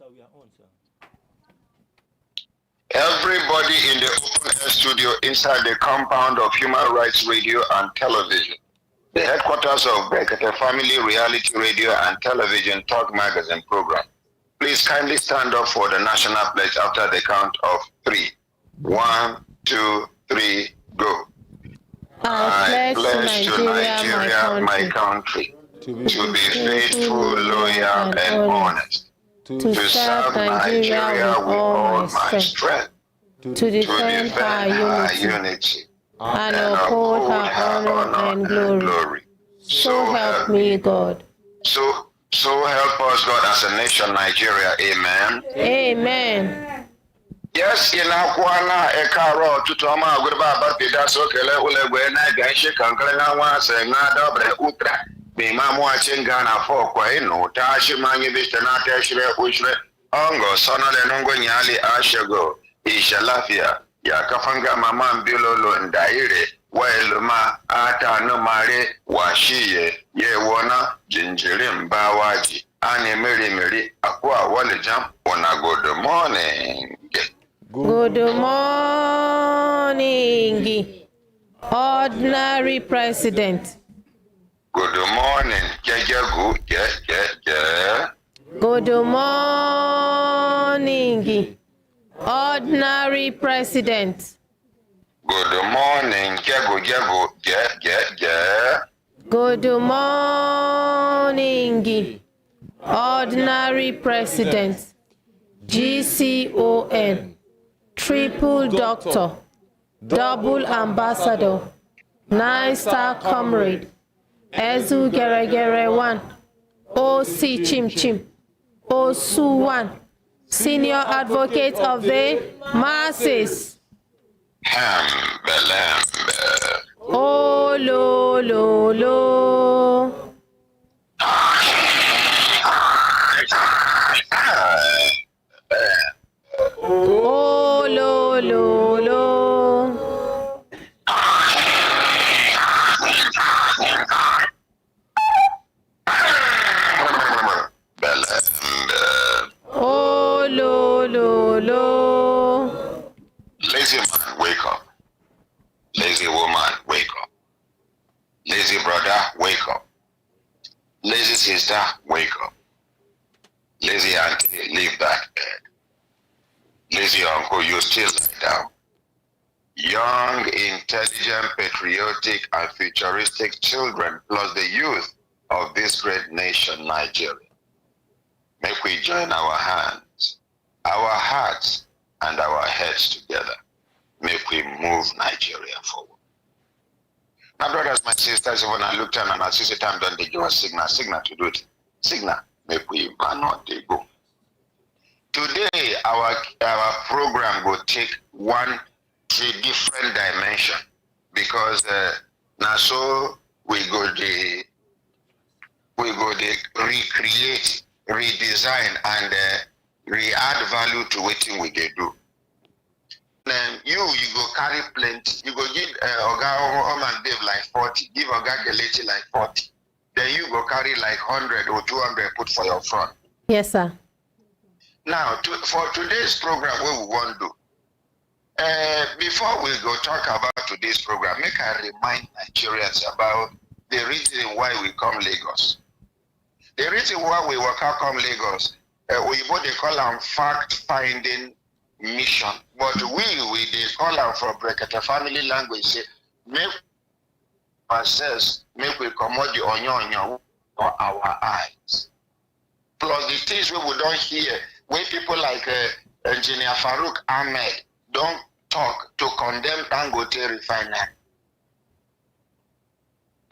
we are on, sir. Everybody in the open air studio inside the compound of Human Rights Radio and Television, the headquarters of Brekete Family Reality Radio and Television Talk Magazine program. Please kindly stand up for the national pledge after the count of 3. 1, 2, 3, go. I pledge to Nigeria, my country, to be faithful, loyal, and honest, to serve Nigeria with all my strength, to defend her unity, and uphold her honor and glory. So help me God. So help us God as a nation, Nigeria. Amen. Amen. Yes, in Aquana, Ekaro, Tutoma, Gurba, Bapida, Sokele, Ulegwe, Nagashe, Kankana, Senada, Utra, Mimamu, Chingana, Fokwa, Tashi, Mani, Vistanata, Ushre, Ongo, Sona, Nongo, Nyali, Ashago, Ishalafia, Yakafanga, Mamam, Bilolo, and Daire, Wailuma, Ata, Nomare, Washie, Yewana, Jinjirim, Bawaji, Annie, Mary, Aqua, Wallijam, Ona, good morning. Good morning, ordinary president. Good morning, Good morning, ordinary president. Good morning, Good morning, ordinary president. GCON. Triple doctor, double ambassador, 9-star comrade, Ezu Geregere 1, OC Chim Chim, Osu 1, senior advocate of the masses. Oh, lo, lo, lo. Oh, lo, lo, lo. Oh, lo, lo, lo. Lazy man, wake up. Lazy woman, wake up. Lazy brother, wake up. Lazy sister, wake up. Lazy auntie, leave that bed. Lazy uncle, you still lie down. Young, intelligent, patriotic, and futuristic children, plus the youth of this great nation, Nigeria. Make we join our hands, our hearts, and our heads together. Make we move Nigeria forward. My brothers, my sisters, when I looked at and I see the time, don't they give us signal to do it. Signal, make we man not they go. Today, our program will take one to different dimension because now so we go the recreate, redesign, and re-add value to what we they do. Then you go carry plenty. You go give Oga Oman Dave like 40, give Oga Kelechi like 40. Then you go carry like 100 or 200 put for your front. Yes, sir. Now, for today's program, what we want to do, before we go talk about today's program, make I remind Nigerians about the reason why we come Lagos. The reason why we work out come Lagos, we what they call them fact-finding mission, but we they call them for Brekete family language, say, make ourselves, make we commode the onion for our eyes. Plus the things we don't hear, when people like Engineer Farouk Ahmed don't talk to condemn Dangote refinery.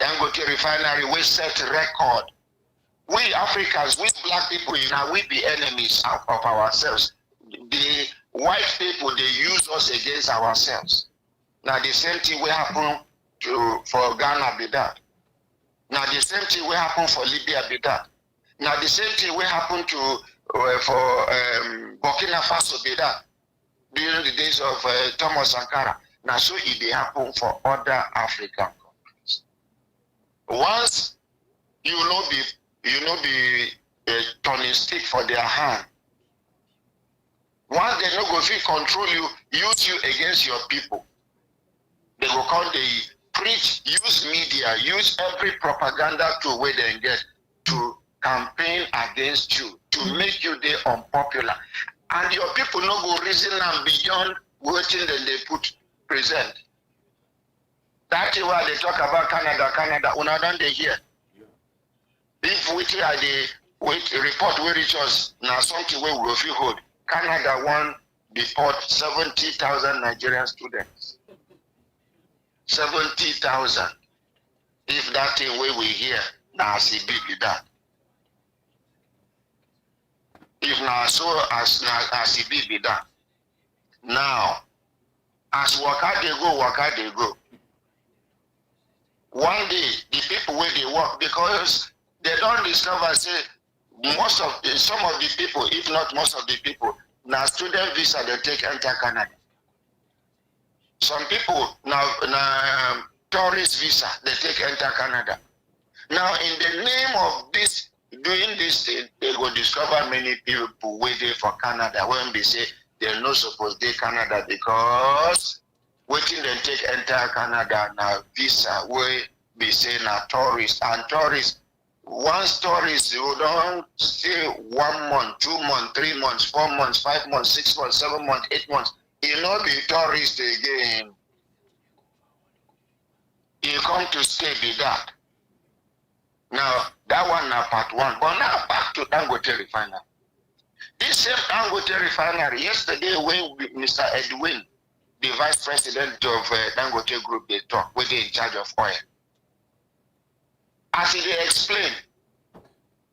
Dangote refinery, we set record. We Africans, we black people, now we be enemies of ourselves. The white people, they use us against ourselves. Now the same thing will happen for Ghana be that. Now the same thing will happen for Libya be that. Now the same thing will happen to for Burkina Faso be that during the days of Thomas Sankara. Now so it may happen for other African countries. Once you know be a turning stick for their hand, Once they no go fit control you, use you against your people. They go come, they preach, use media, use every propaganda tool where they get to campaign against you, to make you there unpopular. And your people no go reason and beyond waiting that they put present. That is why they talk about Canada, una don't they hear? If we are the report where it was now something where we will feel hold. Canada won deport 70,000 Nigerian students. 70,000. If that thing where we hear, now see big that. If now so as it be that. Now, as waka they go. One day, the people where they work, because they don't discover, say, some of the people, if not most of the people, now student visa they take enter Canada. Some people now tourist visa they take enter Canada. Now in the name of this, doing this thing, they will discover many people waiting for Canada when they say they're not supposed to Canada because waiting they take enter Canada now visa where they say now tourists and tourists. Once tourists you don't stay 1 month, 2 months, 3 months, 4 months, 5 months, 6 months, 7 months, 8 months, you know be tourist again. You come to stay with that. Now that one now part one. But now back to Dangote refinery. This same Dangote refinery, yesterday when Mr. Edwin, the vice president of Dangote Group, they talk, where they in charge of oil. As he explained,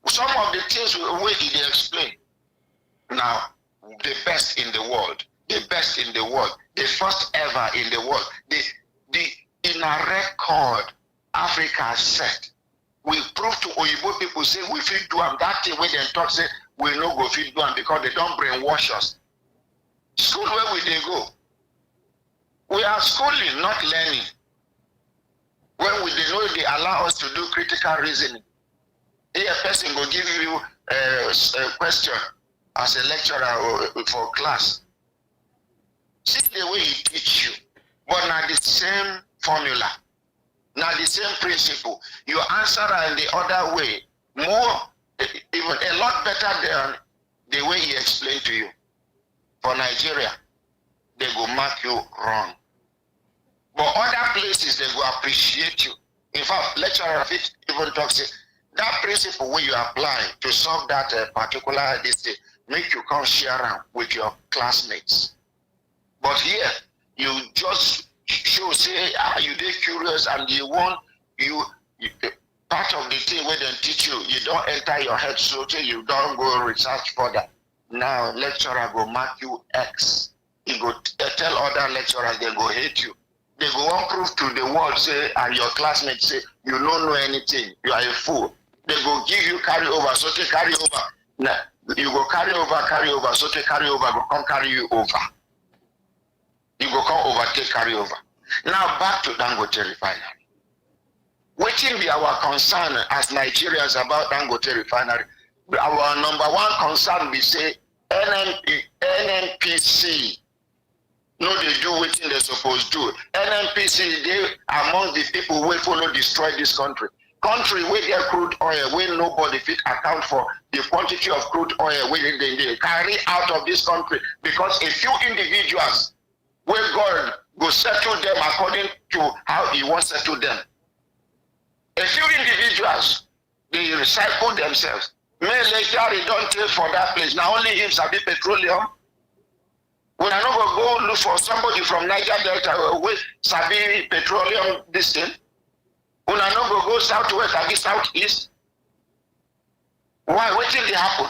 some of the things where they explain. Now, the best in the world, the best in the world, the first ever in the world, in a record Africa set. We prove to Oyibo people say we fit do them that thing when they talk say we no go fit do them because they don't brainwash us. School where will they go? We are schooling, not learning. When they know they allow us to do critical reasoning. Here a person will give you a question as a lecturer or for class. See the way he teach you, but not the same formula, not the same principle. You answer in the other way, more, even a lot better than the way he explained to you. For Nigeria, they go mark you wrong. But other places, they go appreciate you. In fact, lecturer even talks, that principle where you apply to solve that particular district, make you come share around with your classmates. But here, you just show, say, you dey curious and you want, part of the thing where they teach you, you don't enter your head so you don't go research further. Now, lecturer go mark you X. You go tell other lecturers, they go hate you. They go on prove to the world, say, and your classmates say, you don't know anything, you are a fool. They go give you carry over, so they carry over. Now, you go carry over, so they carry over, go come carry you over. You go come overtake, carry over. Now back to Dangote refinery. What will be our concern as Nigerians about Dangote refinery? Our number one concern be say NNPC. No, they do what they're supposed to do. NNPC, they among the people who follow destroy this country. Country where they crude oil, where nobody fit account for the quantity of crude oil where they carry out of this country because a few individuals where God go settle them according to how he wants to settle them. A few individuals, they recycle themselves. May later they don't take for that place. Now only him sabi petroleum. When I not go look for somebody from Niger Delta with sabi petroleum this thing. When I not go southwest, I southeast. Why? What did it happen?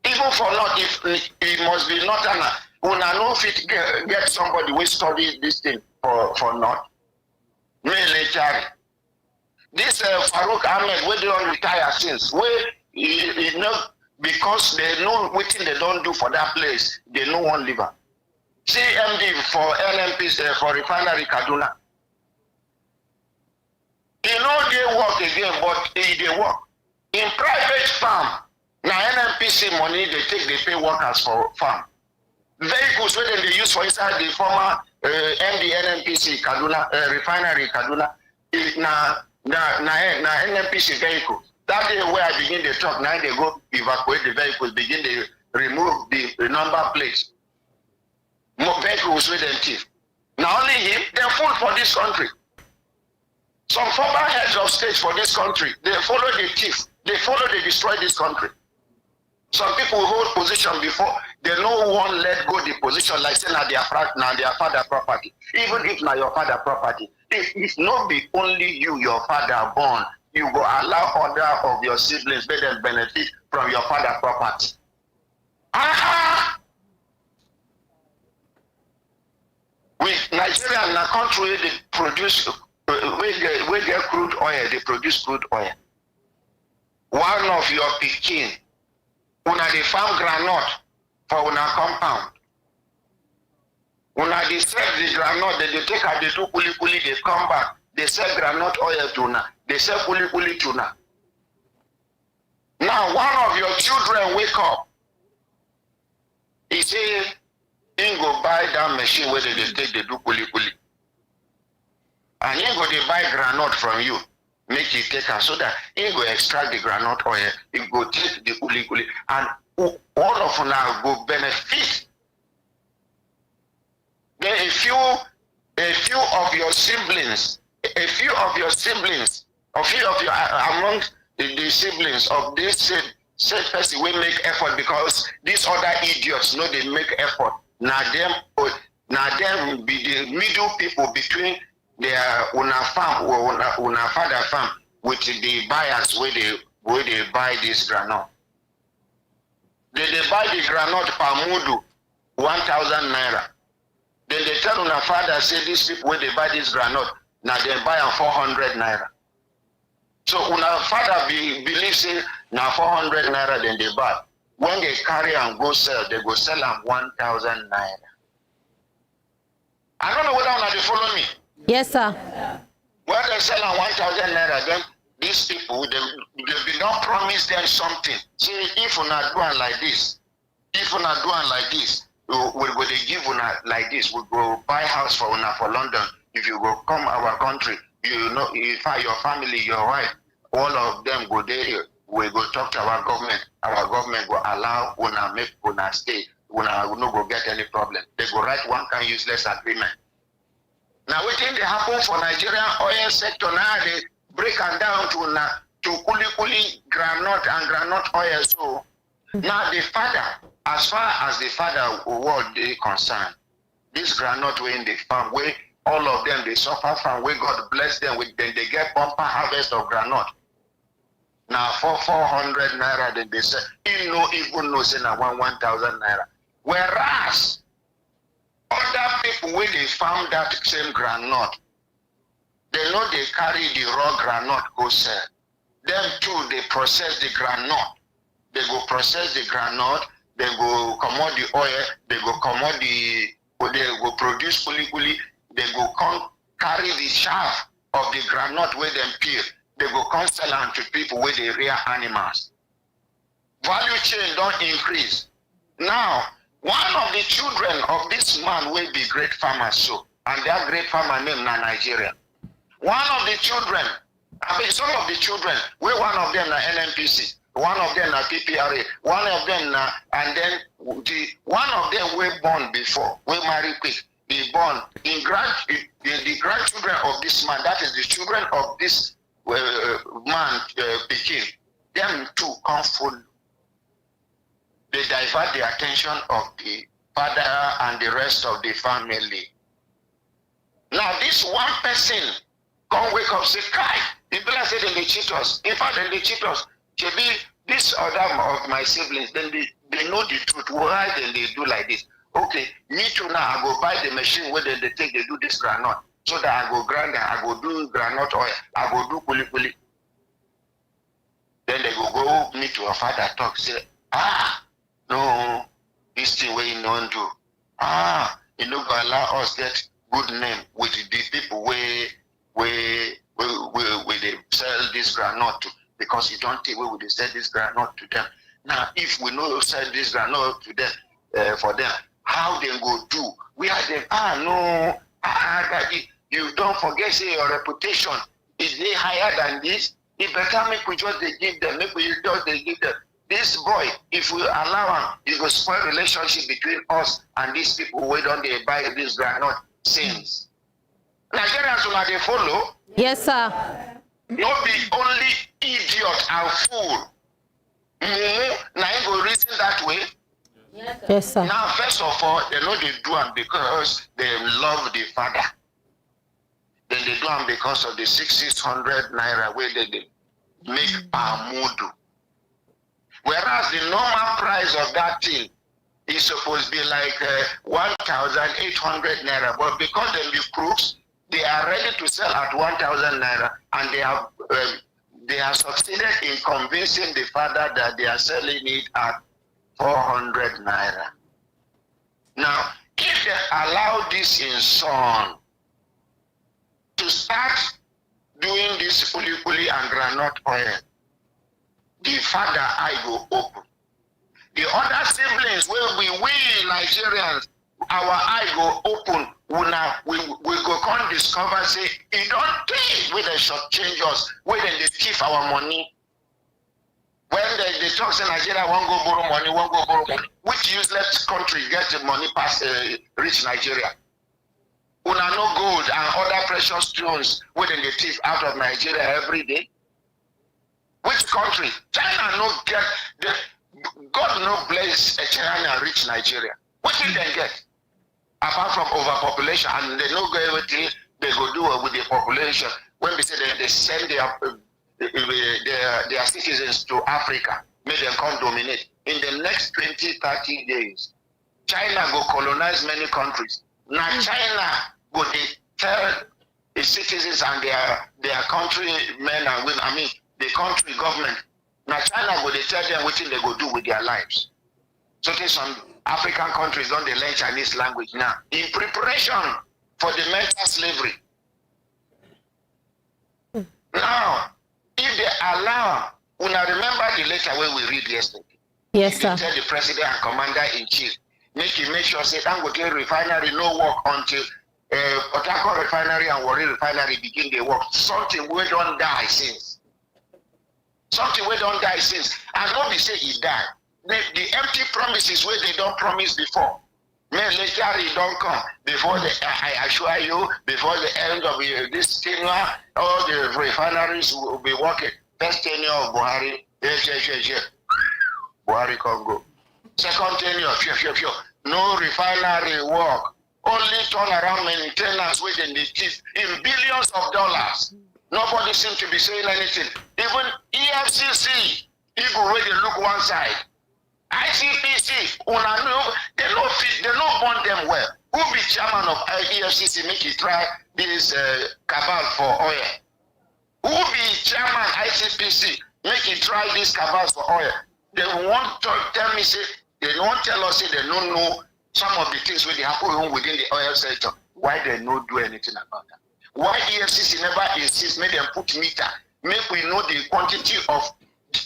Even for not, if it must be northern. When I know fit get somebody who study this thing for not. Military. This Farouk Ahmed, where they don't retire since, where you know, because they know what they don't do for that place, they know one liver. CMD for NNPC for refinery Kaduna. You know they work again, but they work. In private farm, now NNPC money they take, they pay workers for farm. vehicles where they use for inside the former MD NNPC Kaduna refinery Kaduna na NNPC vehicle. That day where I begin the talk, now they go evacuate the vehicles, begin to remove the number plates. More vehicles with them thief. Not only him, they're full for this country. Some former heads of state for this country, they follow the thief. They follow, they destroy this country. Some people hold position before, they no one let go the position like say now their father property. Even if not your father property, if not be only you, your father born, you go allow other of your siblings let them benefit from your father property. Aha! With Nigeria and a country, they produce, we get crude oil, they produce crude oil. One of your pikin, una dey farm groundnut for una compound. Una dey sell the groundnut, they take out the two kuli, they come back, they sell groundnut oil to una, they sell kuli to una. Now one of your children wake up, he say, he go buy that machine where they take the do kuli. And he go dey buy groundnut from you. Make it take her so that he go extract the groundnut oil, he go take the kuli, and all of them go benefit. Then a few of your siblings, among the siblings of this said person will make effort because these other idiots know they make effort. Now them be the middle people between their una farm or una father farm with the buyers where they buy this groundnut. They buy the groundnut per mudu 1,000 naira. Then they tell una father say these people where they buy this groundnut now they buy them 400 naira. So una father believe say now 400 naira then they buy. When they carry and go sell, they go sell them 1,000 naira. I don't know whether una they follow me. Yes, sir. When they sell on 1,000 naira, then these people, they will not promise them something. Say, if we not doing like this, we they give una like this, we go buy house for una for London. If you go come our country, you know, if your family, your wife, all of them go there, we go talk to our government. Our government will allow una make una stay. Una no go get any problem. They go write one kind useless agreement. Now we think they happen for Nigerian oil sector now they break them down to kuli groundnut and groundnut oil. So now the father, as far as the father world they concerned, this groundnut way in the farm where all of them they suffer from where God bless them with then they get bumper harvest of groundnut. Now for 400 naira then they say you know even no say now 1,000 naira. Whereas other people when they farm that same groundnut, they know they carry the raw groundnut go sell. Them too, they process the groundnut. They go process the groundnut, they go commode the oil, they go produce kuli, they go come carry the chaff of the groundnut where them peel. They go come sell them to people where they rear animals. Value chain don't increase. Now, one of the children of this man will be great farmer so, and that great farmer name na Nigeria. One of the children, some of the children, one of them na NNPC, one of them na PPRA, one of them na, and then one of them were born before, we marry quick, be born in the grandchildren of this man, that is the children of this man Pekin, them too come full. They divert the attention of the father and the rest of the family. Now this one person come wake up say, Kai, people are saying they cheat us. In fact, they cheat us. Maybe this other of my siblings, then they know the truth. Why then they do like this? Okay, me too now, I go buy the machine where they take, they do this groundnut. So that I go grind, I go do groundnut oil, I go do kuli. Then they go meet your father, talk, say, no, this thing we don't do. You know, allow us get good name with the people where they sell this groundnut to, because you don't think we would sell this groundnut to them. Now, if we know sell this groundnut to them, for them, how they go do, where they you don't forget say your reputation is they higher than this. It better make we just they give them, make we just they give them. This boy, if we allow him, it will spoil relationship between us and these people who don't they buy this granite sins. Nigerians will they follow. Yes, sir. Not be only idiot and fool. Now you go reason that way. Yes, sir. Now, first of all, they know they do them because they love the father. Then they do them because of the 600 naira where they make per mudu. Whereas the normal price of that thing is supposed to be like 1,800 naira. But because they be crooks, they are ready to sell at 1,000 naira, and they have succeeded in convincing the father that they are selling it at 400 naira. Now, if they allow this in son to start doing this puli and granite oil, the father eye go open. The other siblings will be we Nigerians, our eye go open. We go come discover say it don't take with the short change us, when they thief our money. When they talk say Nigeria won't go borrow money, which useless country get the money past rich Nigeria? Una no gold and other precious stones when they thief out of Nigeria every day. Which country? China no get God no bless China rich Nigeria. What did they get? Apart from overpopulation, and they no go everything they go do with the population. When we say they send their citizens to Africa, make them come dominate. In the next 20-30 days, China go colonize many countries. Now China go they tell the citizens and their countrymen and women, I mean the country government. Now China go they tell them what they go do with their lives. So there's some African countries don't they learn Chinese language now in preparation for the mental slavery. Now, if they allow, una remember the letter where we read yesterday? Yes, sir. They tell the president and commander in chief, make sure say Dangote refinery no work until Port Harcourt refinery and Warri refinery begin their work. Something we don't die since. Something we don't die since. And not be say he died. The empty promises where they don't promise before. May later it don't come. Before I assure you, before the end of this tenure, all the refineries will be working. First tenure of Buhari, Buhari Congo. Second tenure, no refinery work. Only turnaround maintenance within the teeth in billions of dollars. Nobody seems to be saying anything. Even EFCC, even when they look one side. ICPC, they don't want them well. Who be chairman of EFCC make you try this cabal for oil? Who be chairman ICPC make you try this cabal for oil? They want to tell me, say, they don't tell us, say they don't know some of the things when they happen within the oil sector. Why they don't do anything about that? Why EFCC never insists, make them put meter, make we know the quantity of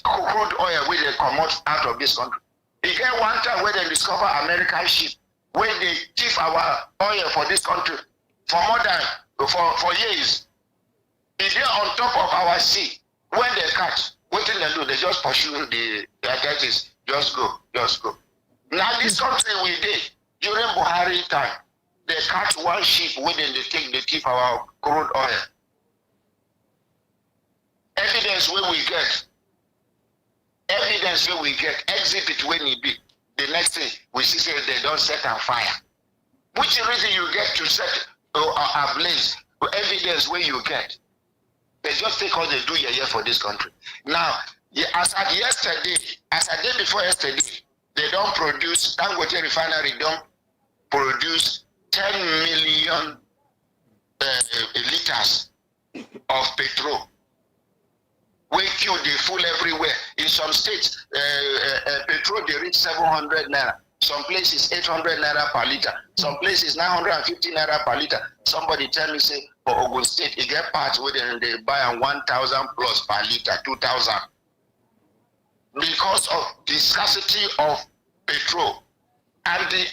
crude oil where they come out of this country. You get one time where they discover American ship, where they thief our oil for this country for more than for years. If they're on top of our sea, when they catch, what do they do? They just pursue the authorities. Just go. Now this country we did during Buhari time, they catch one ship when they thief our crude oil. Evidence where we get. Exhibit when it be. The next thing we see say they don't set on fire. Which reason you get to set ablaze? Evidence where you get. They just take all they do here for this country. Now, as at day before yesterday, they don't produce, Dangote refinery don't produce 10 million liters of petrol. Where queue they full everywhere. In some states, petrol they reach 700 naira. Some places 800 naira per liter. Some places 950 naira per liter. Somebody tell me say for Ogun State, you get parts where they buy 1,000 plus per liter, 2,000. Because of the scarcity of petrol. and the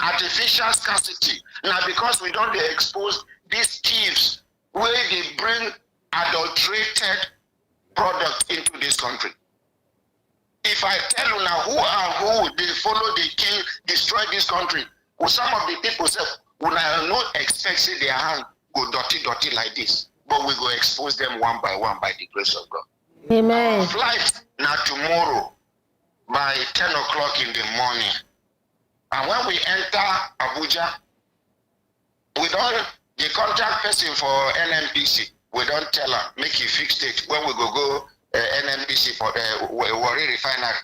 artificial scarcity. Now, because we don't expose these thieves where they bring adulterated product into this country. If I tell you now who they follow, they kill, destroy this country, well, some of the people say, "Well, I not expect their hand go dirty like this," but we go expose them one by the grace of God. Amen. Our flight now tomorrow by 10 o'clock in the morning. And when we enter Abuja, we don't, the contact person for NNPC, we don't tell her, make you fix it when we go NNPC for the Warri refinery.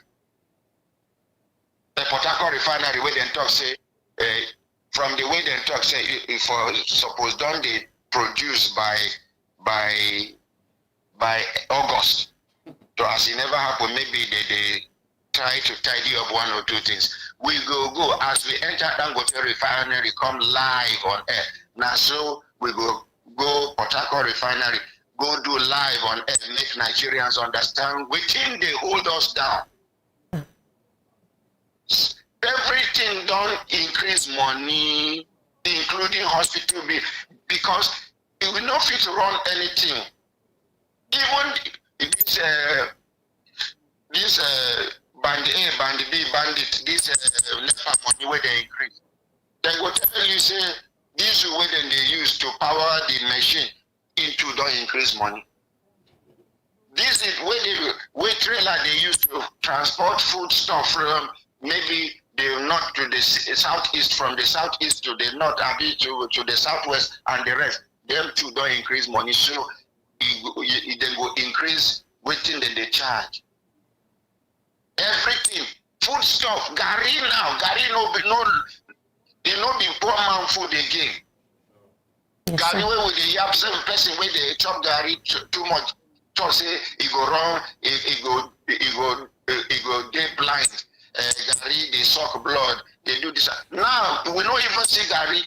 The Port Harcourt refinery, where they talk say, from the way they talk say, if suppose don't they produce by August. So as it never happened, maybe they try to tidy up one or two things. We go as we enter Dangote refinery, come live on air. Now so we go Port Harcourt refinery, go do live on air, make Nigerians understand within they hold us down. Everything don't increase money, including hospital bill, because we will not fit to run anything. Even this band A, band B, bandit, this NEPA money where they increase. They will tell you say this way then they use to power the machine into don't increase money. This is where trailer they use to transport food stuff from maybe they not to the southeast, from the southeast to the north, to the southwest and the rest. Them too don't increase money. So they will increase waiting then they charge. Everything, food stuff, Gary now, Gary no be poor man food again. Yes, Gary where with the yap same person where they chop Gary too much, so say he go wrong, he go get blind. Gary they suck blood, they do this. Now we don't even see Gary.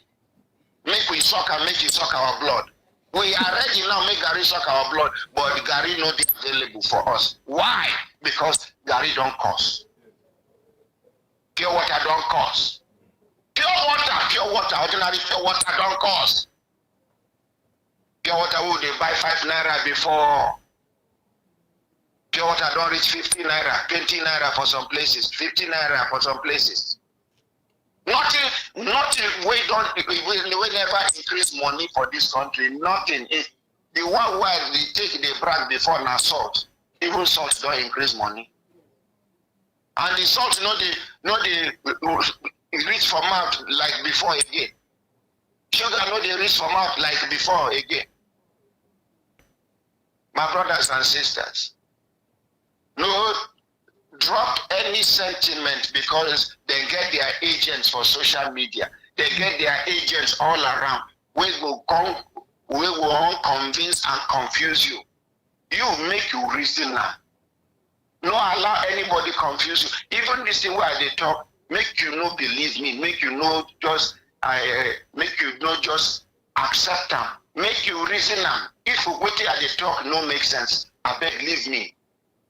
Make we suck and make you suck our blood. We are ready now, make Gary suck our blood, but Gary not available for us. Why? Because Gary don't cost. Pure water don't cost. Pure water, ordinary pure water don't cost. Pure water would they buy 5 naira before. Pure water don't reach 50 naira, 20 naira for some places, 50 naira for some places. Nothing, we never increase money for this country. Nothing. The one where we take the brand before now salt. Even salt don't increase money. And the salt not they reach for mouth like before again. Sugar not they reach for mouth like before again. My brothers and sisters, no drop any sentiment because they get their agents for social media. They get their agents all around. We will convince and confuse you. You make you reason now. No allow anybody confuse you. Even this thing where they talk, make you no believe me, make you no just accept them, make you reason them. If you wait at the talk no make sense, I beg leave me.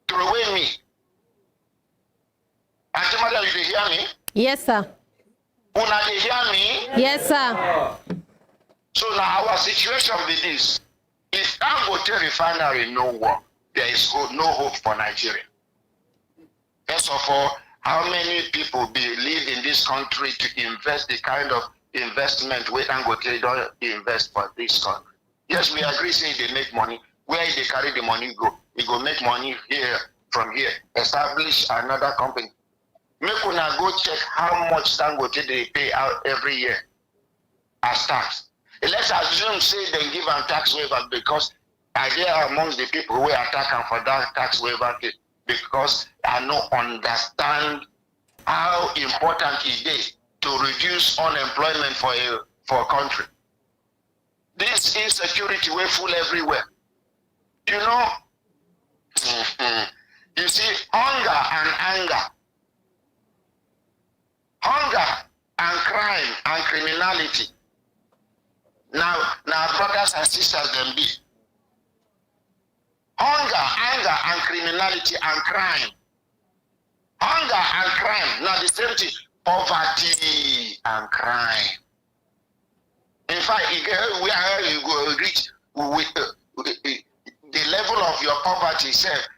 Throw away me. Auntie Mother, you hear me? Yes, sir. Una they hear me? Yes, sir. So now our situation with this. If Dangote refinery no work, there is no hope for Nigeria. First of all, how many people believe in this country to invest the kind of investment where Dangote don't invest for this country? Yes, we agree saying they make money. Where they carry the money go? They go make money here, from here, establish another company. Make una go check how much Dangote they pay out every year as tax. Let's assume say they give them tax waiver because I there amongst the people who attack them for that tax waiver because I don't understand how important it is to reduce unemployment for a country. This insecurity will full everywhere. You know, you see hunger and anger. Hunger and crime and criminality. Now brothers and sisters them be. Hunger, anger and criminality and crime. Hunger and crime. Now the same thing. poverty and crime. In fact, where you go reach with the level of your poverty,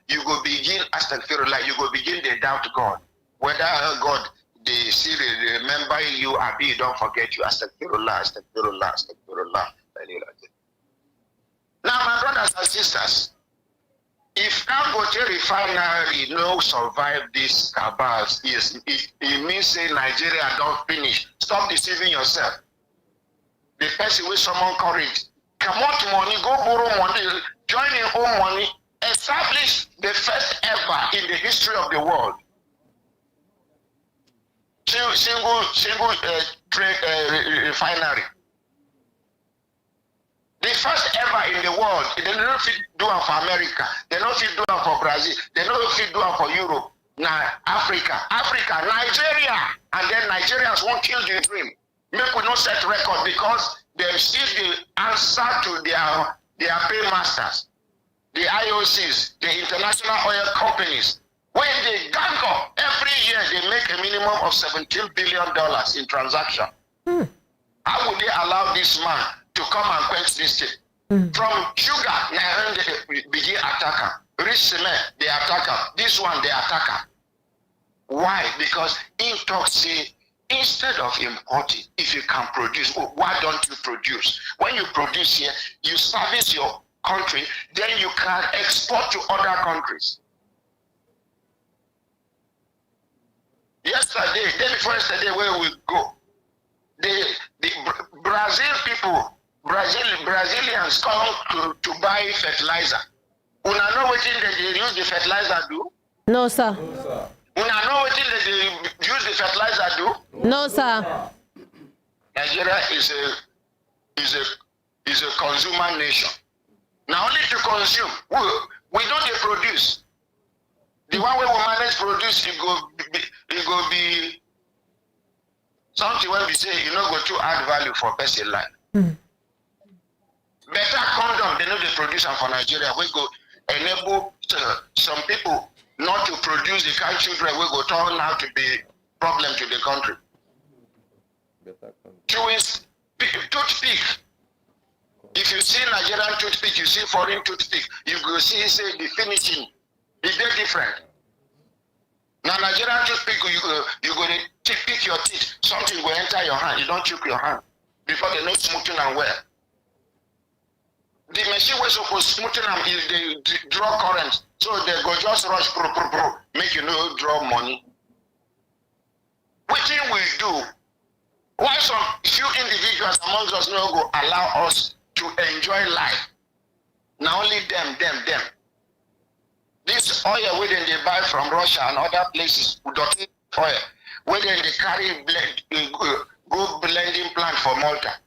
you go begin astaghfirullah, you go begin to doubt God. Whether God they still remember you, Abi, don't forget you. Astaghfirullah, astaghfirullah, astaghfirullah. Now, my brothers and sisters, if Dangote refinery no survive this cabals, it means say Nigeria don't finish. Stop deceiving yourself. The person with someone courage, come out money, go borrow money, join in own money, establish the first ever in the history of the world single refinery. The first ever in the world. They don't fit do it for America. They don't fit do it for Brazil. They don't fit do it for Europe. Now Africa, Nigeria, and then Nigerians won't kill the dream. Make we not set record because they still the answer to their paymasters, the IOCs, the international oil companies. When they gang up, every year they make a minimum of $17 billion in transaction. How would they allow this man to come and quench this thing? From sugar, they begin attacker. Rich cement, they attacker. This one, they attacker. Why? Because in talk say, instead of importing, if you can produce, why don't you produce? When you produce here, you service your country, then you can export to other countries. Yesterday, day before yesterday, where we go, the Brazil people, Brazilians come to buy fertilizer. Una know what they use the fertilizer do? No, sir. Una know what they use the fertilizer do? No, sir. Nigeria is a consumer nation. Now only to consume. We don't produce. The one way we manage produce, it go be something when we say you know go to add value for person life. Better condom, they know they produce them for Nigeria. We go enable some people not to produce the kind of children we go turn out to be problem to the country. Toothpick. If you see Nigerian toothpick, you see foreign toothpick, you go see say the finishing is very different. Now Nigerian toothpick, you go to pick your teeth, something will enter your hand, you don't choke your hand before they know smoothing and well. The machine was supposed to smoothen them is they draw current, so they go just rush make you know draw money. What thing we do? Why some few individuals amongst us no go allow us to enjoy life? Now only them. This oil where they buy from Russia and other places, oil, where they carry go blending plant for Malta.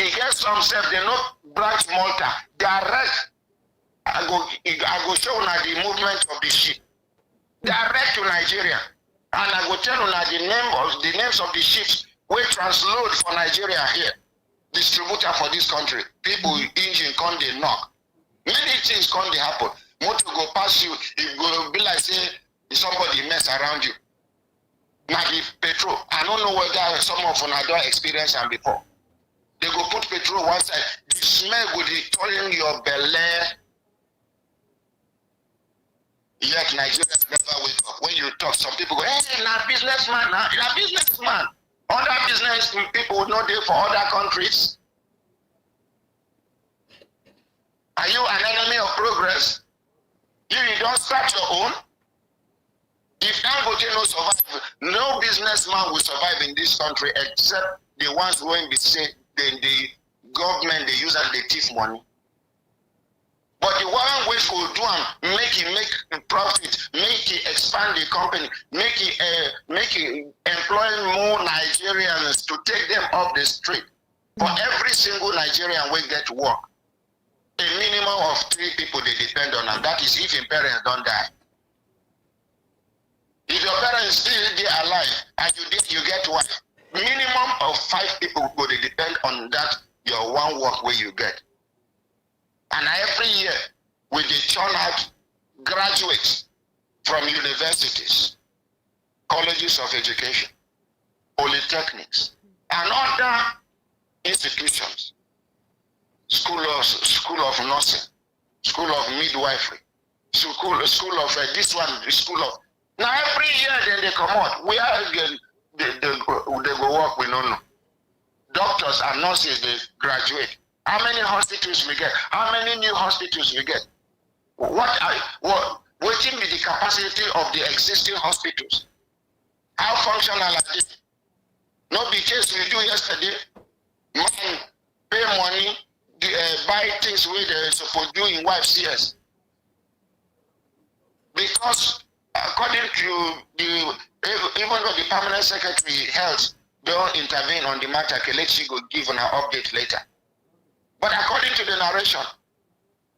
It gets some stuff, they not branch Malta. Direct, I go show now the movement of the ship. Direct to Nigeria. And I go tell you the names of the ships we transload for Nigeria here. Distributor for this country. People engine come they knock. Many things come they happen. Motor go pass you, it go be like say somebody mess around you. Now if petrol, I don't know whether some of you don't experience them before. They go put petrol one side, the smell will be turning your belly. Yet Nigeria never wake up. When you talk, some people go, hey, na businessman, na businessman. Other business people would not do for other countries. Are you an enemy of progress? You don't start your own. If Dangote no survive, no businessman will survive in this country except the ones when we say the government they use and they thief money. But the one way could do and make profit, make it expand the company, make it employ more Nigerians to take them off the street. For every single Nigerian will get work. A minimum of 3 people they depend on, and that is if your parents don't die. If your parents still there alive and you get one, minimum of 5 people will depend on that your one work where you get. And every year we churn out graduates from universities, colleges of education. polytechnics, and other institutions, school of nursing, school of midwifery, school of this one, school of. Now every year then they come out. Where again they go work, we don't know. Doctors and nurses, they graduate. How many hospitals we get? How many new hospitals we get? What will be the capacity of the existing hospitals? How functional are they? Not the case we do yesterday. Man, pay money, buy things where they're supposed to do in wife CS. Because according to even though the permanent secretary health don't intervene on the matter, Kelechi will give an update later. But according to the narration,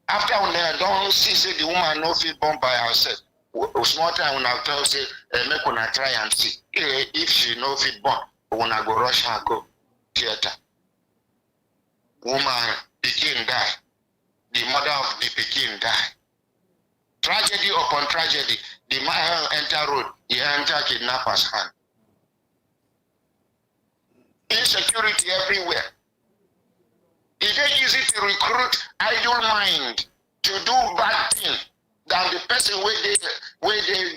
after when they don't see say the woman no feel born by herself, small time when I tell say make una try and see if she no feel born, when I go rush her go theater. Woman pikin die, the mother of the pikin die. Tragedy upon tragedy, the man enter road, he enter kidnapper's hand. Insecurity everywhere. It is easy to recruit idle mind to do bad thing than the person where they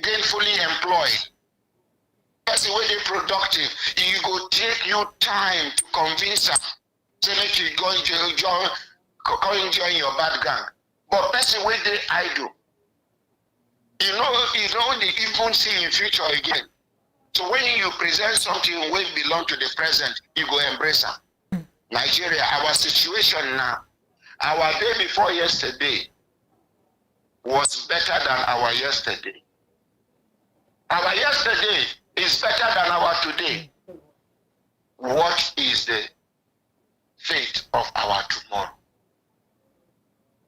gainfully employed. Person where they productive. You go take you time to convince them. Say make you go enjoy your bad gang. But person where they idle. You know they even see in future again. So when you present something which belong to the present, you go embrace them. Nigeria, our situation now, our day before yesterday was better than our yesterday. Our yesterday is better than our today. What is the fate of our tomorrow?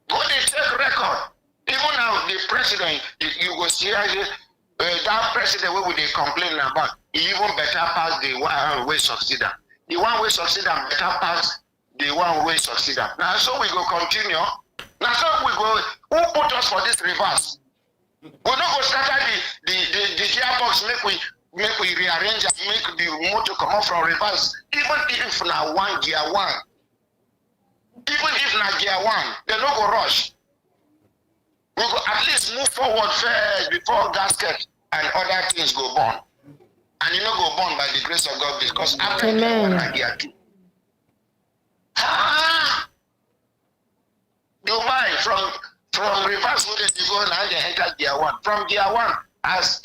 Go and take record. Even now, the president, you go see that president where they complain about, he even better pass the one way succeed. The one way succeed better pass the one way succeed. Now so we go continue. Now so we go. Who put us for this reverse? We don't go start the gearbox. Make we rearrange and make the motor come out from reverse. Even if now one gear one. Even if now gear one, they don't go rush. We go at least move forward first before gasket and other things go born. And you know go born by the grace of God because after gear one and gear two. Dubai from reverse where they go and they enter gear one. From gear one, as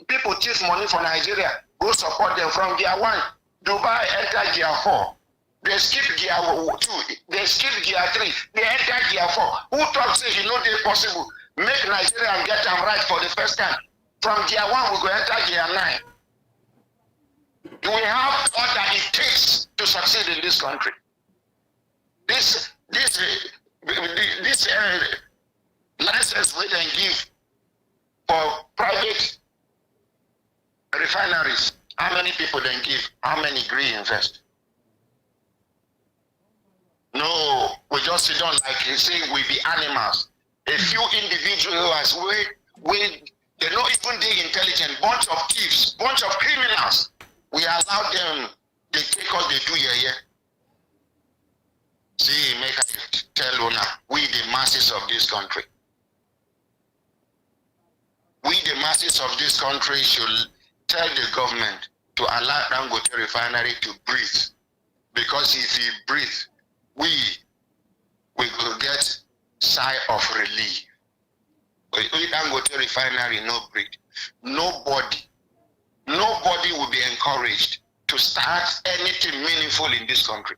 people thief money from Nigeria, go support them from gear one. Dubai enter gear 4. They skip gear 2. They skip gear 3. They enter gear 4. Who thought say you know they possible? Make Nigeria and get them right for the first time. From gear 1 we go enter gear 9. Do we have all that it takes to succeed in this country? This license we can give for private refineries. How many people then give? How many agree invest? No, we just sit down like you say we be animals. A few individuals they not even they intelligent, bunch of thieves, bunch of criminals. We allow them, they take us, they do yeah. See, make I tell Una, we the masses of this country. We the masses of this country should tell the government to allow Dangote refinery to breathe. Because if he breathes, we will get sigh of relief. But if Dangote refinery no breathe, nobody will be encouraged to start anything meaningful in this country.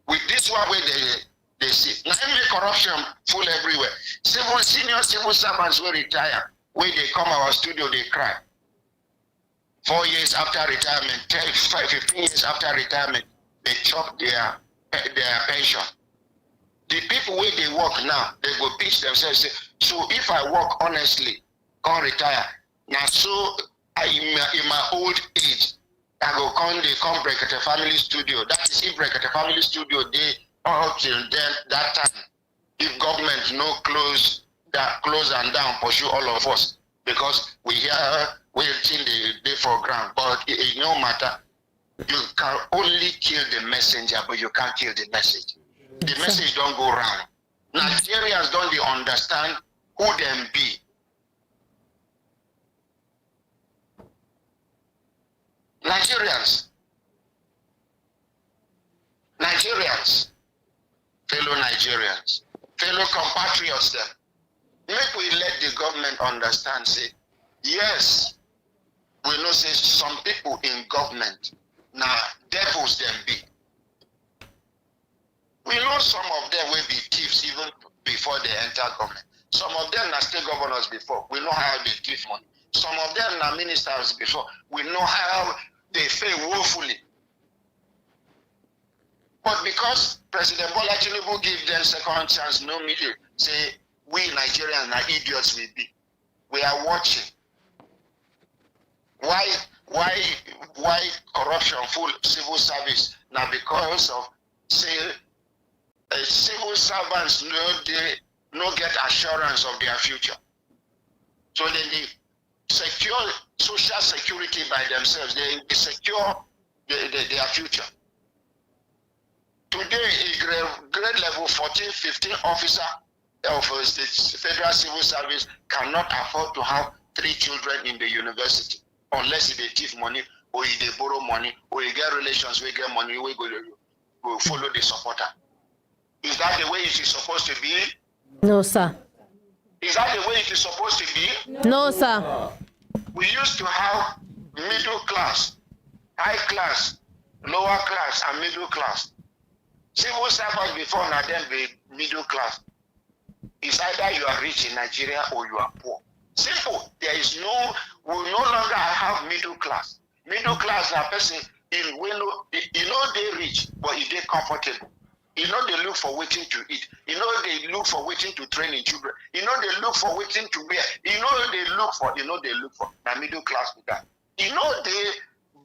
With this one way they see. Now make corruption full everywhere. Senior civil servants will retire. When they come our studio, they cry. 4 years after retirement, 10, 15 years after retirement, they chop their pension. The people where they work now, they go pitch themselves, say, so if I work honestly, can't retire. Now so in my old age, I go come Brekete family studio. That is if Brekete family studio they up till then that time. If government no close and down pursue all of us because we hear waiting the day for ground, but it no matter. You can only kill the messenger, but you can't kill the message. The message don't go round. Nigerians don't they understand who them be. Nigerians, fellow Nigerians, fellow compatriots them. Make we let the government understand, say, yes, we know say some people in government, now devils them be. We know some of them will be thieves even before they enter government. Some of them are state governors before. We know how they thief money. Some of them are ministers before. We know how they fail woefully. But because President Bola Tinubu give them second chance, no media, say, we Nigerians are idiots we be. We are watching. Why corruption full civil service? Now because of, say, civil servants no get assurance of their future. So they secure social security by themselves. They secure their future. Today, a grade level 14, 15 officer of the federal civil service cannot afford to have 3 children in the university unless they thief money or they borrow money or they get relations, we get money, we go follow the supporter. Is that the way it is supposed to be? No, sir. Is that the way it is supposed to be? No, sir. We used to have middle class, high class, lower class, and middle class. Civil servants before now then be middle class. It's either you are rich in Nigeria or you are poor. Simple. There is no, we no longer have middle class. Middle class are person in window, you know they rich, but they comfortable. You know they look for waiting to eat. You know they look for waiting to train in children. You know they look for waiting to wear. You know they look for the middle class with that. You know they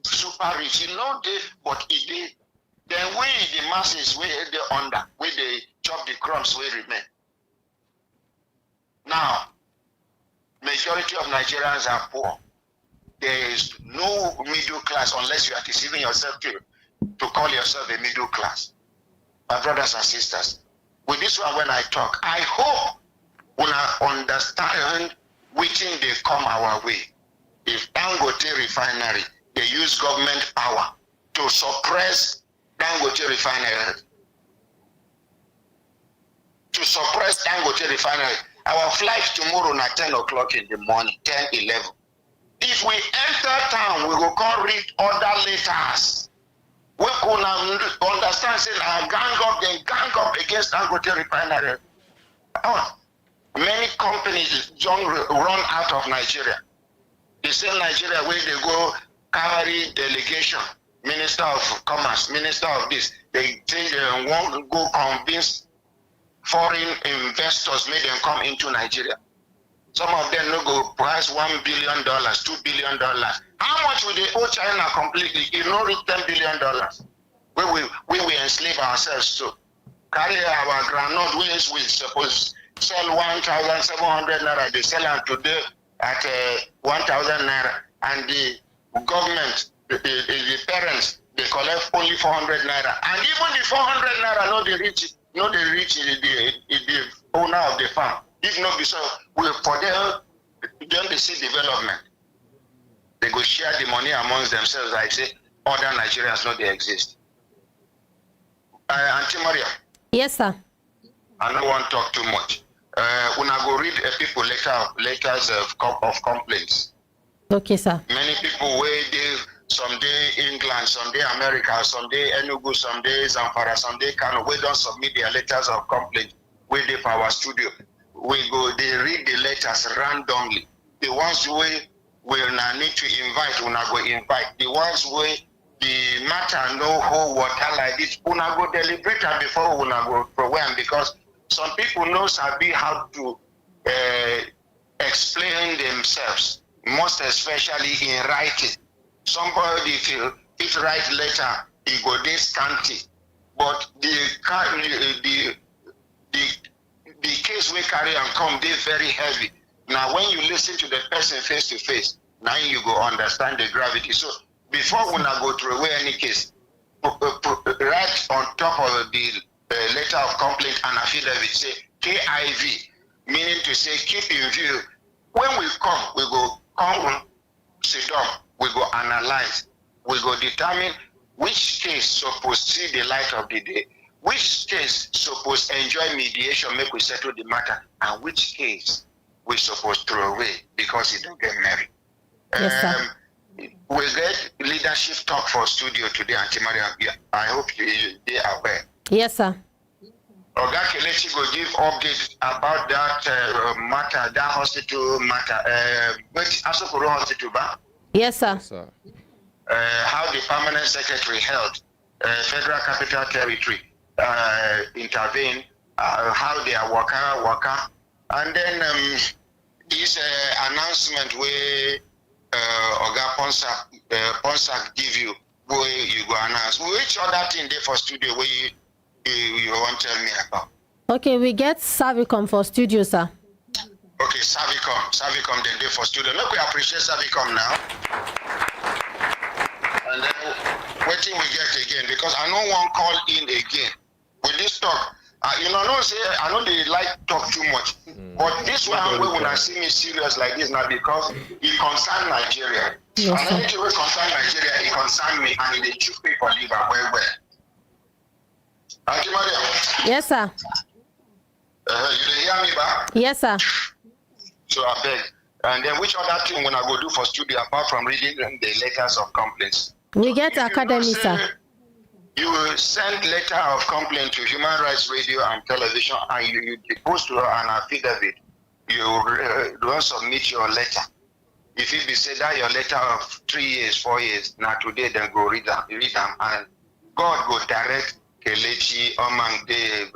super rich. You know they, but they, then we the masses we they under, we they chop the crumbs we remain. Now, majority of Nigerians are poor. There is no middle class unless you are deceiving yourself to call yourself a middle class. My brothers and sisters, with this one when I talk, I hope we understand which thing they come our way. If Dangote refinery, they use government power to suppress Dangote refinery. To suppress Dangote refinery. Our flight tomorrow at 10 o'clock in the morning, 10, 11. If we enter town, we will come read other letters. We could understand, say, gang up against Dangote refinery. Many companies run out of Nigeria. The same Nigeria where they go carry delegation, Minister of Commerce, Minister of this. They say they want to go convince foreign investors, make them come into Nigeria. Some of them no go price $1 billion, $2 billion. How much will they owe China completely? It no reach $10 billion. We will enslave ourselves to carry our groundnut. We suppose sell 1,700 naira. They sell them today at 1,000 naira, and the government, the parents, they collect only 400 naira, and even the 400 naira no they reach the owner of the farm. If not be so, for them they see development. They go share the money amongst themselves. I say other Nigerians know they exist. Auntie Maria. Yes, sir. I don't want to talk too much. When I go read people letters of complaints. Okay, sir. Many people where they someday England, someday America, someday Enugu, someday Zamfara, someday Kano, we don't submit their letters of complaint. We dey for our studio. They read the letters randomly. The ones we will not need to invite, we not go invite. The ones where the matter no hold water like this, we not go deliberate before we not go program, because some people know sabi how to explain themselves, most especially in writing. Somebody if write letter, he go dey scanty, but the case we carry and come, they very heavy. Now, when you listen to the person face to face, now you go understand the gravity. So before una go throw away any case, write on top of the letter of complaint and affidavit say KIV, meaning to say keep in view. When we come, we go come, sit down, we go analyze, we go determine which case supposed to see the light of the day, which case supposed enjoy mediation, make we settle the matter, and which case we supposed to throw away because it don't get married. Yes, sir. We get leadership talk for studio today, Auntie Maria. I hope they are aware. Yes, sir. Oga Kelechi go give updates about that matter, that hospital matter. Which Asokoro Hospital, ba? Yes, sir. Yes, sir. How the permanent secretary held Federal Capital Territory intervene, how they are worker, and then this announcement where Oga Ponsak give you, where you go announce. Which other thing there for studio where you want to tell me about? Okay, we get Savicom for studio, sir. Okay, Savicom then there for studio. Look, we appreciate Savicom now. And then waiting we get again, because I know one call in again with this talk. No say I know they like talk too much, but this one when I see me serious like this now because it concern Nigeria. Yes, and sir. anything will concern Nigeria, it concern me, and they choose people live well. Auntie Maria, Yes, sir. you dey hear me back? Yes, sir. So I beg. And then which other thing when I go do for studio apart from reading the letters of complaints? We get If you academy, know, say, sir. You will send letter of complaint to Human Rights Radio and Television, and you post to an affidavit. You don't submit your letter. If it be said that your letter of 3 years, 4 years, now today then go read them, and God go direct Kelechi, Omangde,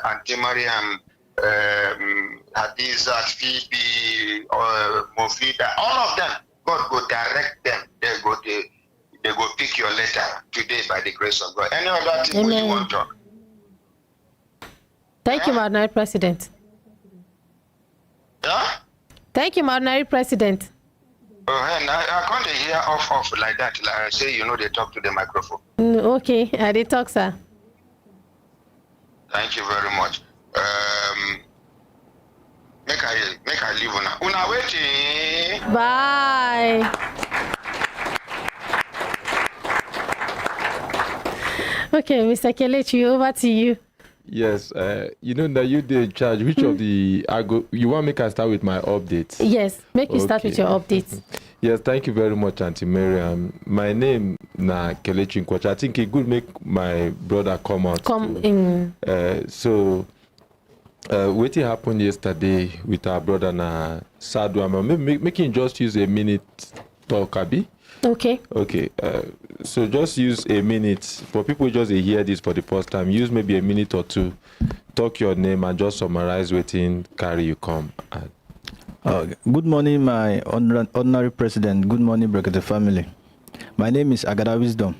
Auntie Mariam, Hadizat, Phoebe, Mofida, all of them. God go direct them. They go pick your letter today by the grace of God. Any other thing you want to talk? Thank you, Ordinary President. Yeah? Thank you, Ordinary President. Oh, and I can't hear off like that. Like I say, they talk to the microphone. Okay, I did talk, sir. Thank you very much. Make I leave una. Una waiting. Bye. Okay, Mr. Kelechi, over to you. Yes, that you did in charge. Which of the you want me to start with my updates? Yes, make you start with your updates. Yes, thank you very much, Auntie Miriam. My name na Kelechi Nkwacha. I think it could make my brother come out. So what happened yesterday with our brother na Sadwa? Making just use a minute talk, Abi. Okay. Okay. So just use a minute for people just hear this for the first time. Use maybe a minute or two. Talk your name and just summarize within carry you come. Good morning, my ordinary president. Good morning, Brekete family. My name is Agada Wisdom.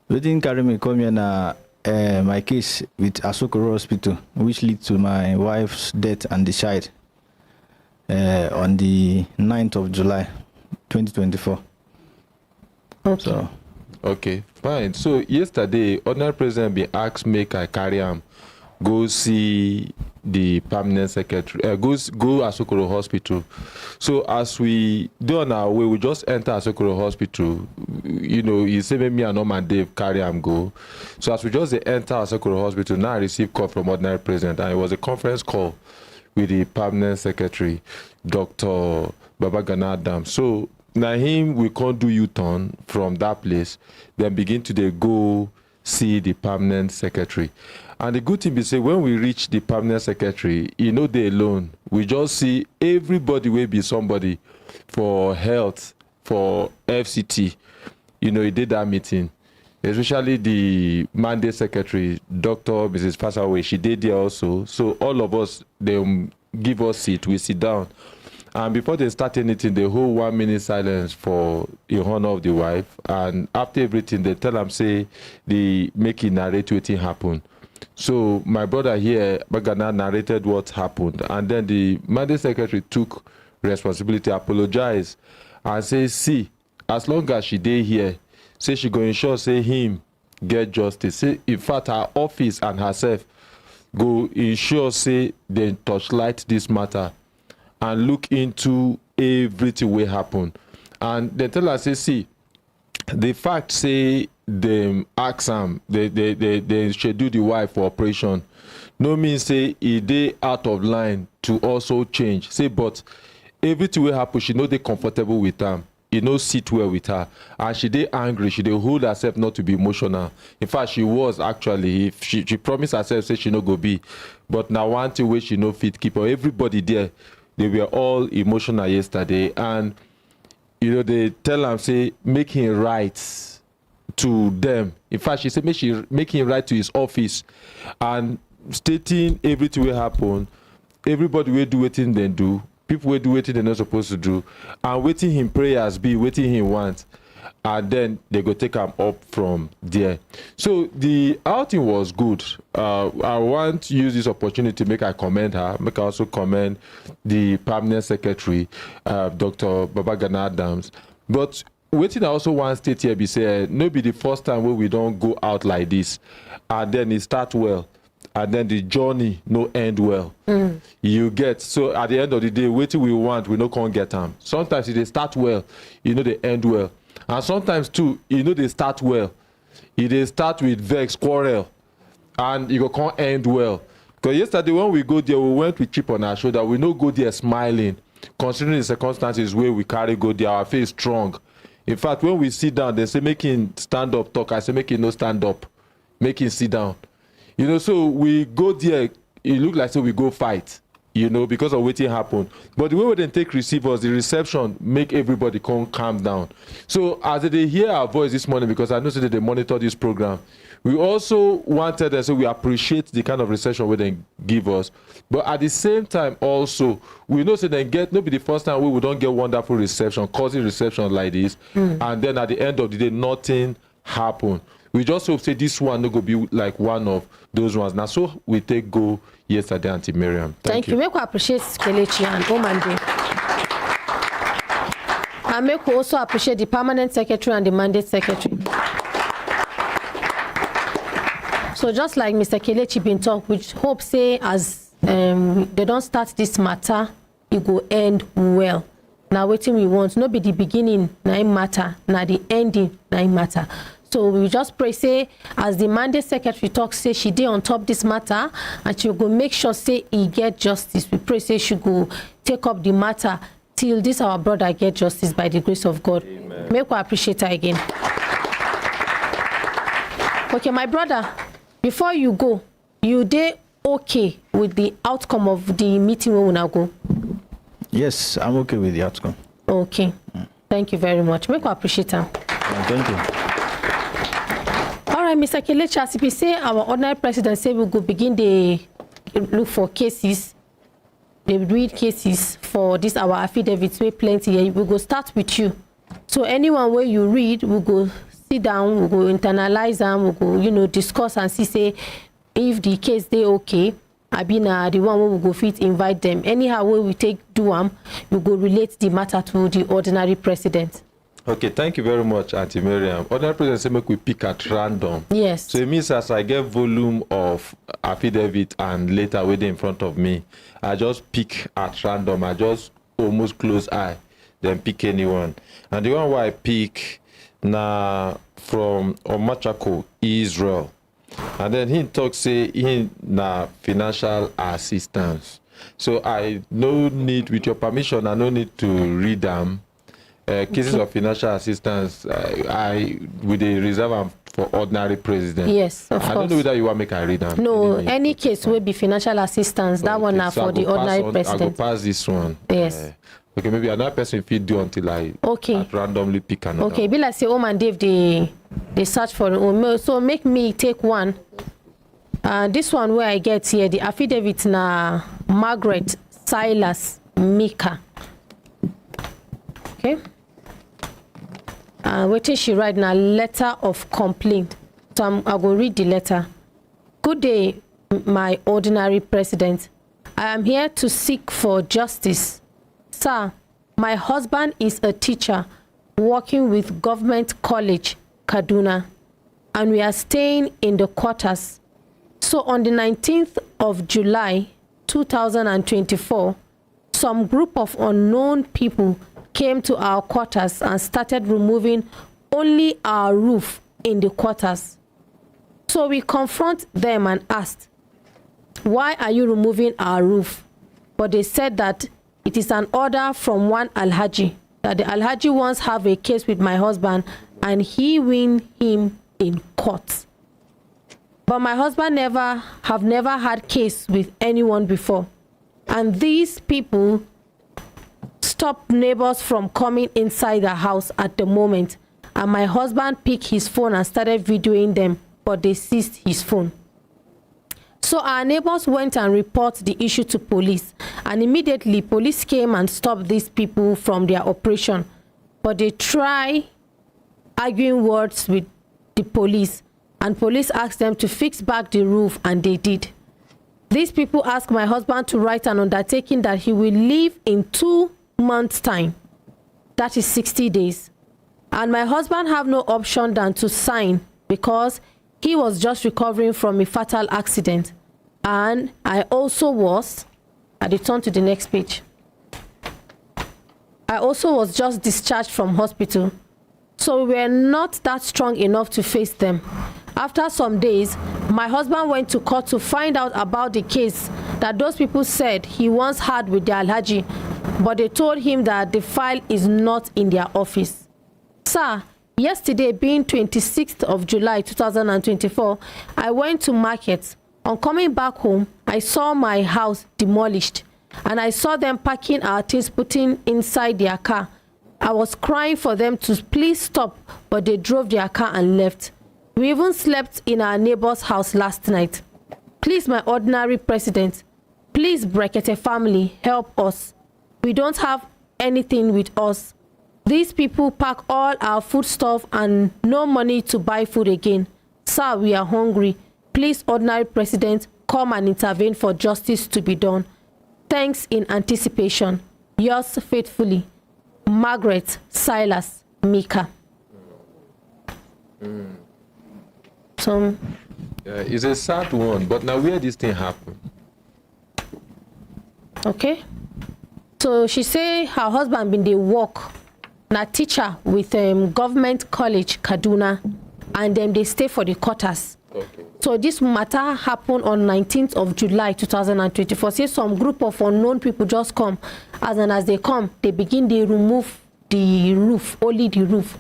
Waiting carry me come here na my case with Asokoro Hospital, which led to my wife's death and the child on the 9th of July, 2024. Okay. So, okay, fine. So yesterday, ordinary president be asked make I carry him go see the permanent secretary, go Asokoro Hospital. So as we do on our way, we just enter Asokoro Hospital. He said me and Norman Dave carry him go. So as we just enter Asokoro Hospital, now I receive call from ordinary president, and it was a conference call with the permanent secretary, Dr. Babagana Adam. So now we can't do U-turn from that place, then begin to go see the permanent secretary. And the good thing is, say when we reach the permanent secretary, they alone. We just see everybody will be somebody for health, for FCT. He did that meeting. Especially the mandate secretary, Dr. Mrs. Fasawe, she did there also. So all of us, they give us seat, we sit down. And before they start anything, they hold 1 minute silence for in honor of the wife. And after everything, they tell them, say, they make it narrate what happened. So my brother here, Bagana, narrated what happened. And then the mandate secretary took responsibility, apologized, and say, see, as long as she dey here, say she go ensure say him get justice. Say in fact her office and herself go ensure say they touchlight this matter and look into everything wey happen. And they tell her say, see, the fact say dem ask am, they schedule the wife for operation, no mean say e dey out of line to also change. Say but everything wey happen, she no dey comfortable with am, e no sit well with her, and she dey angry, she dey hold herself not to be emotional. In fact, she was actually, if she promised herself say she no go be, but na one thing wey she no fit keep her. Everybody there, they were all emotional yesterday, and you know, they tell am say make him write to them. In fact, she said make him write to his office and stating everything wey happen, everybody wey do wetin dem do, people wey do wetin dem not supposed to do, and wetin him prayers be, wetin him want, and then they go take am up from there. So the outing was good. I want to use this opportunity to make I commend her, make I also commend the permanent secretary, Dr. Babagana Adams. But wetin I also want state here be say, no be the first time where we don't go out like this, and then it start well, and then the journey no end well. You get, so at the end of the day, wetin we want, we no can't get them. Sometimes they start well, you know, they end well. And sometimes too, you know, they start well, they start with vex, quarrel, and you can't end well. Because yesterday when we go there, we went with chip on our shoulder. We no go there smiling, considering the circumstances where we carry go there, our face strong. In fact, when we sit down, they say make him stand up talk. I say make him no stand up, make him sit down. You know, so we go there, it look like so we go fight, you know, because of what happened. But the way we then take receivers, the reception make everybody come calm down. So as they hear our voice this morning, because I know that they monitor this program, we also wanted to say we appreciate the kind of reception we then give us. But at the same time also, we know that they get, no be the first time we don't get wonderful reception, causing reception like this. And then at the end of the day, nothing happened. We just hope say this one no go be like one of those ones. Now, so we take go yesterday, Auntie Miriam. Thank you. Make we appreciate Kelechi and Omande. And make we also appreciate the permanent secretary and the mandate secretary. So just like Mr. Kelechi been talk, we hope say as they don't start this matter, it go end well. Now waiting we want, not be the beginning, na it matter, now the ending, na it matter. So we just pray, say, as the mandate secretary talks, say she did on top this matter, and she will go make sure, say, he get justice. We pray, say, she go take up the matter till this our brother get justice by the grace of God. Amen. Make we appreciate her again. Okay, my brother, before you go, you dey okay with the outcome of the meeting where we now go? Yes, I'm okay with the outcome. Okay. Thank you very much. Make we appreciate her. Thank you. All right, Mr. Kelechi, as we say, our ordinary president say we go begin the look for cases, they read cases for this our affidavits. We plenty here. We go start with you. So anyone where you read, we go sit down, we go internalize them, we go, you know, discuss and see say if the case they okay. I been the one where we go fit invite them. Anyhow, where we take do we go relate the matter to the ordinary president. Okay, thank you very much, Auntie Miriam. Ordinary president say make we pick at random. Yes. So it means as I get volume of affidavit and later waiting in front of me, I just pick at random. I just almost close eye, then pick anyone. And the one where I pick na from Omachako, Israel. And then he talks say he na financial assistance. So I no need, with your permission, I no need to read them. Cases of financial assistance, I with the reserve for ordinary president. Yes, of course. I don't know whether you want to make I read them. No, any case will be financial assistance. That one now for the ordinary president. I go pass this one. Yes. Okay, maybe another person feed do until I randomly pick another. Okay, be like say and Dave they search for it. So make me take one. This one where I get here, the affidavit na Margaret Silas Mika. Okay. What is she write now? Letter of complaint. So I will read the letter. Good day, my ordinary president. I am here to seek for justice. Sir, my husband is a teacher working with Government College, Kaduna, and we are staying in the quarters. So on the 19th of July, 2024, some group of unknown people came to our quarters and started removing only our roof in the quarters. So we confront them and asked, why are you removing our roof? But they said that it is an order from one Alhaji, that the Alhaji once have a case with my husband and he win him in court. But my husband never had case with anyone before. And these people stopped neighbors from coming inside the house at the moment. And my husband picked his phone and started videoing them, but they seized his phone. So our neighbors went and reported the issue to police, and immediately police came and stopped these people from their operation. But they try arguing words with the police, and police asked them to fix back the roof, and they did. These people asked my husband to write an undertaking that he will leave in 2 months' time. That is 60 days. And my husband have no option than to sign because he was just recovering from a fatal accident. And I also was, I return to the next page. I also was just discharged from hospital. So we were not that strong enough to face them. After some days, my husband went to court to find out about the case that those people said he once had with the Alhaji, but they told him that the file is not in their office. Sir, yesterday being 26th of July 2024, I went to market. On coming back home, I saw my house demolished and I saw them packing our things, putting inside their car. I was crying for them to please stop, but they drove their car and left. We even slept in our neighbor's house last night. Please, my ordinary president, please, Brekete family, help us. We don't have anything with us. These people pack all our food stuff and no money to buy food again. Sir, we are hungry. Please, ordinary president, come and intervene for justice to be done. Thanks in anticipation. Yours faithfully, Margaret Silas Mika. So, it's a sad one, but now where this thing happened? Okay. So she say her husband been dey work, na teacher with Government College Kaduna, and then they stay for the quarters. Okay. So this matter happened on 19th of July 2024. Say some group of unknown people just come, as they come, they begin to remove the roof, only the roof.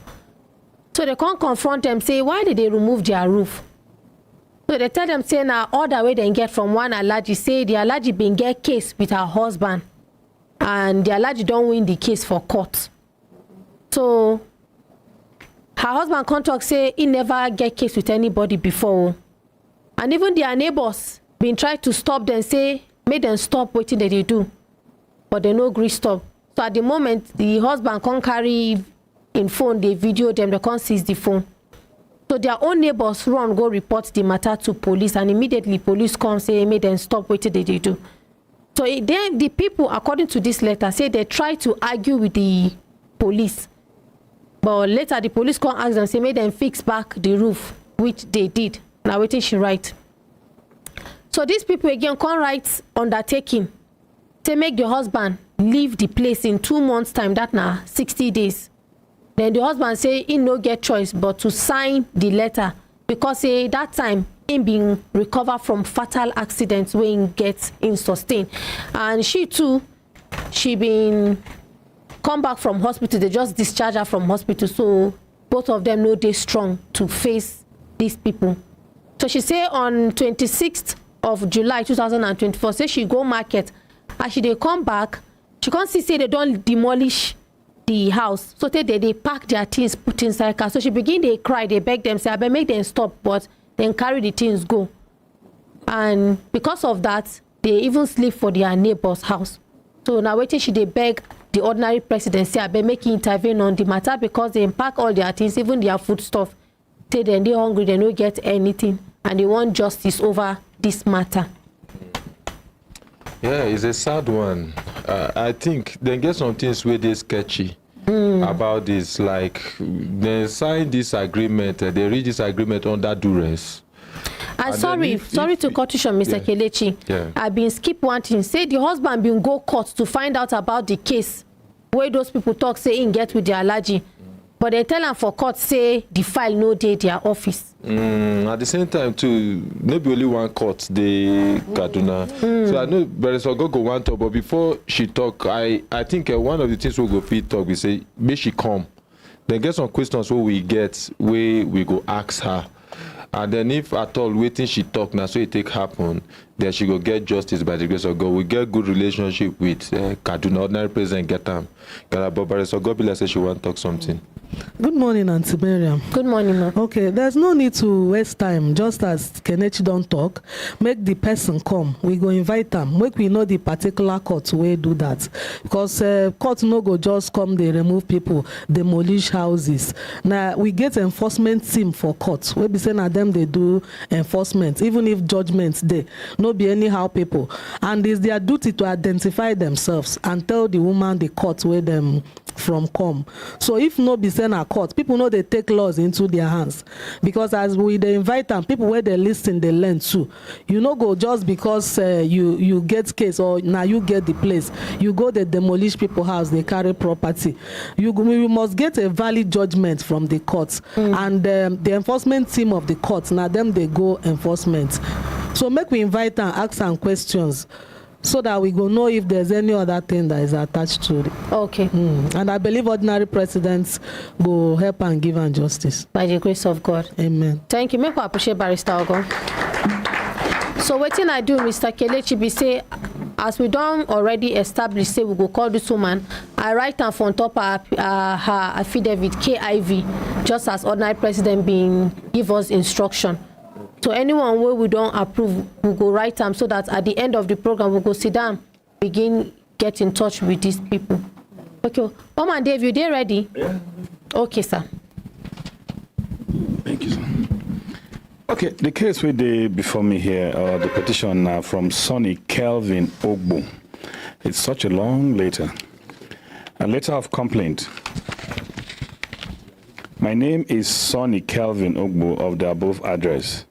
So they can't confront them, say, why did they remove their roof? So they tell them, say, now all the way they get from one Alhaji, say the Alhaji been get case with her husband, and the Alhaji don't win the case for court. So her husband can't talk, say he never get case with anybody before. And even their neighbors been trying to stop them, say, make them stop waiting that they do. But they no agree stop. So at the moment, the husband can't carry in phone, they video them, they can't seize the phone. So their own neighbors run, go report the matter to police, and immediately police come, say, make them stop waiting that they do. So then the people, according to this letter, say they try to argue with the police. But later the police come ask them, say, make them fix back the roof, which they did. Now waiting she write. So these people again can't write undertaking. Say make the husband leave the place in 2 months' time, that now 60 days. Then the husband say he no get choice but to sign the letter because say that time him being recovered from fatal accidents where he gets in sustain. And she too, she been come back from hospital, they just discharge her from hospital, so both of them know they strong to face these people. So she say on 26th of July 2024, say she go market, as she they come back, she can't see say they don't demolish the house, so they pack their things, put inside car. So she begin, they cry, they beg them, say I better make them stop, but then carry the things go. And because of that, they even sleep for their neighbor's house. So now waiting, she they beg the ordinary president, say I better make intervene on the matter because they pack all their things, even their food stuff. Say then they hungry, they don't get anything, and they want justice over this matter. Yeah, it's a sad one. I think they get some things where they sketchy. about this. Like, they signed this agreement, they reached this agreement under duress. And sorry to cut you short, Mr. Kelechi. Yeah. I've been skip one thing. Say the husband been go court to find out about the case where those people talk say in get with their allergy. But they tell them for court say the file no dey their office. At the same time too, maybe only one court the Kaduna. So I know Barrister Ogogo want to, but before she talk, I think one of the things we go fit talk, we say may she come. Then get some questions where we get where we go ask her. And then if at all waiting she talk now, so it take happen, then she go get justice by the grace of God. We get good relationship with Kaduna ordinary president get them. But Barrister Ogogo be like say she want to talk something. Good morning, Auntie Miriam. Good morning, ma'am. Okay, there's no need to waste time. Just as Kelechi don't talk, make the person come. We go invite them. Make we know the particular court where do that. Because court no go just come, they remove people, demolish houses. Now, we get enforcement team for court. We be saying at them they do enforcement, even if judgments they no be anyhow people. And it's their duty to identify themselves and tell the woman the court where them from come. So if no be sent a court, people know they take laws into their hands, because as we they invite them, people where they listen they learn too. You no go just because you get case or now you get the place, you go they demolish people house, they carry property. You must get a valid judgment from the courts. And the enforcement team of the courts, now them they go enforcement. So make we invite and ask some questions, so that we go know if there's any other thing that is attached to it. Okay. And I believe ordinary presidents go help and give and justice. By the grace of God. Amen. Thank you. Make we appreciate Barrister Ogo. So what I do, Mr. Kelechi, be say, as we don't already establish, say we go call this woman, I write down on top of her affidavit, KIV, just as ordinary president being give us instruction. So anyone where we don't approve, we go write them so that at the end of the program, we go sit down, begin get in touch with these people. Okay. Mom and Dave, you there ready? Yeah. Okay, sir. Thank you, sir. Okay, the case we did before me here, the petition from Sonny Kelvin Ogbo. It's such a long letter. A letter of complaint. My name is Sonny Kelvin Ogbo of the above address.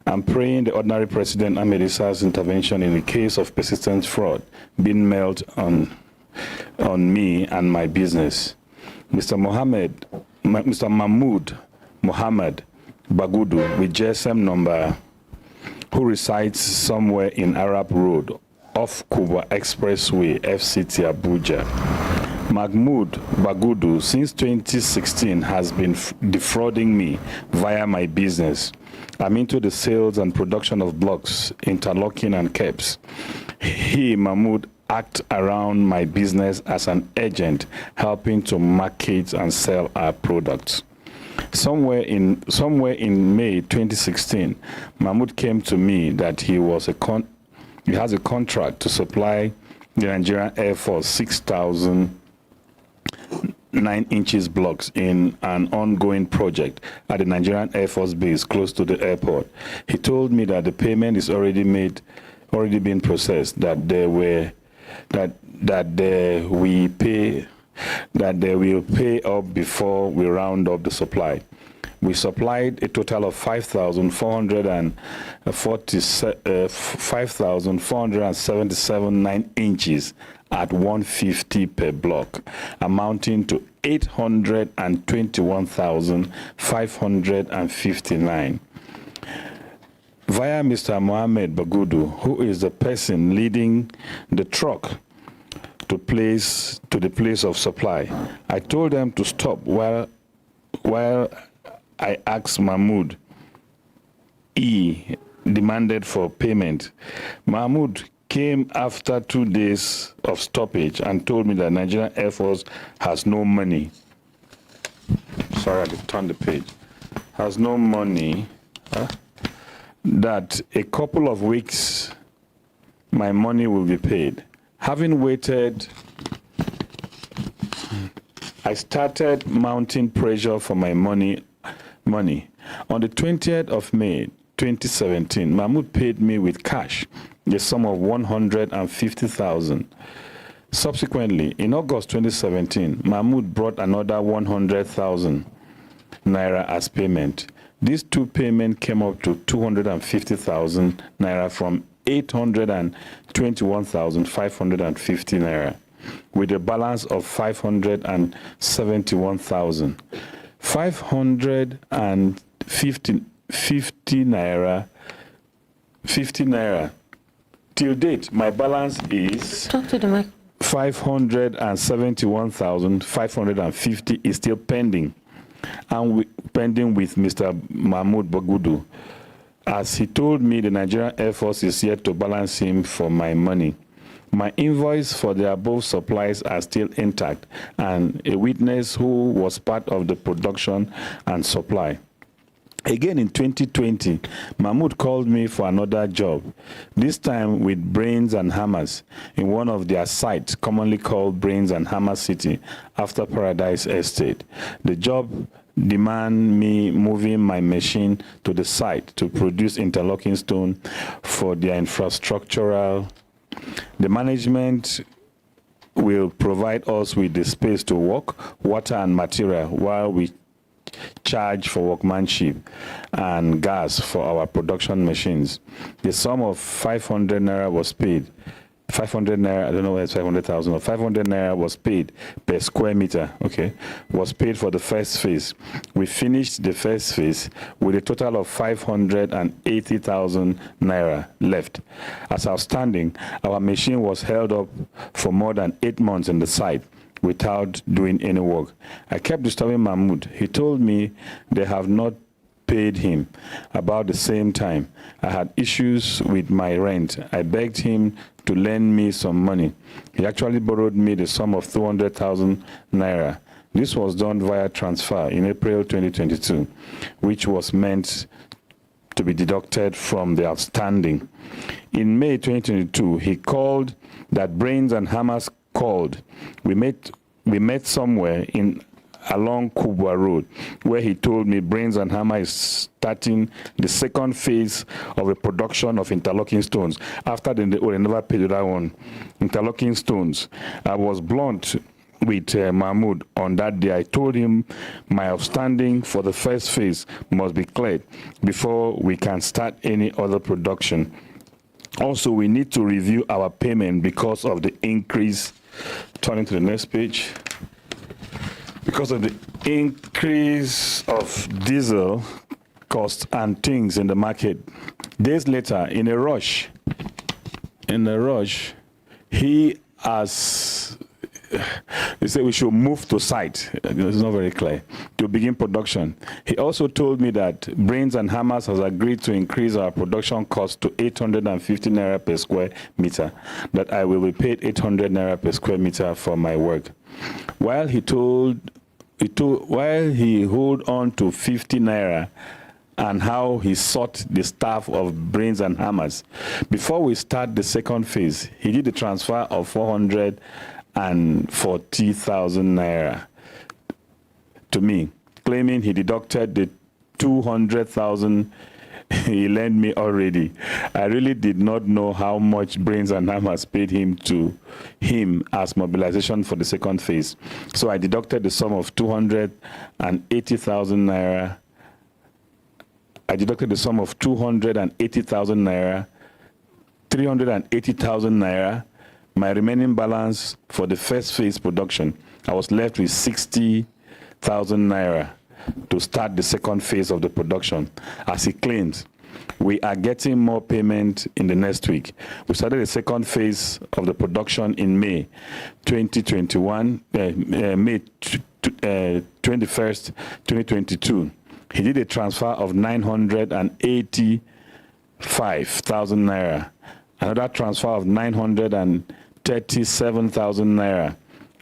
I'm praying the ordinary President Ahmedisa's intervention in the case of persistent fraud being mailed on me and my business. Mr. Mahmoud Mohammed Bagudu with GSM number, who resides somewhere in Arab Road off Kuba Expressway, FCT Abuja. Mahmoud Bagudu, since 2016, has been defrauding me via my business. I'm into the sales and production of blocks, interlocking and caps. He, Mahmoud, acts around my business as an agent, helping to market and sell our products. Somewhere in May 2016, Mahmoud came to me that he has a contract to supply the Nigerian Air Force 6,000 9-inch blocks in an ongoing project at the Nigerian Air Force Base close to the airport. He told me that the payment is already been processed, that they will pay up before we round up the supply. We supplied a total of 5,477 9-inches at 150 per block, amounting to 821,559. Via Mr. Mohammed Bagudu, who is the person leading the truck to the place of supply. I told them to stop while I asked Mahmoud. He demanded for payment. Mahmoud came after 2 days of stoppage and told me that Nigerian Air Force has no money. Sorry, I turned the page. Has no money. That a couple of weeks, my money will be paid. Having waited, I started mounting pressure for my money. On the 20th of May 2017, Mahmoud paid me with cash the sum of 150,000. Subsequently, in August 2017, Mahmoud brought another 100,000 naira as payment. These two payments came up to 250,000 naira from 821,550 naira, with a balance of 571,000. 550 naira, 50 naira. Till date, my balance is Talk to the mic. 571,550 is still pending, and pending with Mr. Mahmoud Bagudu. As he told me, the Nigerian Air Force is yet to balance him for my money. My invoice for the above supplies are still intact, and a witness who was part of the production and supply. Again in 2020, Mahmoud called me for another job, this time with Brains and Hammers in one of their sites, commonly called Brains and Hammer City, after Paradise Estate. The job demand me moving my machine to the site to produce interlocking stone for their infrastructural. The management will provide us with the space to work, water and material while we charge for workmanship and gas for our production machines. The sum of 500 naira was paid. 500 naira, I don't know whether it's 500,000 or 500 naira was paid per square meter, okay, was paid for the first phase. We finished the first phase with a total of 580,000 naira left. As outstanding, our machine was held up for more than 8 months in the site without doing any work. I kept disturbing Mahmoud. He told me they have not paid him. About the same time, I had issues with my rent. I begged him to lend me some money. He actually borrowed me the sum of 200,000 naira. This was done via transfer in April 2022, which was meant to be deducted from the outstanding. In May 2022, he called that Brains and Hammers called. We met somewhere along Kubwa Road, where he told me Brains and Hammer is starting the second phase of the production of interlocking stones. After they never paid that one, interlocking stones. I was blunt with Mahmoud on that day. I told him my outstanding for the first phase must be cleared before we can start any other production. Also, we need to review our payment because of the increase. Turning to the next page. Because of the increase of diesel costs and things in the market. Days later, in a rush, he has, they said we should move to site. It's not very clear. To begin production. He also told me that Brains and Hammers has agreed to increase our production cost to 850 naira per square meter. That I will be paid 800 naira per square meter for my work. While he held on to 50 naira and how he sought the staff of Brains and Hammers. Before we start the second phase, he did the transfer of 440,000 naira to me, claiming he deducted the 200,000 he lent me already. I really did not know how much Brains and Hammers paid him as mobilization for the second phase. So I deducted the sum of 280,000 naira. I deducted the sum of 280,000 naira, 380,000 naira. My remaining balance for the first phase production, I was left with 60,000 naira to start the second phase of the production. As he claims, we are getting more payment in the next week. We started the second phase of the production in May 2021, May 21st, 2022. He did a transfer of 985,000 naira, another transfer of 937,000 naira.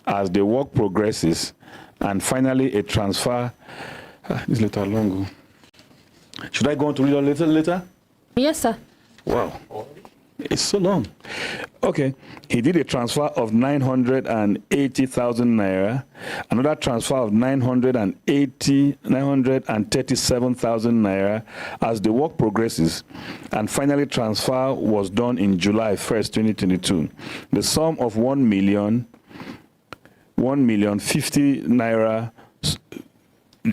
As the work progresses, and finally a transfer. This letter long. Should I go on to read a little later? Yes, sir. Wow, it's so long. Okay, he did a transfer of 980,000 naira, another transfer of 937,000 naira as the work progresses, and finally transfer was done in July 1st, 2022. The sum of 1,050,000 naira,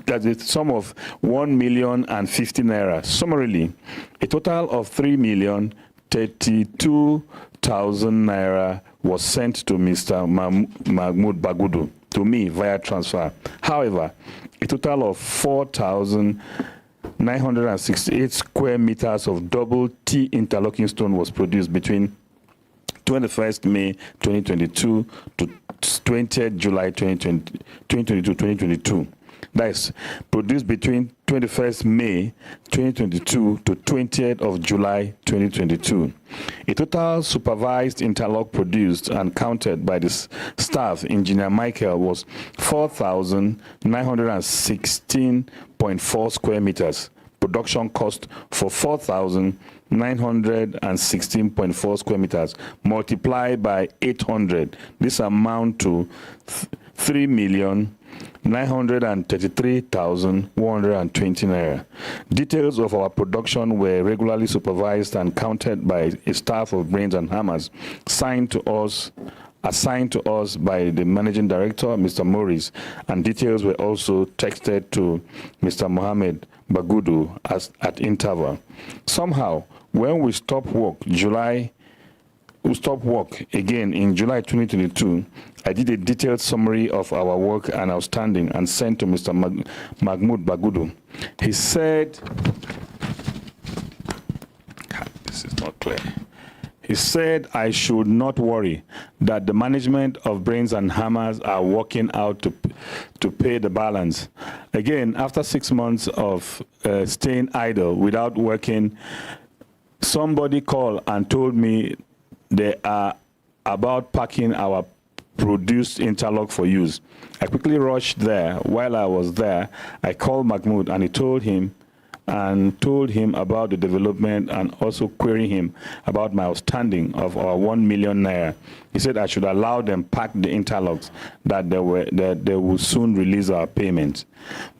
that's the sum of 1,050,000 naira. Summarily, a total of 3,032,000 naira was sent to Mr. Mahmoud Bagudu, to me via transfer. However, a total of 4,968 square meters of double T interlocking stone was produced between 21st May 2022 to 20th July 2022. That is produced between 21st May 2022 to 20th of July 2022. A total supervised interlock produced and counted by the staff, Engineer Michael, was 4,916.4 square meters. Production cost for 4,916.4 square meters multiplied by 800. This amount to 3,933,120 naira. Details of our production were regularly supervised and counted by a staff of brains and hammers assigned to us by the managing director, Mr. Morris, and details were also texted to Mr. Mohammed Bagudu at interval. Somehow, when we stopped work again in July 2022, I did a detailed summary of our work and outstanding and sent to Mr. Mahmoud Bagudu. He said, this is not clear. He said I should not worry, that the management of brains and hammers are working out to pay the balance. Again, after 6 months of staying idle without working, somebody called and told me they are about packing our produced interlock for use. I quickly rushed there. While I was there, I called Mahmoud and told him about the development and also querying him about my outstanding of our 1 million naira. He said I should allow them pack the interlocks, that they will soon release our payment.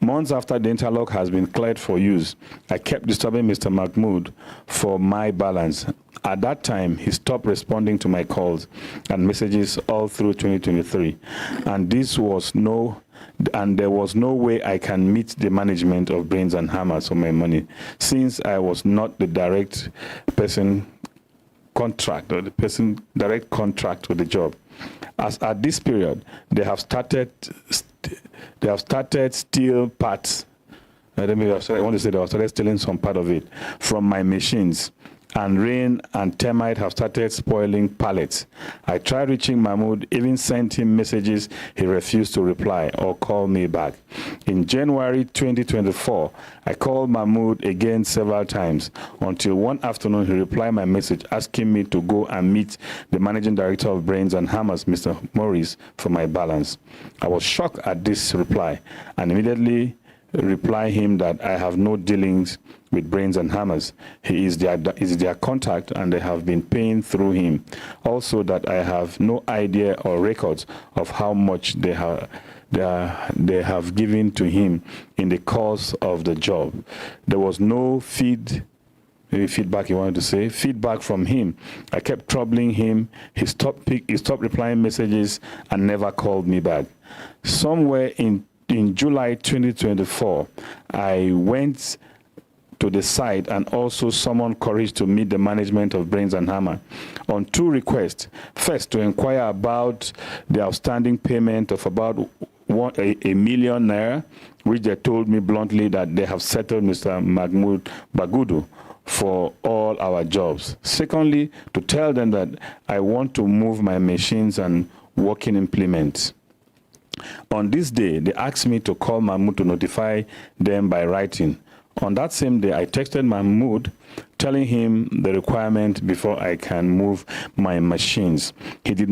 Months after the interlock has been cleared for use, I kept disturbing Mr. Mahmoud for my balance. At that time, he stopped responding to my calls and messages all through 2023, and there was no way I can meet the management of brains and hammers for my money, since I was not the direct contract with the job. As at this period, they have started steal parts. I want to say they have started stealing some part of it from my machines. And rain and termite have started spoiling pallets. I tried reaching Mahmoud, even sent him messages. He refused to reply or call me back. In January 2024, I called Mahmoud again several times until one afternoon he replied my message asking me to go and meet the managing director of Brains and Hammers, Mr. Morris, for my balance. I was shocked at this reply and immediately replied him that I have no dealings with Brains and Hammers. He is their contact and they have been paying through him. Also that I have no idea or records of how much they have given to him in the course of the job. There was no feedback from him. I kept troubling him. He stopped replying messages and never called me back. Somewhere in July 2024, I went to the site and also summoned courage to meet the management of Brains and Hammer on two requests. First, to inquire about the outstanding payment of about a million naira, which they told me bluntly that they have settled Mr. Mahmoud Bagudu for all our jobs. Secondly, to tell them that I want to move my machines and working implements. On this day, they asked me to call Mahmoud to notify them by writing. On that same day, I texted Mahmoud telling him the requirement before I can move my machines. He did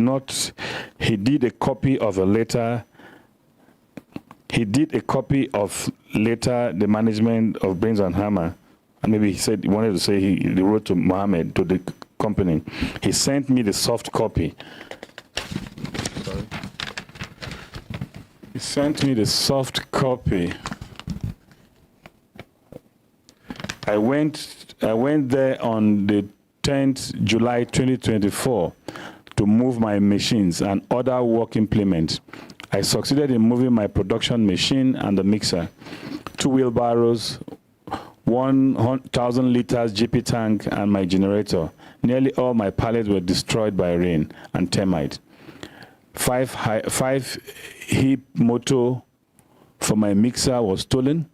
a copy of a letter. He did a copy of letter the management of Brains and Hammer, and maybe he wanted to say he wrote to Mohammed, to the company. He sent me the soft copy. Sorry. He sent me the soft copy. I went there on the 10th July 2024 to move my machines and other work implements. I succeeded in moving my production machine and the mixer, 2 wheelbarrows, 1,000 liters GP tank, and my generator. Nearly all my pallets were destroyed by rain and termite. 5 hip motor for my mixer was stolen.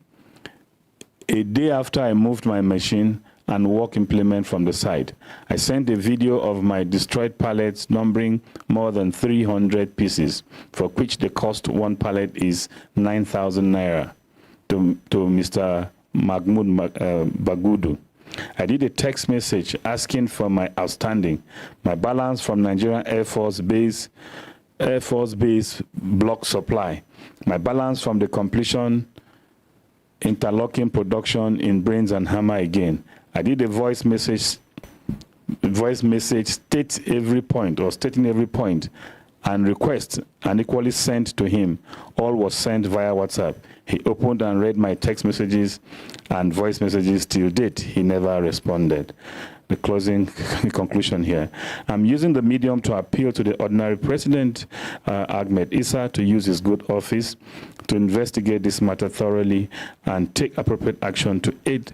A day after I moved my machine and work implement from the site, I sent a video of my destroyed pallets numbering more than 300 pieces, for which the cost one pallet is 9,000 naira, to Mr. Mahmoud Bagudu. I did a text message asking for my outstanding, my balance from Nigerian Air Force Base block supply, my balance from the completion interlocking production in Brains and Hammer again. I did a voice message stating every point and request, and equally sent to him. All was sent via WhatsApp. He opened and read my text messages and voice messages. Till date, he never responded. The conclusion here. I'm using the medium to appeal to the ordinary president, Ahmed Issa, to use his good office to investigate this matter thoroughly and take appropriate action to aid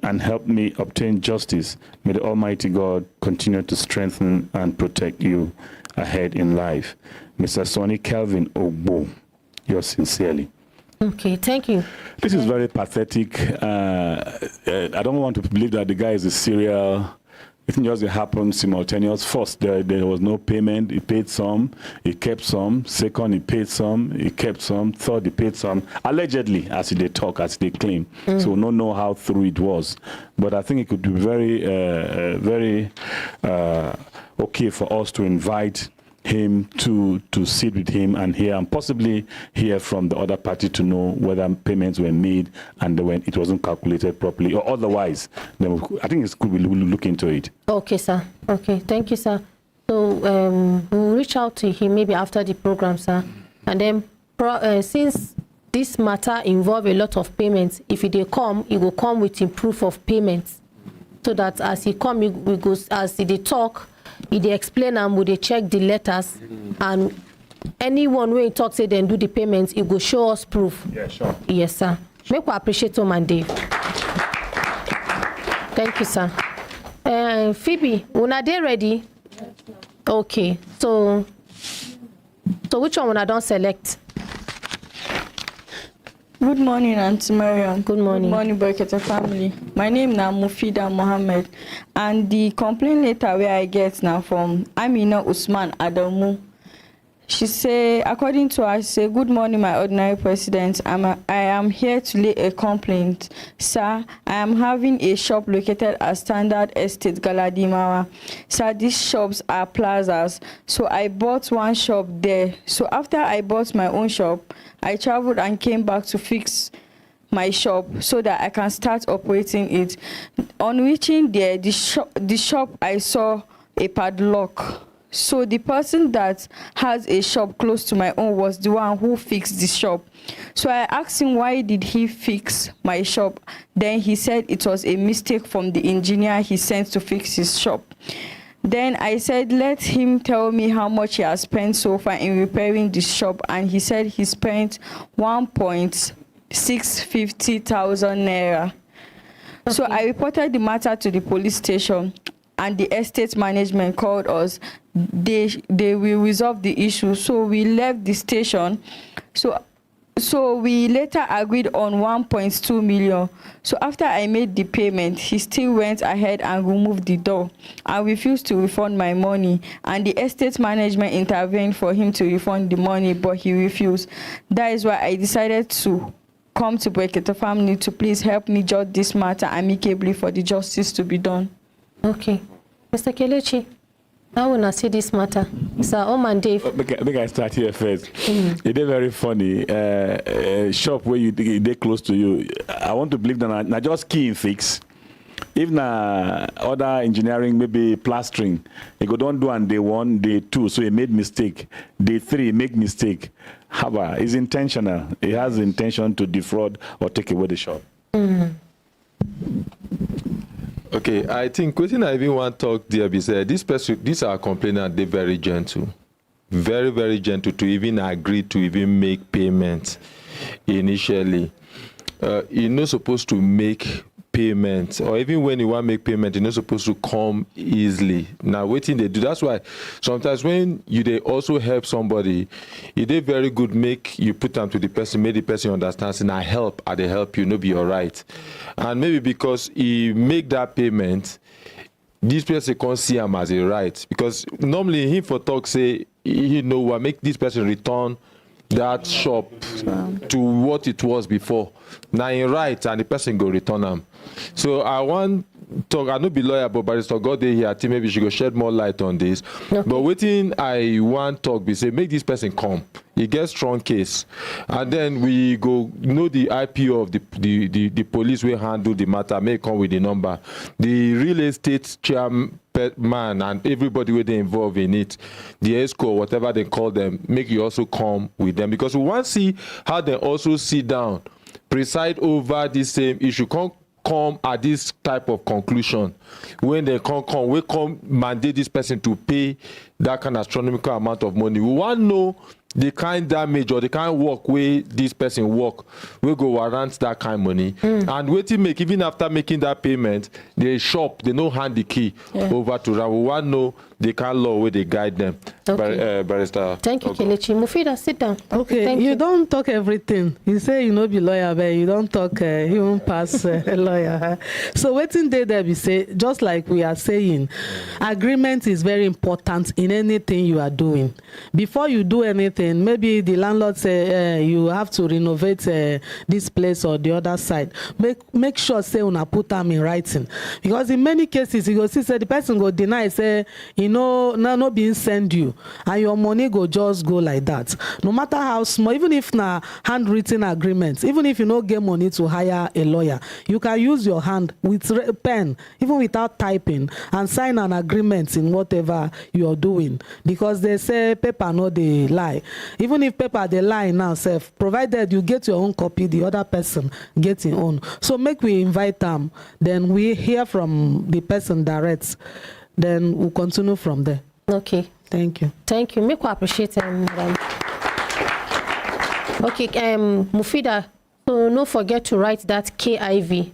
and help me obtain justice. May the Almighty God continue to strengthen and protect you ahead in life. Mr. Sonny Kelvin Ogbo, yours sincerely. Okay, thank you. This is very pathetic. I don't want to believe that the guy is a serial. It just happened simultaneous. First, there was no payment. He paid some. He kept some. Second, he paid some. He kept some. Third, he paid some. Allegedly, as they talk, as they claim. So we don't know how through it was. But I think it could be very okay for us to invite him to sit with him and hear, and possibly hear from the other party to know whether payments were made and when it wasn't calculated properly, or otherwise. Then I think it's good we look into it. Okay, sir. Okay, thank you, sir. So we'll reach out to him maybe after the program, sir. And then since this matter involve a lot of payments, if he will come with him proof of payments, so that as he come, we go as he talk. If they explain and would they check the letters, and anyone when he talks say then do the payments, it will show us proof. Yeah, sure. Yes, sir. Make we appreciate Tom and Dave. Thank you, sir. Phoebe, are they ready? Okay. So which one I don't select? Good morning, Auntie Mariam. Good morning. Good morning, Brekete family. My name is Mufida Mohammed, and the complaint letter where I get now from Amina Usman Adamu. She say, according to her, she say, good morning, my ordinary president. I am here to lay a complaint. Sir, I am having a shop located at Standard Estate, Galadimawa. Sir, these shops are plazas. So I bought one shop there. So after I bought my own shop, I traveled and came back to fix my shop so that I can start operating it. On reaching there, the shop I saw a padlock. So the person that has a shop close to my own was the one who fixed the shop. So I asked him why did he fix my shop. Then he said it was a mistake from the engineer he sent to fix his shop. Then I said, let him tell me how much he has spent so far in repairing the shop. And he said he spent 1,650,000 naira. Okay. So I reported the matter to the police station, and the estate management called us. They will resolve the issue. So we left the station. So we later agreed on 1.2 million. So after I made the payment, he still went ahead and removed the door and refused to refund my money. And the estate management intervened for him to refund the money, but he refused. That is why I decided to come to Brekete family to please help me judge this matter amicably for the justice to be done. Okay. Mr. Kelechi, how will I see this matter? Sir, Oman Dave. I think I start here first. It is very funny. Shop where they close to you. I want to believe that I just key in fix. If na other engineering, maybe plastering, he go don't do on day 1, day 2, so he made mistake. Day 3, make mistake. However, it's intentional. He has the intention to defraud or take away the shop. Okay, I think question I even want to talk there be said this our complainant, they very gentle. Very, very gentle to even agree to even make payments initially. You're not supposed to make payments, or even when you want to make payment, you're not supposed to come easily. Now, waiting they do. That's why sometimes when they also help somebody, it is very good make you put them to the person, make the person understand, and they help you, no be all right. And maybe because he make that payment, this person can't see him as a right, because normally he for talk say he know what make this person return that shop to what it was before. Now in right, and the person go return them. So I want talk. I no be lawyer, but Barrister God dey here. I think maybe she go shed more light on this. Okay. But waiting, I want talk be say make this person come. He gets strong case, and then we go know the IPO of the police will handle the matter. May come with the number. The real estate chairman and everybody where they involved in it, the ESCO, whatever they call them, make you also come with them, because we want to see how they also sit down, preside over this same issue. Come at this type of conclusion when they come mandate this person to pay that kind of astronomical amount of money. We want to know the kind damage or the kind work where this person work will go warrant that kind of money. And waiting make even after making that payment, they shop, they know hand the key over to them. We want to know the kind of law where they guide them. Okay. Barrister. Thank you, Kelechi. Mufida, sit down. Okay, Thank you don't talk everything. You say you know be lawyer, but you don't talk human pass a lawyer. So waiting there we say, just like we are saying, agreement is very important in anything you are doing. Before you do anything, maybe the landlord say you have to renovate this place or the other side. Make sure say una put them in writing, because in many cases you go see say the person go deny, say no being send you, and your money go just go like that. No matter how small, even if na handwritten agreements, even if you no get money to hire a lawyer, you can use your hand with pen, even without typing, and sign an agreement in whatever you are doing, because they say paper no dey lie. Even if paper dey lie now sef, provided you get your own copy, the other person get his own. So make we invite them, then we hear from the person direct, then we'll continue from there. Okay. Thank you. Thank you. Make we appreciate madam. Okay, Mufida, so no forget to write that KIV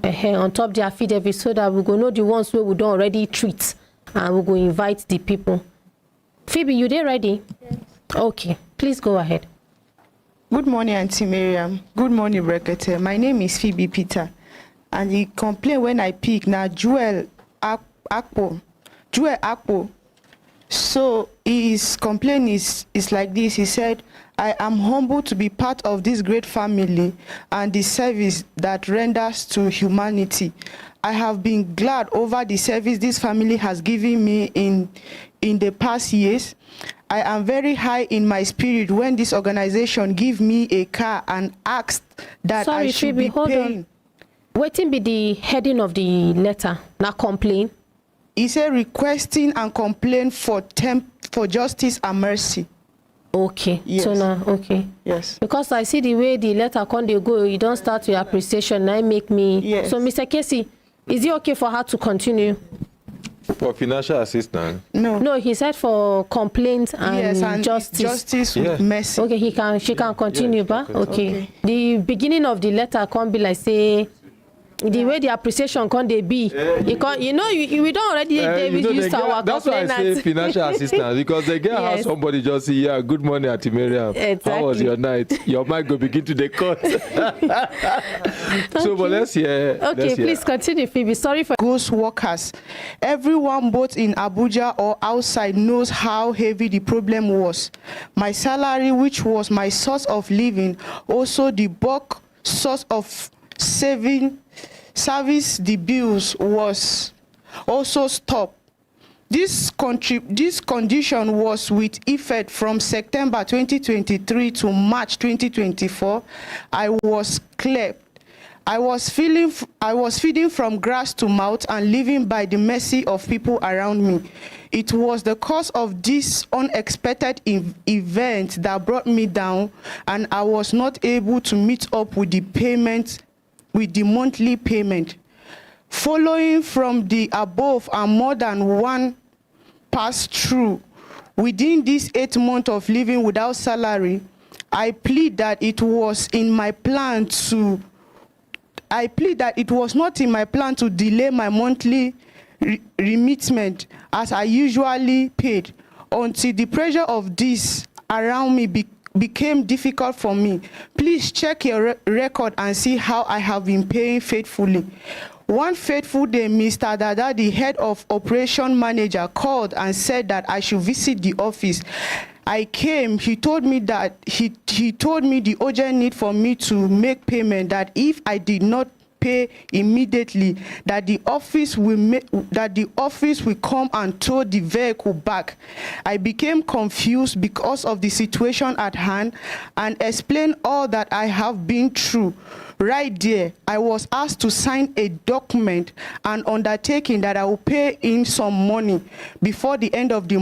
on top the affidavit, so that we go know the ones where we don't already treat, and we go invite the people. Phoebe, you there ready? Yes. Okay, please go ahead. Good morning, Auntie Miriam. Good morning, Brekete. My name is Phoebe Peter, and the complaint when I pick now Joel Akpo. So his complaint is like this. He said, I am humbled to be part of this great family and the service that renders to humanity. I have been glad over the service this family has given me in the past years. I am very high in my spirit when this organization give me a car and asked that I should be paying. Waiting be the heading of the letter, not complain. He said requesting and complain for justice and mercy. Okay. Yes. So now, okay. Yes. Because I see the way the letter can they go, you don't start with appreciation. Now make me. Yes. So Mr. Casey, is it okay for her to continue? For financial assistance? No. No, he said for complaint and, yes, and justice. Justice with mercy. Okay, she can continue, but okay. The beginning of the letter can't be like say. The way the appreciation can they be, we don't already use our that's why I say financial assistance, because they get how somebody just say, yeah, good morning, Auntie Miriam. Exactly. How was your night? Your mind go begin to the cut. So, but let's hear. Okay, please continue, Phoebe. Sorry for ghost workers. Everyone, both in Abuja or outside, knows how heavy the problem was. My salary, which was my source of living, also the bulk source of service the bills, was also stopped. This condition was with effect from September 2023 to March 2024. I was cleared I was feeding from grass to mouth and living by the mercy of people around me. It was the cause of this unexpected event that brought me down, and I was not able to meet up with the monthly payment. Following from the above and more than one passed through, within this 8 months of living without salary, I plead that it was not in my plan to delay my monthly remittance as I usually paid until the pressure of this around me became difficult for me. Please check your record and see how I have been paying faithfully. One fateful day, Mr. Dada, the head of operation manager, called and said that I should visit the office. I came. He told me that he told me the urgent need for me to make payment, that if I did not pay immediately, that the office will come and tow the vehicle back. I became confused because of the situation at hand and explained all that I have been through. Right there, I was asked to sign a document and undertaking that I will pay in some money before the end of the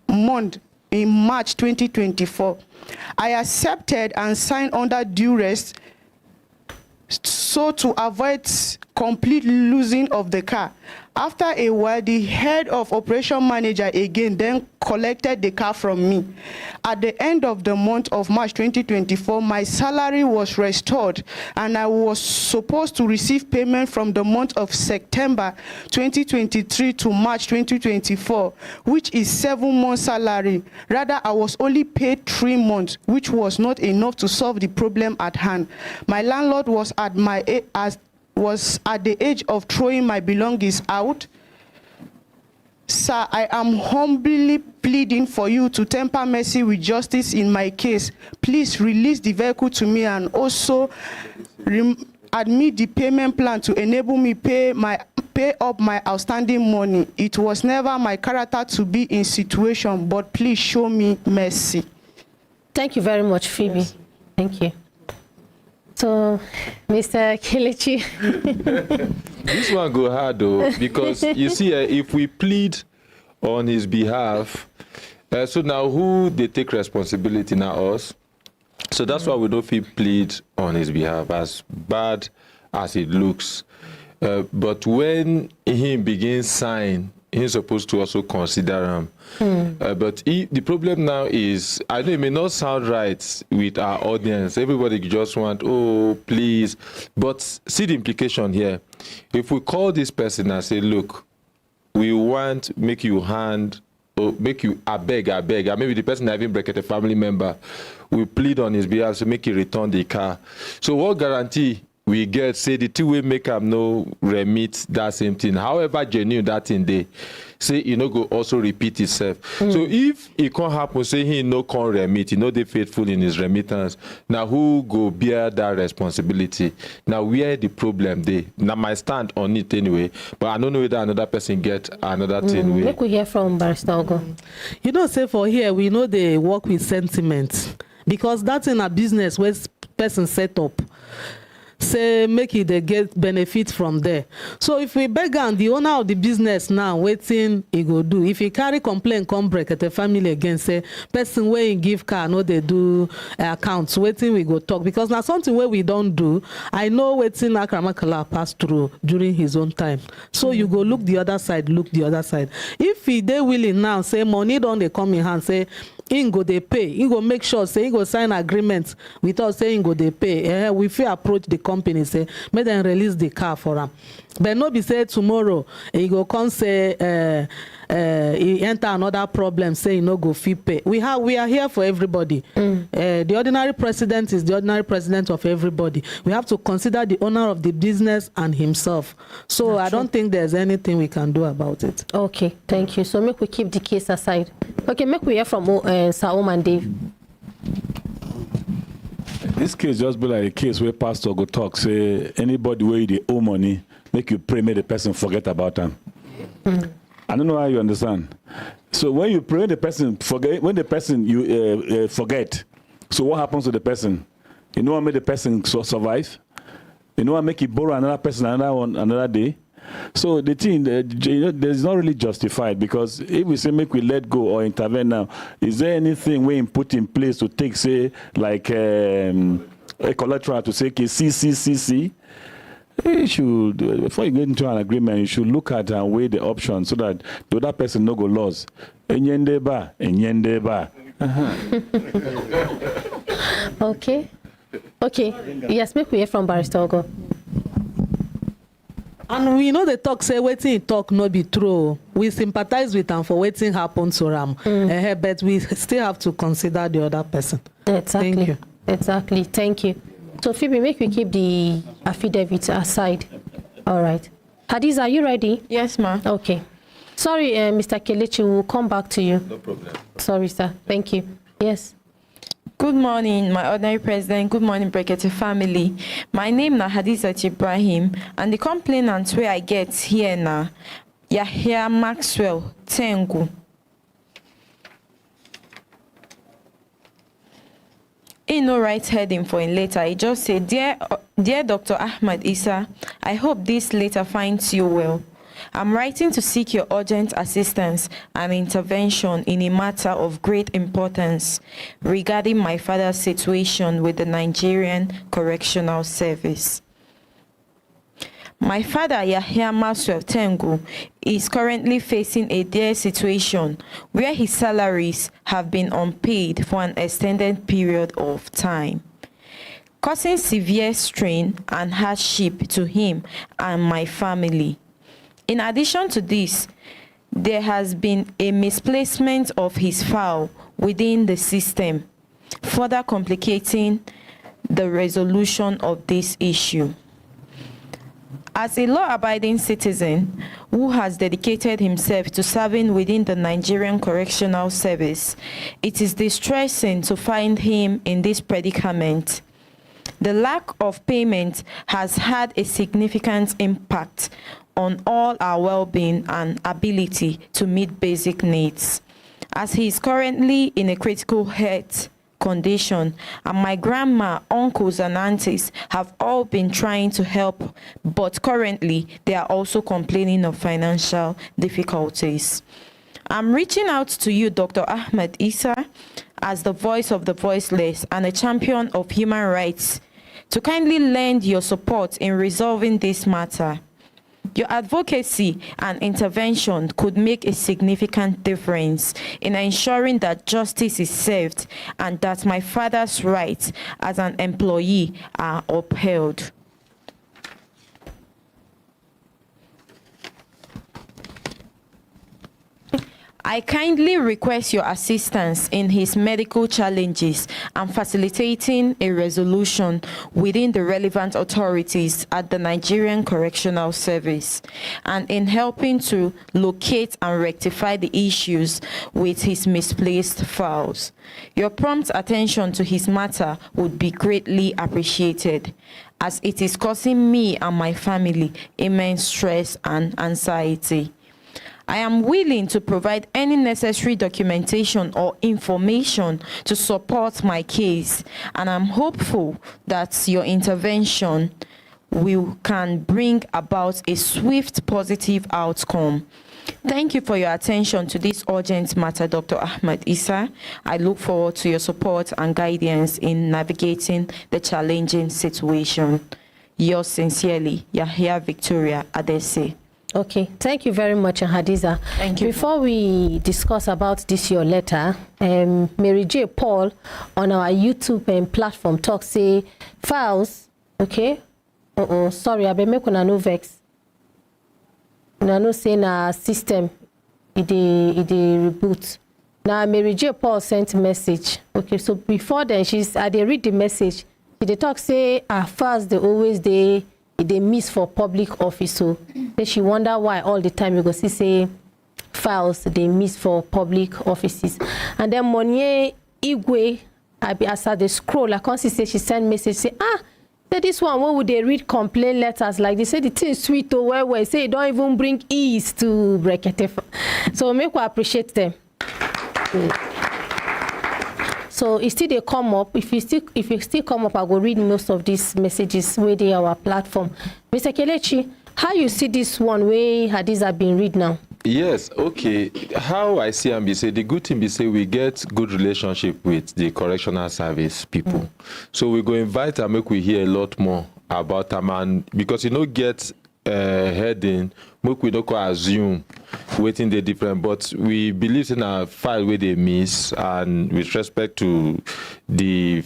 month in March 2024. I accepted and signed under duress, so to avoid complete losing of the car. After a while, the head of operation manager again then collected the car from me. At the end of the month of March 2024, my salary was restored and I was supposed to receive payment from the month of September 2023 to March 2024, which is 7 months salary. Rather, I was only paid 3 months, which was not enough to solve the problem at hand. My landlord was at the age of throwing my belongings out. Sir, I am humbly pleading for you to temper mercy with justice in my case. Please release the vehicle to me and also admit the payment plan to enable me pay up my outstanding money. It was never my character to be in situation, but please show me mercy. Thank you very much, Phoebe. Yes. Thank you. So, Mr. Kelechi. This one go hard though, because you see, if we plead on his behalf, so now who they take responsibility? Now us. So that's why we don't feel plead on his behalf, as bad as it looks. But when he begins sign, he's supposed to also consider him. But the problem now is, I know it may not sound right with our audience. Everybody just want, oh, please. But see the implication here. If we call this person and say, look, we want make you hand, or make you I beg, and maybe the person having Brekete family member, we plead on his behalf to make you return the car. So what guarantee we get, say the two-way make am no remit that same thing, however genuine that thing they say, go also repeat itself. So if it can't happen, say he no can remit, he no dey faithful in his remittance, now who go bear that responsibility? Now where the problem dey? Now my stand on it anyway, but I don't know whether another person get another thing. Make we hear from Barrister Ogo. Say for here, we know they work with sentiments, because that's in a business where person set up. Say make it they get benefit from there. So if we beg and the owner of the business now waiting he go do, if he carry complaint come Brekete family again, say person where he give car no they do accounts, waiting we go talk, because now something where we don't do. I know waiting Akramakala pass through during his own time. So you go look the other side. If he they willing now say money don't they come in hand, say he go they pay, he go make sure say he go sign agreement with us saying go they pay. We feel approach the company say make them release the car for him. But no be say tomorrow he go come say he enter another problem, say he no go fee pay. We are here for everybody. The ordinary president is the ordinary president of everybody. We have to consider the owner of the business and himself. So I don't think there's anything we can do about it. Okay, thank you. So make we keep the case aside. Okay, make we hear from Sir Oman Dave. This case just be like a case where pastor go talk, say anybody where they owe money, make you pray, make the person forget about them. I don't know how you understand. So when you pray, the person forget. When the person you forget, so what happens to the person? You know what make the person survive? You know what make it borrow another person another day? So the thing, there's not really justified, because if we say make we let go or intervene now, is there anything we put in place to take, say, like a collateral to say, okay, see? You should, before you get into an agreement, you should look at and weigh the options so that the other person no go lose. Enyendeba. Okay. Yes, make we hear from Barrister Ogo. And we know the talk say wetin he talk no be true. We sympathize with am for wetin happen to am, but we still have to consider the other person. Exactly. Thank you. Exactly. Thank you. So Phoebe, make we keep the affidavit aside. All right. Hadiza, are you ready? Yes, ma'am. Okay. Sorry, Mr. Kelechi, we'll come back to you. No problem. Sorry, sir. Thank you. Yes. Good morning, my ordinary president. Good morning, Brekete family. My name na Hadiza Ibrahim, and the complainant where I get here na Yahya Maxwell Tengu. He no write heading for him letter. He just say, Dear Dr. Ahmed Issa, I hope this letter finds you well. I'm writing to seek your urgent assistance and intervention in a matter of great importance regarding my father's situation with the Nigerian Correctional Service. My father, Yahya Maxwell Tengu, is currently facing a dire situation where his salaries have been unpaid for an extended period of time, causing severe strain and hardship to him and my family. In addition to this, there has been a misplacement of his file within the system, further complicating the resolution of this issue. As a law-abiding citizen who has dedicated himself to serving within the Nigerian Correctional Service, it is distressing to find him in this predicament. The lack of payment has had a significant impact on all our well-being and ability to meet basic needs, as he is currently in a critical health condition, and my grandma, uncles and aunties have all been trying to help, but currently they are also complaining of financial difficulties. I'm reaching out to you, Dr. Ahmed Issa, as the voice of the voiceless and a champion of human rights, to kindly lend your support in resolving this matter. Your advocacy and intervention could make a significant difference in ensuring that justice is served and that my father's rights as an employee are upheld. I kindly request your assistance in his medical challenges and facilitating a resolution within the relevant authorities at the Nigerian Correctional Service, and in helping to locate and rectify the issues with his misplaced files. Your prompt attention to his matter would be greatly appreciated, as it is causing me and my family immense stress and anxiety. I am willing to provide any necessary documentation or information to support my case, and I'm hopeful that your intervention can bring about a swift positive outcome. Thank you for your attention to this urgent matter, Dr. Ahmed Issa. I look forward to your support and guidance in navigating the challenging situation. Yours sincerely, Yahya Victoria Adese. Okay, thank you very much, Hadiza. Thank you. Before we discuss about this, your letter, Mary J. Paul on our YouTube platform talk say files, okay? Sorry, I be make una no vex. Una no say na system, it reboot. Now Mary J. Paul sent message. Okay, so before then, I dey read the message. They talk say files they always they miss for public office, so she wonder why all the time you go see say files they miss for public offices. And then Monier Igwe, as I scroll, I can't see say she send message say say this one, what would they read complaint letters like they say the thing sweet to where say it don't even bring ease to Brekete. So make we appreciate them. So it still they come up. If you still come up, I will read most of these messages within our platform. Mr. Kelechi, how you see this one where Hadiza have been read now? Yes, okay. How I see and be say, the good thing be say we get good relationship with the correctional service people. So we go invite and make we hear a lot more about them, and because you know get heading, make we don't assume waiting the different, but we believe in a file where they miss, and with respect to their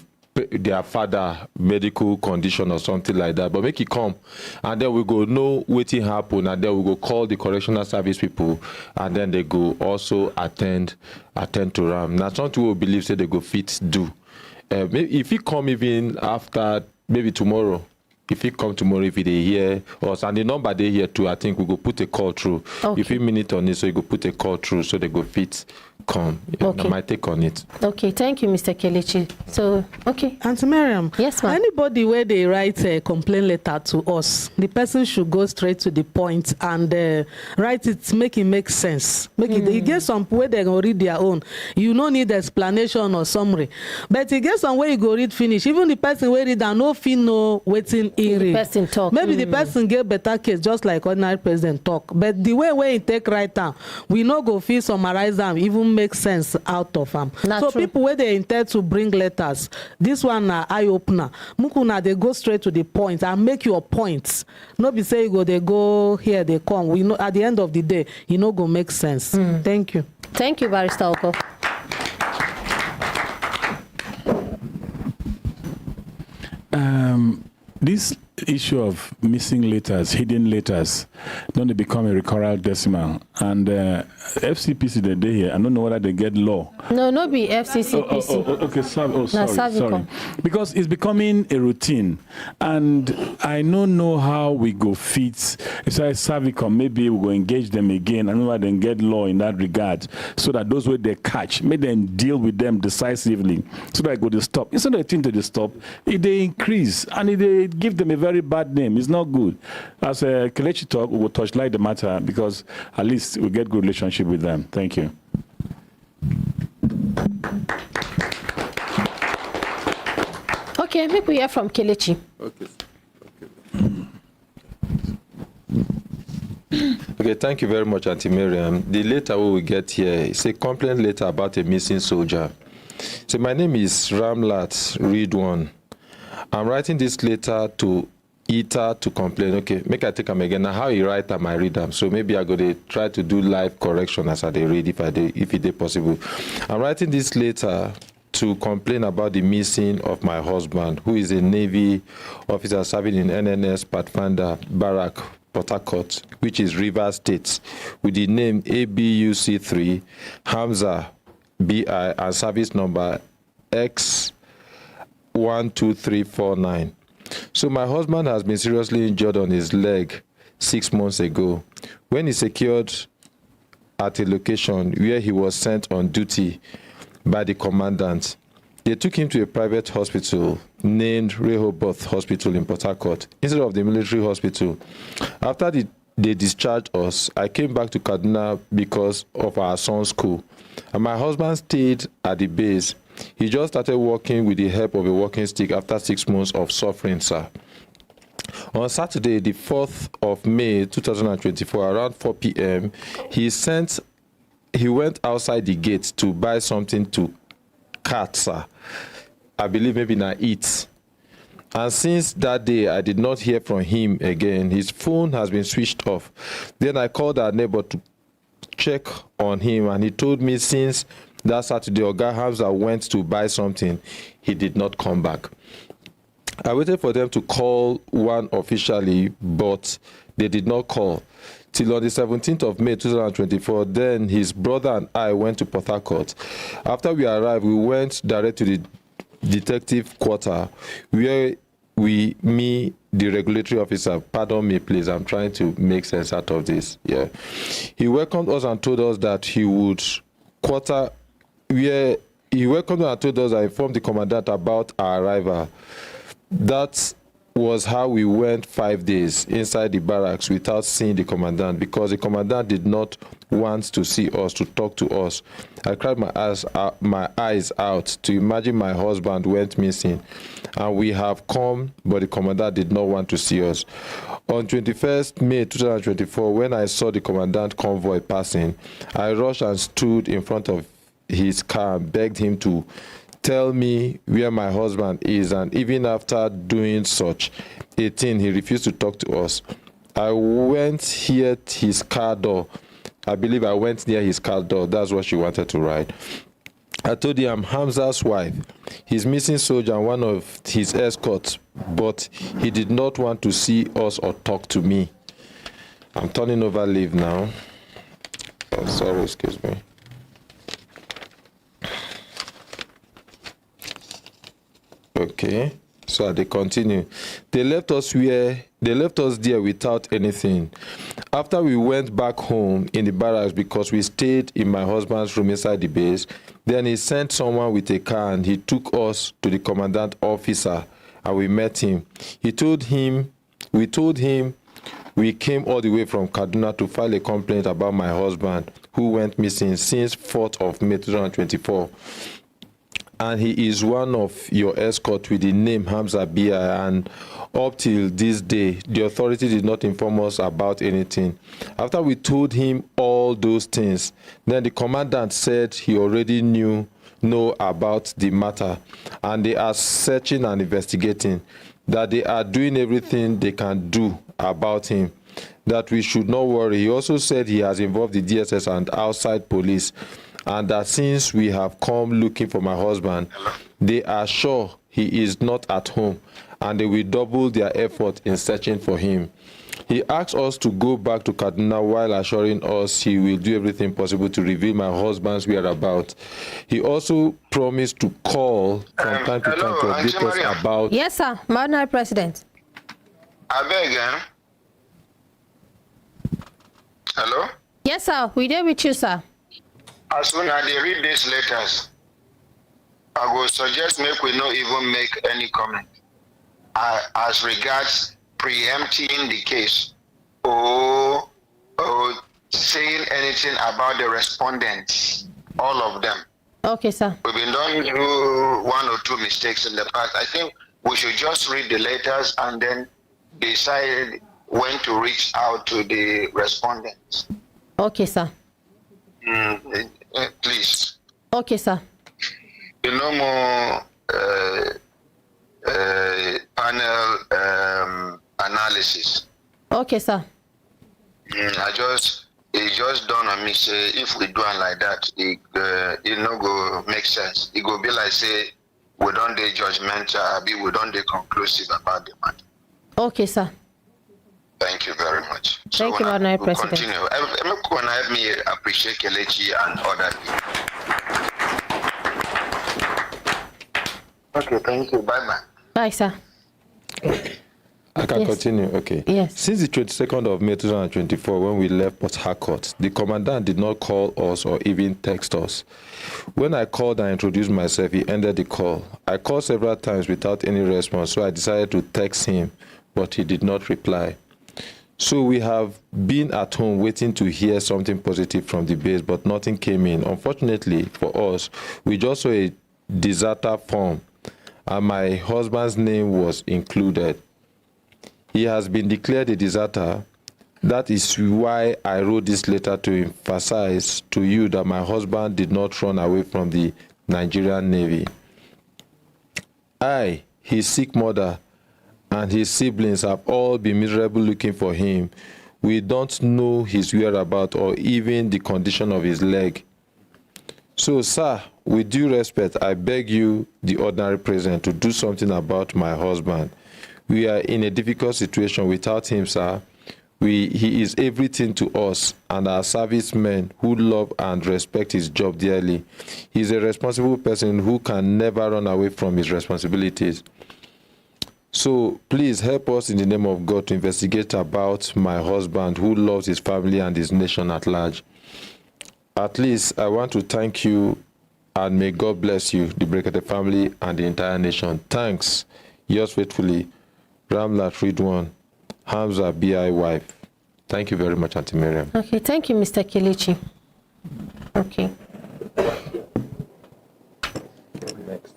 father medical condition or something like that, but make it come and then we go know waiting happen, and then we go call the correctional service people, and then they go also attend to them. Now something we believe say they go fit do. Maybe if he come even after maybe tomorrow, if he come tomorrow, if he hear us, and the number they here too, I think we go put a call through. Okay. If he minute on it, so you go put a call through, so they go fit come. Okay. My take on it. Okay, thank you, Mr. Kelechi. So, okay. Auntie Miriam, Yes, ma'am. anybody where they write a complaint letter to us, the person should go straight to the point and write it, make it make sense. You get some where they go read their own. You don't need explanation or summary. But you get some where you go read finish. Even the person where read and no feel no waiting in read. Person talk. Maybe the person get better case just like ordinary president talk. But the way where he take right now, we no go feel summarize them, even make sense out of them. So true. people where they intend to bring letters, this one eye opener. Mukuna they go straight to the point and make your points. No be say you go they go here they come. We know at the end of the day, you know go make sense. Thank you. Thank you, Barrister Oko. This issue of missing letters, hidden letters, don't they become a recurrent decimal? And FCPC, the day here, I don't know whether they get law. No be FCCPC. Okay, sorry. Savicom. Because it's becoming a routine, and I don't know how we go fit. It's like Savicom, maybe we go engage them again, and whether they get law in that regard, so that those way they catch, make them deal with them decisively, so that I go to stop. Instead of think to stop, if they increase and if they give them a very bad name, it's not good. As Kelechi talk, we will touchlight the matter because at least we get good relationship with them. Thank you. Okay, maybe we hear from Kelechi. Okay, thank you very much, Auntie Miriam. The letter we will get here is a complaint letter about a missing soldier. So my name is Ramlat Ridwan. I'm writing this letter to Ita to complain. Okay, make I take them again. Now how you write them, I read them. So maybe I go to try to do live correction as I read if it is possible. I'm writing this letter to complain about the missing of my husband, who is a Navy officer serving in NNS Pathfinder Barrack, Port Harcourt, which is Rivers State, with the name ABUC3 Hamza BI and service number X12349. So my husband has been seriously injured on his leg 6 months ago when he secured at a location where he was sent on duty by the commandant. They took him to a private hospital named Rehoboth Hospital in Port Harcourt instead of the military hospital. After they discharged us, I came back to Kaduna because of our son's school. And my husband stayed at the base. He just started walking with the help of a walking stick after 6 months of suffering, sir. On Saturday, the 4th of May, 2024, around 4 p.m., he went outside the gate to buy something to cat, sir. I believe maybe not eat. And since that day, I did not hear from him again. His phone has been switched off. Then I called our neighbor to check on him, and he told me since that Saturday, Oga Hamza went to buy something, he did not come back. I waited for them to call one officially, but they did not call. Till on the 17th of May 2024, then his brother and I went to Port Harcourt. After we arrived, we went direct to the detective quarter where the regulatory officer, pardon me please, I'm trying to make sense out of this. Yeah, he welcomed us and told us that he would I informed the commandant about our arrival. That was how we went 5 days inside the barracks without seeing the commandant, because the commandant did not want to see us, to talk to us. I cried my eyes out to imagine my husband went missing, and we have come, but the commandant did not want to see us. On 21st May 2024, when I saw the commandant convoy passing, I rushed and stood in front of his car and begged him to tell me where my husband is, and even after doing such a thing, he refused to talk to us. I went near his car door. I believe I went near his car door. That's what she wanted to write. I told him I'm Hamza's wife. He's missing soldier and one of his escorts, but he did not want to see us or talk to me. I'm turning over leaf now. Oh, sorry, excuse me. Okay, so they continue. They left us there without anything. After we went back home in the barracks, because we stayed in my husband's room inside the base, then he sent someone with a car and he took us to the commandant officer and we met him. We told him we came all the way from Kaduna to file a complaint about my husband who went missing since 4th of May 2024. And he is one of your escort with the name Hamza Bia, and up till this day, the authority did not inform us about anything. After we told him all those things, then the commandant said he already know about the matter, and they are searching and investigating, that they are doing everything they can do about him, that we should not worry. He also said he has involved the DSS and outside police, and that since we have come looking for my husband, they are sure he is not at home, and they will double their effort in searching for him. He asked us to go back to Kaduna while assuring us he will do everything possible to reveal my husband's whereabouts. He also promised to call from time to time to update us about... Yes, sir. Madam President. I beg, hello? Yes, sir. We there with you, sir. As soon as they read these letters, I will suggest make we not even make any comment as regards preempting the case or saying anything about the respondents, all of them. Okay, sir. We've been done through 1 or 2 mistakes in the past. I think we should just read the letters and then decide when to reach out to the respondents. Okay, sir. Please. Okay, sir. No more panel analysis. Okay, sir. It just dawned on me, say, if we do it like that, it no go make sense. It go be like, say, we don't do judgmental, we don't do conclusive about the matter. Okay, sir. Thank you very much. Thank you, Madam President. Continue. When I have me appreciate Kelechi and other people. Okay, thank you. Bye-bye. Bye, sir. I can continue, okay. Yes. Since the 22nd of May 2024, when we left Port Harcourt, the commandant did not call us or even text us. When I called and introduced myself, he ended the call. I called several times without any response, so I decided to text him, but he did not reply. So we have been at home waiting to hear something positive from the base, but nothing came in. Unfortunately for us, we just saw a deserter form, and my husband's name was included. He has been declared a deserter. That is why I wrote this letter to emphasize to you that my husband did not run away from the Nigerian Navy. I, his sick mother, and his siblings have all been miserable looking for him. We don't know his whereabouts or even the condition of his leg. So, sir, with due respect, I beg you, the ordinary president, to do something about my husband. We are in a difficult situation without him, sir. He is everything to us and our servicemen who love and respect his job dearly. He is a responsible person who can never run away from his responsibilities. So please help us in the name of God to investigate about my husband who loves his family and his nation at large. At least I want to thank you, and may God bless you, the Brekete family and the entire nation. Thanks. Yours faithfully, Ramla Ridwan, Hamza BI wife. Thank you very much, Auntie Miriam. Okay, thank you, Mr. Kelechi. Okay. Next.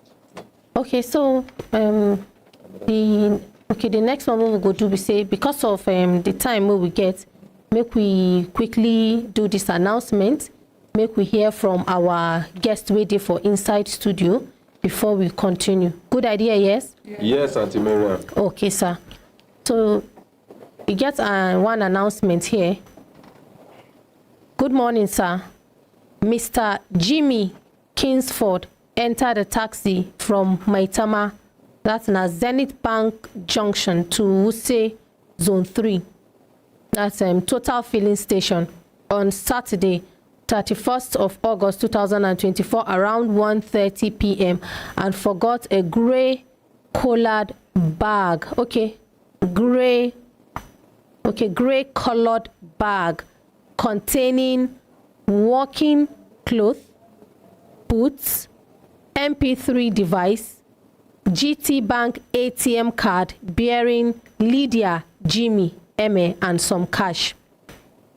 Okay, so the next one we will go do, we say because of the time we get, make we quickly do this announcement. Make we hear from our guest waiting for Inside Studio before we continue. Good idea, yes? Yes, Auntie Miriam. Okay, sir. So we get one announcement here. Good morning, sir. Mr. Jimmy Kingsford entered a taxi from Maitama, that's in a Zenith Bank Junction, to Wuse Zone 3. That's Total Filling Station on Saturday, 31st of August 2024, around 1:30 p.m. and forgot a gray colored bag. Gray colored bag containing working clothes, boots, MP3 device, GT Bank ATM card bearing Lydia, Jimmy, Eme, and some cash.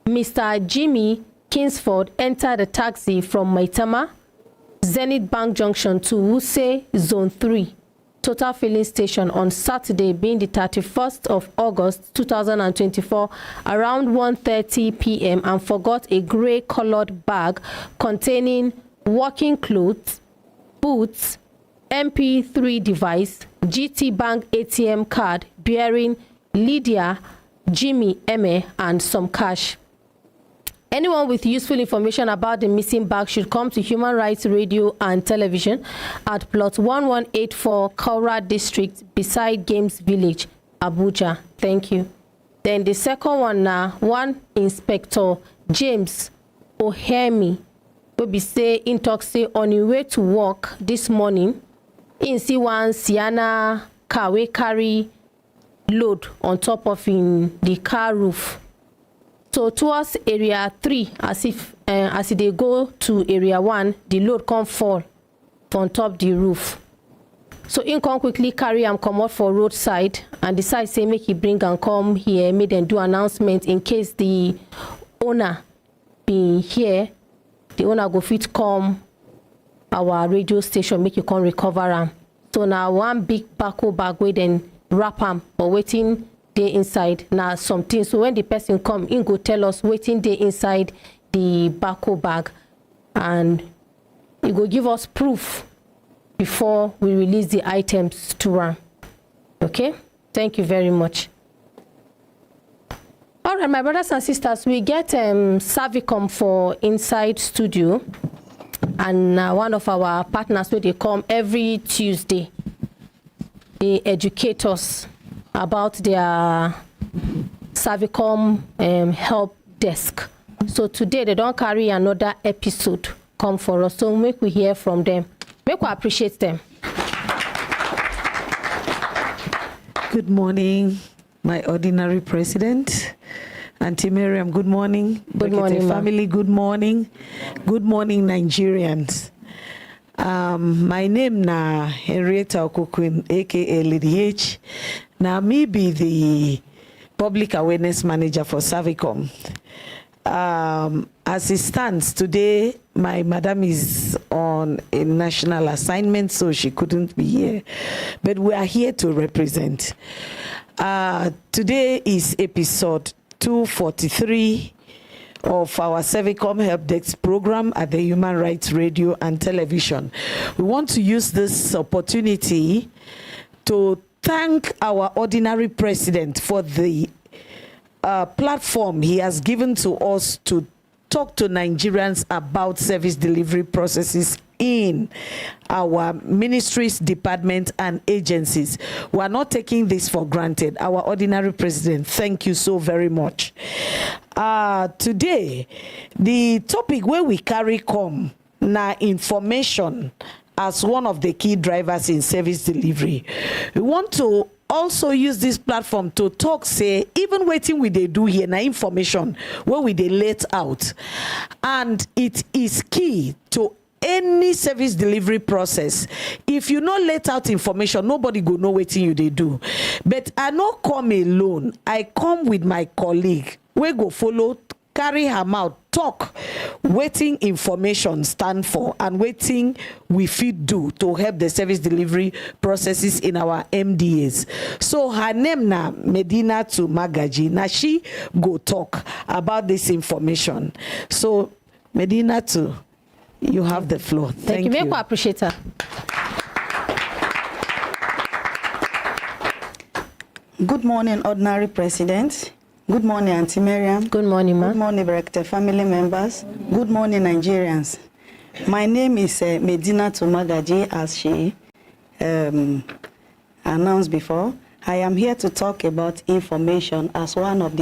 Mr. Jimmy Kingsford entered a taxi from Maitama, Zenith Bank Junction to Wuse Zone 3, Total Filling Station on Saturday, being the 31st of August 2024, around 1:30 p.m. and forgot a gray-colored bag containing working clothes, boots, MP3 device, GT Bank ATM card bearing Lydia, Jimmy, Eme, and some cash. Anyone with useful information about the missing bag should come to Human Rights Radio and Television at plot 1184 Kaura District beside Games Village, Abuja. Thank you. Then the second one now, one Inspector James Ohemi will be say in Toxi on his way to work this morning. In see one Sienna car we carry load on top of in the car roof. So towards area 3, as they go to area 1, the load can fall on top the roof. So in can quickly carry and come out for roadside and decide say make he bring and come here, make them do announcement in case the owner be here. The owner go fit come our radio station, make you come recover am. So now one big backhoe bag wey then wrap am or waiting dey inside now something. So when the person come in, go tell us waiting dey inside the backhoe bag, and he go give us proof before we release the items to am. Okay, thank you very much. All right, my brothers and sisters, we get Savicom for Inside Studio, and one of our partners where they come every Tuesday. They educate us about their Savicom help desk. So today they don't carry another episode come for us. So make we hear from them. Make we appreciate them. Good morning, my ordinary president. Auntie Miriam, good morning. Good morning, family, good morning. Good morning, Nigerians. My name na Henrietta Okukwin, aka Lady H. Now me be the public awareness manager for Savicom. As it stands today, my madam is on a national assignment, so she couldn't be here. But we are here to represent. Today is episode 243 of our Savicom Help Desk program at the Human Rights Radio and Television. We want to use this opportunity to thank our ordinary president for the platform he has given to us to talk to Nigerians about service delivery processes in our ministries, departments, and agencies. We are not taking this for granted. Our ordinary president, thank you so very much. Today, the topic where we carry come na information as one of the key drivers in service delivery. We want to also use this platform to talk, say, even waiting we they do here, na information where we they let out. And it is key to any service delivery process, if you no let out information, nobody go know wetin you dey do. But I no come alone, I come with my colleague wey go follow carry her mouth talk wetin information stand for and wetin we fit do to help the service delivery processes in our MDAs. So her name na Medinatu Magaji. Na she go talk about this information. So Medinatu, you have the floor. Thank you. Make we appreciate her. Good morning, Ordinary President. Good morning, Auntie Miriam. Good morning, ma'am. Good morning, Brekete family members. Good morning, Nigerians. My name is Medinatu Magaji, as she announced before. I am here to talk about information as one of the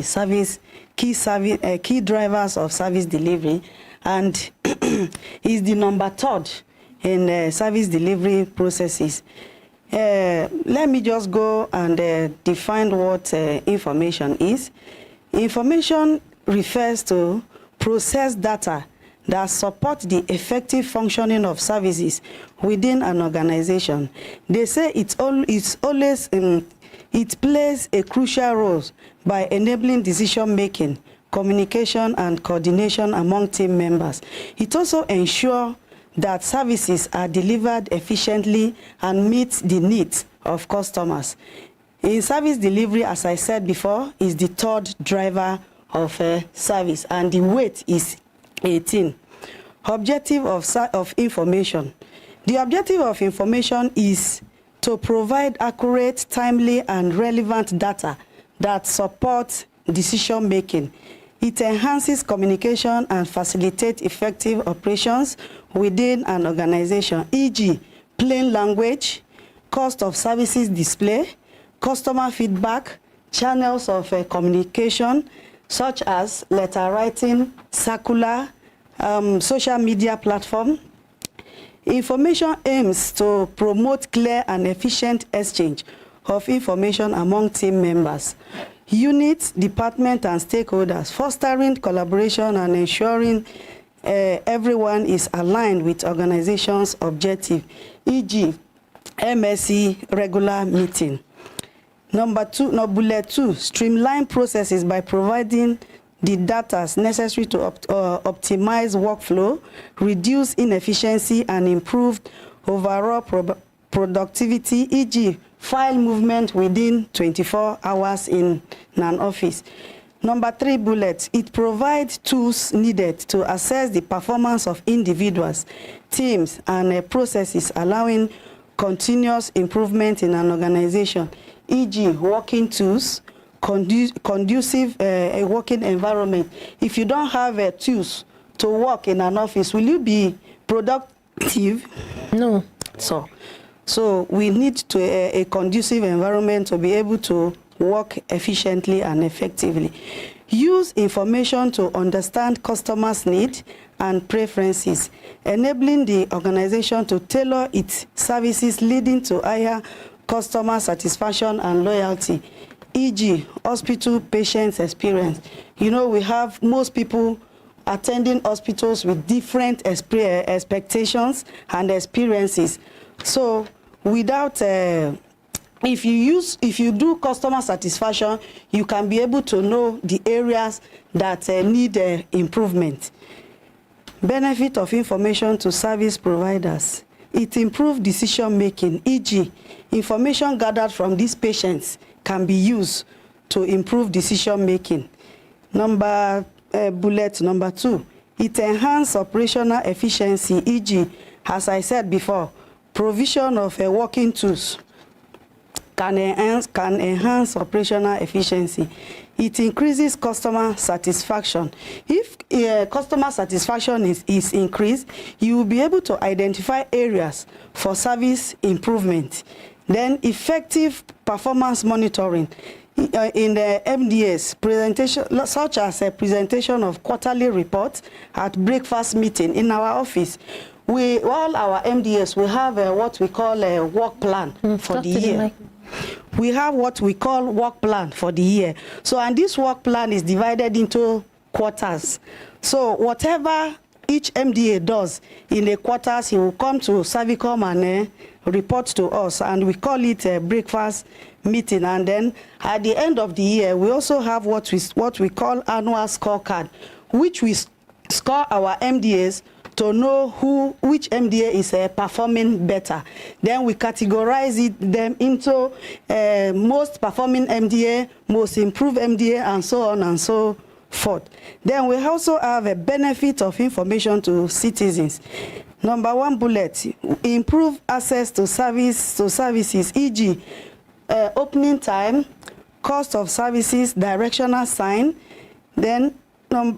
key drivers of service delivery, and is the number 3rd in service delivery processes. Let me just go and define what information is. Information refers to processed data that support the effective functioning of services within an organization. They say it plays a crucial role by enabling decision making, communication, and coordination among team members. It also ensures that services are delivered efficiently and meet the needs of customers. In service delivery, as I said before, is the 3rd driver of service, and the weight is 18. Objective of information. The objective of information is to provide accurate, timely, and relevant data that support decision making. It enhances communication and facilitates effective operations within an organization, e.g., plain language, cost of services display, customer feedback, channels of communication, such as letter writing, circular, social media platform. Information aims to promote clear and efficient exchange of information among team members, units, departments, and stakeholders, fostering collaboration and ensuring everyone is aligned with organization's objective, e.g., MSC regular meeting. Bullet 2, streamline processes by providing the data necessary to optimize workflow, reduce inefficiency, and improve overall productivity, e.g., file movement within 24 hours in an office. 3 bullet, it provides tools needed to assess the performance of individuals, teams, and processes, allowing continuous improvement in an organization, e.g., working tools, conducive working environment. If you don't have tools to work in an office, will you be productive? No. So we need a conducive environment to be able to work efficiently and effectively. Use information to understand customers' needs and preferences, enabling the organization to tailor its services, leading to higher customer satisfaction and loyalty, e.g., hospital patients experience. You know, we have most people attending hospitals with different expectations and experiences. So without if you do customer satisfaction, you can be able to know the areas that need improvement. Benefit of information to service providers. It improves decision making, e.g., information gathered from these patients can be used to improve decision making. Bullet number 2, it enhances operational efficiency, e.g., as I said before, provision of working tools can enhance operational efficiency. It increases customer satisfaction. If customer satisfaction is increased, you will be able to identify areas for service improvement. Then effective performance monitoring. In the MDS presentation, such as a presentation of quarterly reports at breakfast meeting in our office, all our MDS, we have what we call a work plan for the year. We have what we call work plan for the year. So, and this work plan is divided into quarters. So whatever each MDA does in the quarters. He will come to Servicom and report to us, and we call it a breakfast meeting. And then at the end of the year, we also have what we call annual scorecard, which we score our MDAs to know which MDA is performing better. Then we categorize them into most performing MDA, most improved MDA, and so on and so forth. Then we also have a benefit of information to citizens. Number 1 bullet, improve access to services, e.g. Opening time, cost of services, directional sign. Then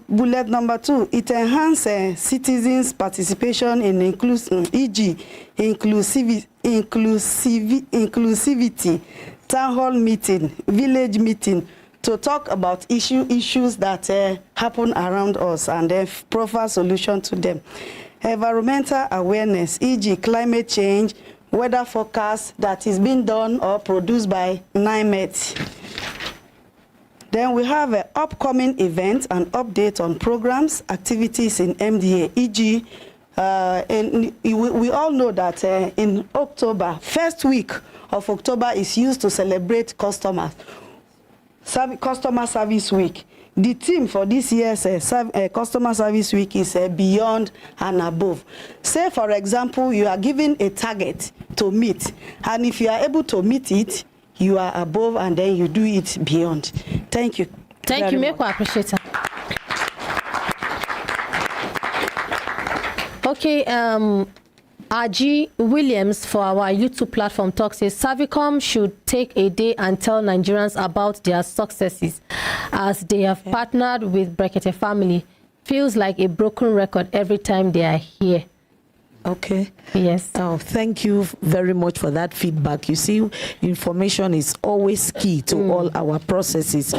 bullet number 2, it enhances citizens' participation in e.g. inclusivity, town hall meeting, village meeting, to talk about issues that happen around us and then proffer solution to them. Environmental awareness, e.g. climate change, weather forecast that is being done or produced by NIMET. Then we have an upcoming event and update on programs, activities in MDA, e.g. We all know that in October, first week of October is used to celebrate customer service week. The theme for this year's customer service week is beyond and above. Say, for example, you are given a target to meet, and if you are able to meet it, you are above, and then you do it beyond. Thank you. Thank you, Meko. I appreciate it. Okay, RG Williams for our YouTube platform talks says Servicom should take a day and tell Nigerians about their successes as they have partnered with Brekete family. Feels like a broken record every time they are here. Okay. Yes. Oh, thank you very much for that feedback. You see, information is always key to all our processes.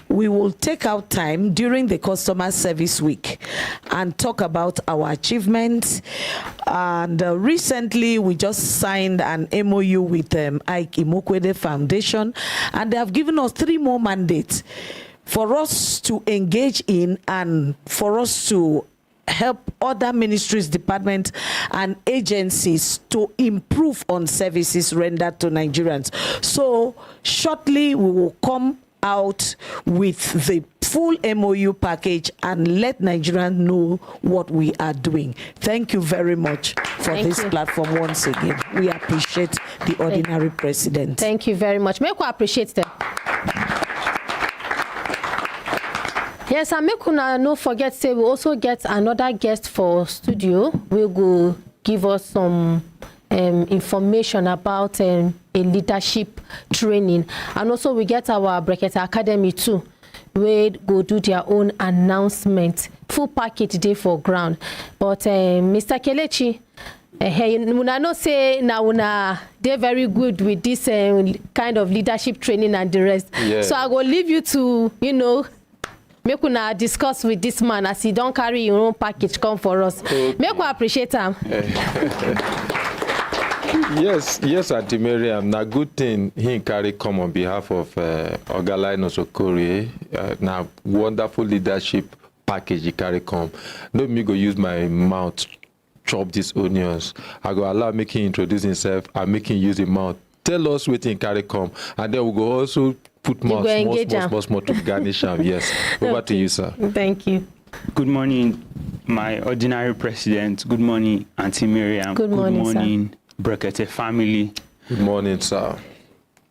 We will take out time during the customer service week and talk about our achievements. And recently, we just signed an MOU with Ike Imokwede Foundation, and they have given us 3 more mandates for us to engage in and for us to help other ministries, departments, and agencies to improve on services rendered to Nigerians. So shortly, we will come out with the full MOU package and let Nigerians know what we are doing. Thank you very much for this platform once again. We appreciate the ordinary president. Thank you very much. Meko appreciate them. Yes, and make una no forget, say we also get another guest for studio. We will give us some information about a leadership training. And also we get our Brekete Academy too, where go do their own announcement. Full package day for ground. But Mr. Kelechi, una no say now una they're very good with this kind of leadership training and the rest. Yeah. So I will leave you to, make una discuss with this man as he don't carry your own package come for us. Okay. Make we appreciate him. Yes, Auntie Miriam. Na good thing he carry come on behalf of Ogalai Nosokori. Na wonderful leadership package he carry come. No me go use my mouth chop these onions. I go allow make him introduce himself and make him use his mouth. Tell us what he carry come, and then we go also put more to garnish them. Yes. Over to you, sir. Thank you. Good morning, my ordinary president. Good morning, Auntie Miriam. Good morning, Brekete family. Good morning, sir.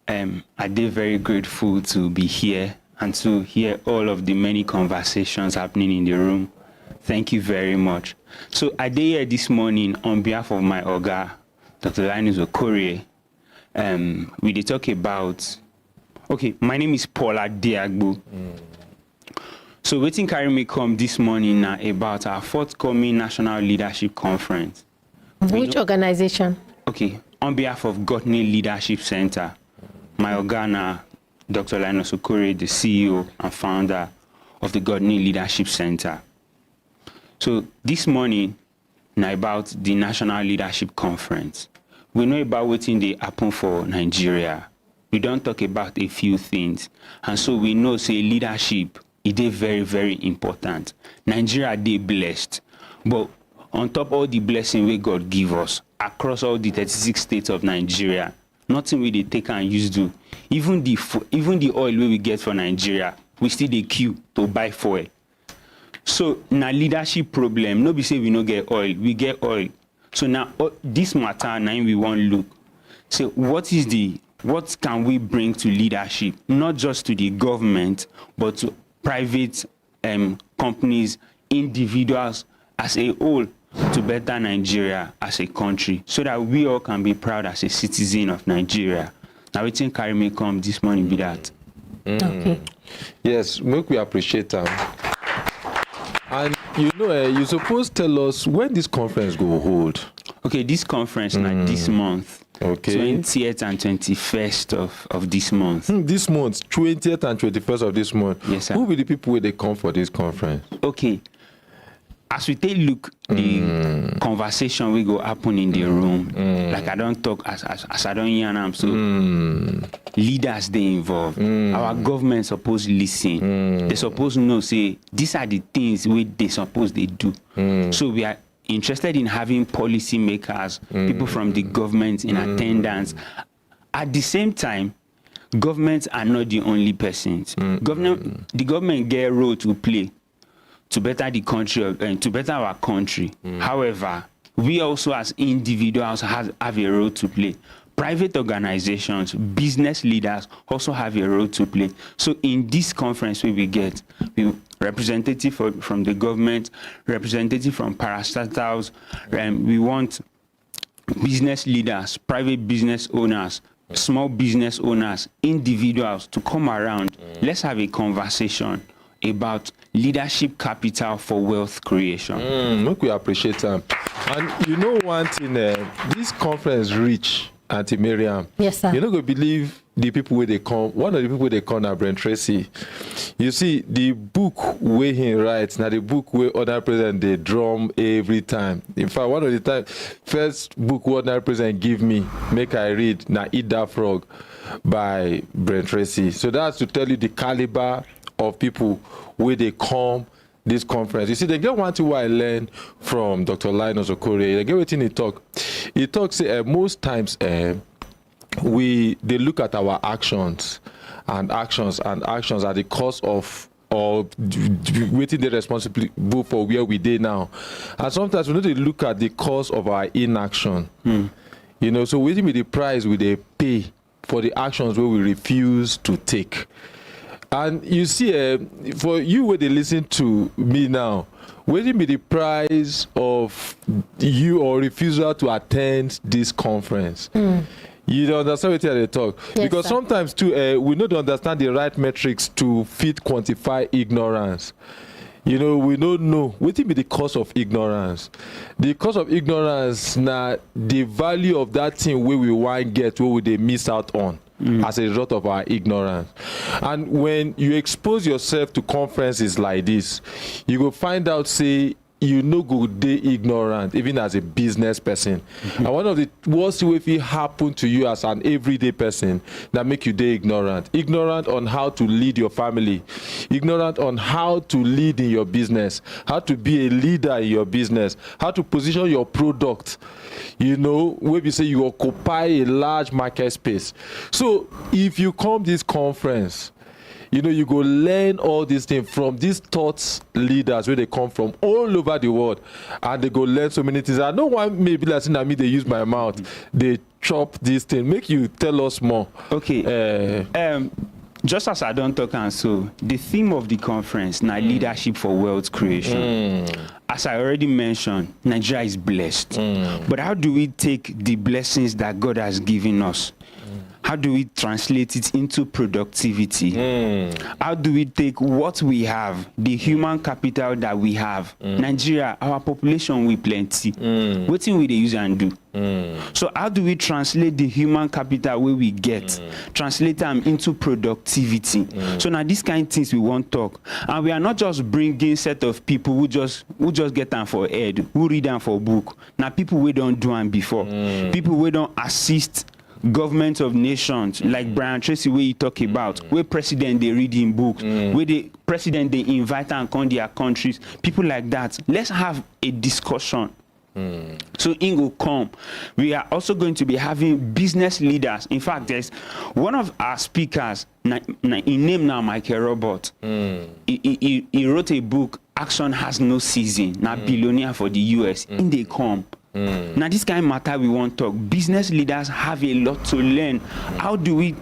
I'm very grateful to be here and to hear all of the many conversations happening in the room. Thank you very much. So I did here this morning on behalf of my Oga, Dr. Linus Okorie. We did talk about. Okay, my name is Paula Diagbo. So waiting carry me come this morning now about our forthcoming National Leadership Conference. Which organization? Okay, on behalf of Godney Leadership Center, my Ogana, Dr. Linus Okorie, the CEO and founder of the Godney Leadership Center. So this morning, now about the National Leadership Conference. We know about what they happen for Nigeria. We don't talk about a few things. And so we know, say, leadership it is very, very important. Nigeria, they blessed. But on top of all the blessing we God give us, across all the 36 states of Nigeria, nothing we they take and use do. Even the oil we get for Nigeria, we still dey queue to buy fuel. So na leadership problem. No be say we no get oil, we get oil. So now this matter now we want look. So what can we bring to leadership, not just to the government, but to private companies, individuals as a whole, to better Nigeria as a country, so that we all can be proud as a citizen of Nigeria. Now we think carry me come this morning be that. Okay. Yes, make we appreciate them. And you know, you suppose tell us when this conference go hold. Okay, this conference now this month. Okay. 20th and 21st of this month. This month, 20th and 21st of this month. Yes, sir. Who will the people where they come for this conference? Okay. As we take look, the conversation will go happen in the room. Like I don't talk as I don't hear them. So leaders they involved. Our government supposed listen. They supposed know say these are the things we they suppose they do. So we are interested in having policy makers, people from the government in attendance. At the same time, governments are not the only persons. The government get a role to play to better the country and to better our country. However, we also as individuals have a role to play. Private organizations, business leaders also have a role to play. So in this conference we get representative from the government, representative from parastatals, we want business leaders, private business owners, small business owners, individuals to come around. Let's have a conversation about leadership capital for wealth creation. Look, we appreciate them. And you know one thing, this conference reach Auntie Miriam. Yes, sir. You're not going to believe the people where they come. One of the people they come are Brent Tracy. You see, the book where he writes, now the book where other president they drum every time. In fact, one of the time, first book what other president give me, make I read, now Eat That Frog by Brent Tracy. So that's to tell you the caliber of people where they come this conference. You see, they get one thing what I learned from Dr. Linus Okore. They get what he talk. He talks most times they look at our actions are the cause of or waiting the responsibility for where we did now. And sometimes we need to look at the cause of our inaction. You know, so waiting with the price we they pay for the actions where we refuse to take. And you see, for you where they listen to me now, waiting be the price of you or refusal to attend this conference. You don't understand what they talk. Yes, because sir. sometimes too, we don't understand the right metrics to fit quantify ignorance. You know, we don't know what be the cause of ignorance. The cause of ignorance now the value of that thing where we want get where we they miss out on. As a result of our ignorance. And when you expose yourself to conferences like this, you will find out, say, you no go dey ignorant, even as a business person. And one of the worst way it happen to you as an everyday person that make you dey ignorant. Ignorant on how to lead your family, ignorant on how to lead in your business, how to be a leader in your business, how to position your product. You know, where we say you occupy a large market space. So if you come this conference, you know, you go learn all these things from these thought leaders where they come from all over the world, and they go learn so many things. I don't want maybe like saying that me they use my mouth, they chop this thing. Make you tell us more. Okay. Just as I don't talk and so, the theme of the conference now leadership for wealth creation. As I already mentioned, Nigeria is blessed. But how do we take the blessings that God has given us? How do we translate it into productivity? How do we take what we have, the human capital that we have? Nigeria, our population we plenty. What thing we they use and do? So how do we translate the human capital where we get, translate them into productivity? So now these kind of things we want to talk, and we are not just bringing set of people who just get them for head, who read them for book. Now people we don't do them before, people we don't assist government of nations, like Brian Tracy, where you talk about, where president they read in books, where the president they invite and come their countries, people like that. Let's have a discussion. So in will come. We are also going to be having business leaders. In fact, there's one of our speakers, in name now Michael Robert. He wrote a book, Action Has No Season. Now billionaire for the US. In they come. Now this kind of matter we want to talk. Business leaders have a lot to learn. How do we?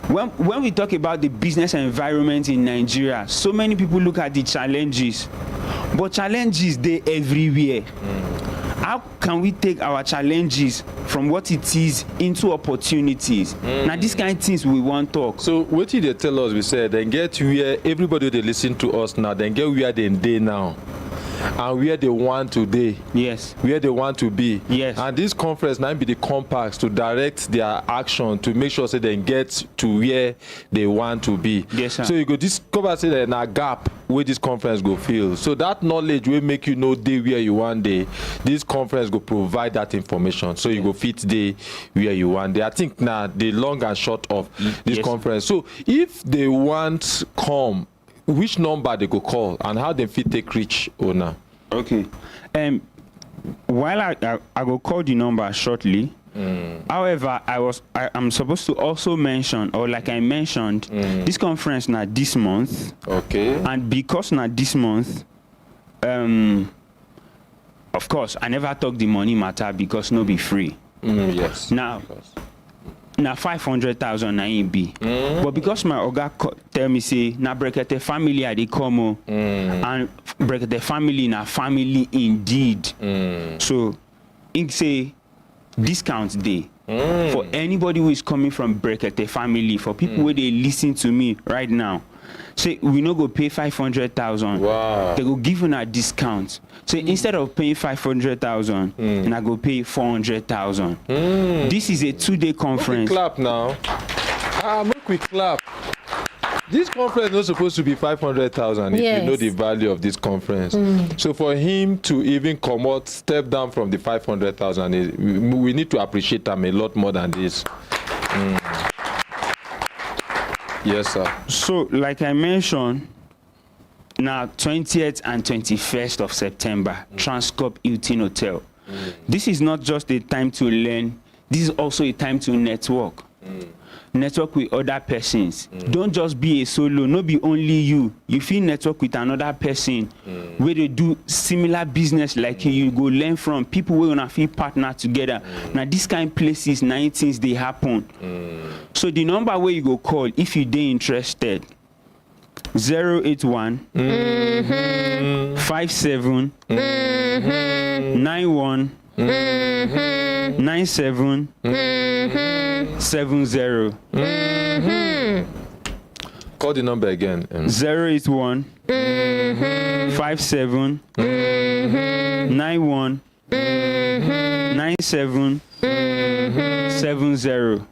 When we talk about the business environment in Nigeria, so many people look at the challenges, but challenges they everywhere. How can we take our challenges from what it is into opportunities? Now these kind of things we want to talk. So what did they tell us? We said then get where everybody they listen to us now, then get where they now. And where they want today. Yes. Where they want to be. Yes. And this conference now be the compacts to direct their action to make sure say they get to where they want to be. Yes, sir. So you go discover say there's a gap where this conference go fill. So that knowledge will make you know day where you want day. This conference go provide that information. So you go fit day where you want day. I think now the long and short of this conference. So if they want come, which number they go call and how they fit take reach owner? Okay. While I will call the number shortly. However, I'm supposed to also mention, or like I mentioned, this conference now this month. Okay. And because now this month, of course, I never talk the money matter because no be free. Yes. Now 500,000 na it be. But because my oga tell me say na Brekete family I dey come and Brekete family na family indeed. So he say discount day for anybody who is coming from Brekete family, for people where they listen to me right now. Say we no go pay 500,000. Wow. They go give you a discount. So instead of paying 500,000, and I go pay 400,000. This is a 2-day conference. Clap now. Make we clap. This conference is not supposed to be 500,000 if you know the value of this conference. So for him to even come out, step down from the 500,000, we need to appreciate him a lot more than this. Yes, sir. So, like I mentioned, now 20th and 21st of September, Transcorp Hilton Hotel. This is not just a time to learn. This is also a time to network. Network with other persons. Don't just be a solo. No be only you. You feel network with another person where they do similar business like you go learn from people where gonna feel partner together. Now this kind of places, 19s they happen. So the number where you go call if you they interested. 081 57 91 97 70. Call the number again. 081 57 91 97 70.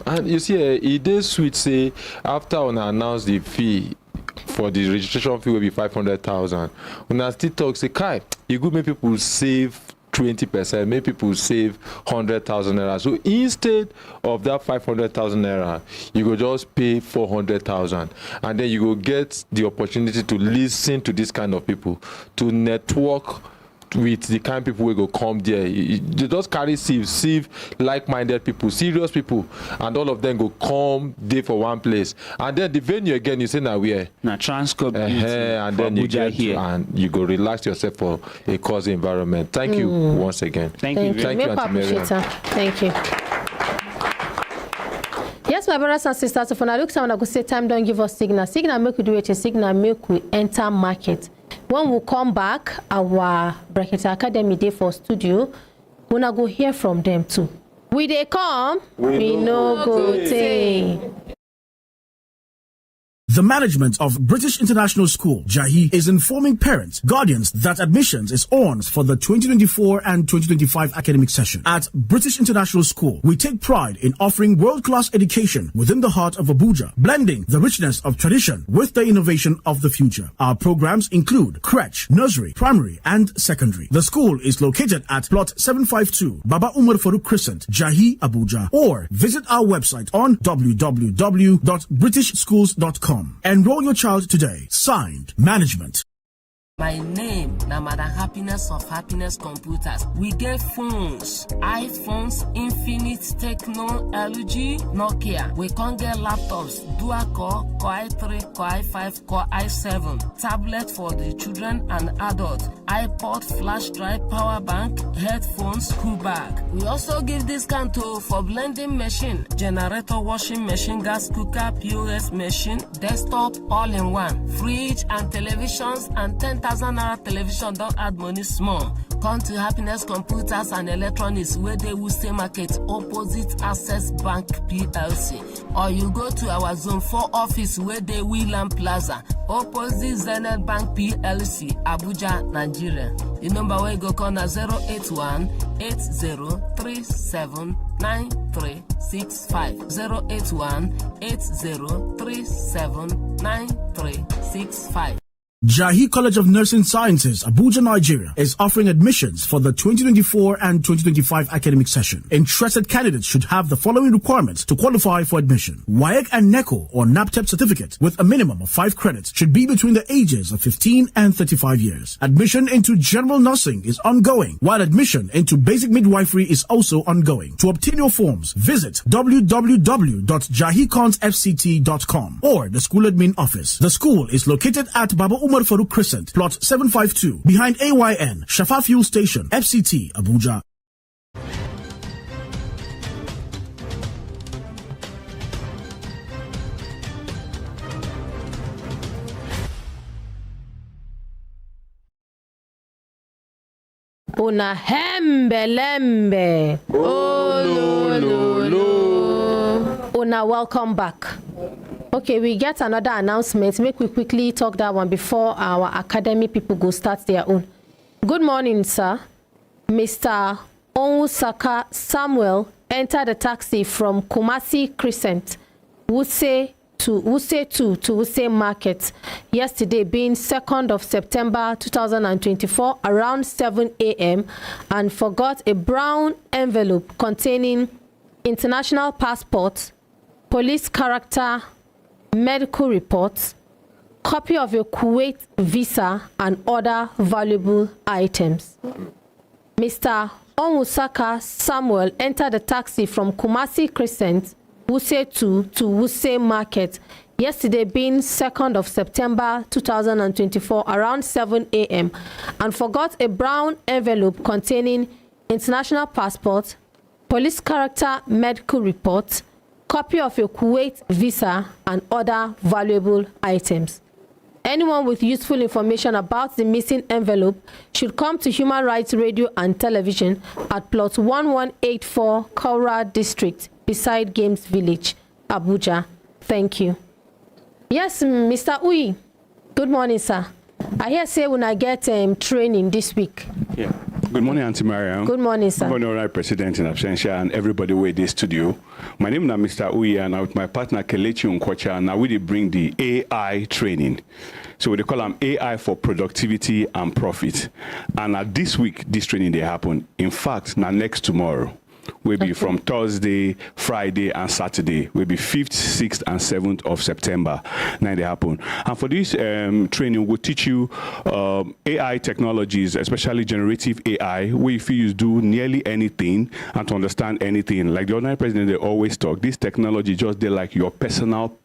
And you see, it is sweet say after on announce the fee for the registration fee will be 500,000. When I still talk, say, Kai, you could make people save 20%, make people save 100,000 naira. So instead of that 500,000 naira, you go just pay 400,000, and then you go get the opportunity to listen to this kind of people, to network with the kind of people who go come there. They just carry sieve like-minded people, serious people, and all of them go come there for one place. And then the venue again, you say now where? Now Transcorp and then you get here and you go relax yourself for a cozy environment. Thank you once again. Thank you. Thank you, Auntie Miriam. Thank you. Yes, my brothers and sisters, so for now, look, someone I go say time, don't give us signal. Signal make we do it, signal make we enter market. When we come back, our Brekete Academy Day for studio, we're gonna go hear from them too. We they come, we no go take. The management of British International School, JAHI, is informing parents, guardians that admissions is on for the 2024 and 2025 academic session. At British International School, we take pride in offering world-class education within the heart of Abuja, blending the richness of tradition with the innovation of the future. Our programs include crèche, nursery, primary, and secondary. The school is located at Plot 752, Baba Umar Farooq Crescent, JAHI, Abuja, or visit our website on www.britishschools.com. Enroll your child today. Signed, Management. My name na Madam Happiness of Happiness Computers. We get phones, iPhones, Infinite, Tecno, LG, Nokia. We can get laptops, dual core, Core i3, Core i5, Core i7, tablet for the children and adults, iPod, flash drive, power bank, headphones, school bag. We also give discount for blending machine, generator, washing machine, gas cooker, POS machine, desktop, all-in-one, fridge and televisions, and 10,000 naira television. Don't add money small. Come to Happiness Computers and Electronics where they will stay market opposite Access Bank PLC, or you go to our Zone 4 office where they Wheeland Plaza opposite Zenith Bank PLC, Abuja, Nigeria. The number where you go call na 081 8037 9365 081 8037 9365. JAHI College of Nursing Sciences, Abuja, Nigeria, is offering admissions for the 2024 and 2025 academic session. Interested candidates should have the following requirements to qualify for admission. WAEC and NECO or NAPTEP certificate with a minimum of 5 credits should be between the ages of 15 and 35 years. Admission into general nursing is ongoing, while admission into basic midwifery is also ongoing. To obtain your forms, visit www.jahiconsfct.com or the school admin office. The school is located at Baba Umar Farooq Crescent, Plot 752, behind AYN, Shafa Fuel Station, FCT, Abuja. Una hembelembe. Oh, no. Una, welcome back. Okay, we get another announcement. Make we quickly talk that one before our academy people go start their own. Good morning, sir. Mr. Onwusaka Samuel entered a taxi from Kumasi Crescent, Wuse to Wuse Market yesterday, being 2nd of September 2024, around 7 a.m. and forgot a brown envelope containing international passport, police character, medical reports, copy of your Kuwait visa, and other valuable items. Mr. Onwusaka Samuel entered the taxi from Kumasi Crescent, Wuse to Wuse Market yesterday, being 2nd of September 2024, around 7 a.m. and forgot a brown envelope containing international passport, police character, medical reports, copy of your Kuwait visa, and other valuable items. Anyone with useful information about the missing envelope should come to Human Rights Radio and Television at Plot 1184, Kaura District, beside Games Village, Abuja. Thank you. Yes, Mr. Uyi. Good morning, sir. I hear say when I get training this week. Yeah. Good morning, Auntie Mariam. Good morning, sir. Good morning, President in absentia, and everybody with this studio. My name is Mr. Uyi, and I'm with my partner Kelechi Nkwocha, and now we bring the AI training. So we call them AI for productivity and profit. And this week, this training they happen. In fact, now next tomorrow. Will be from Thursday, Friday, and Saturday. Will be 5th, 6th, and 7th of September. Now they happen. And for this training, we'll teach you AI technologies, especially generative AI, where if you do nearly anything and to understand anything. Like the ordinary president, they always talk. This technology just they like your personal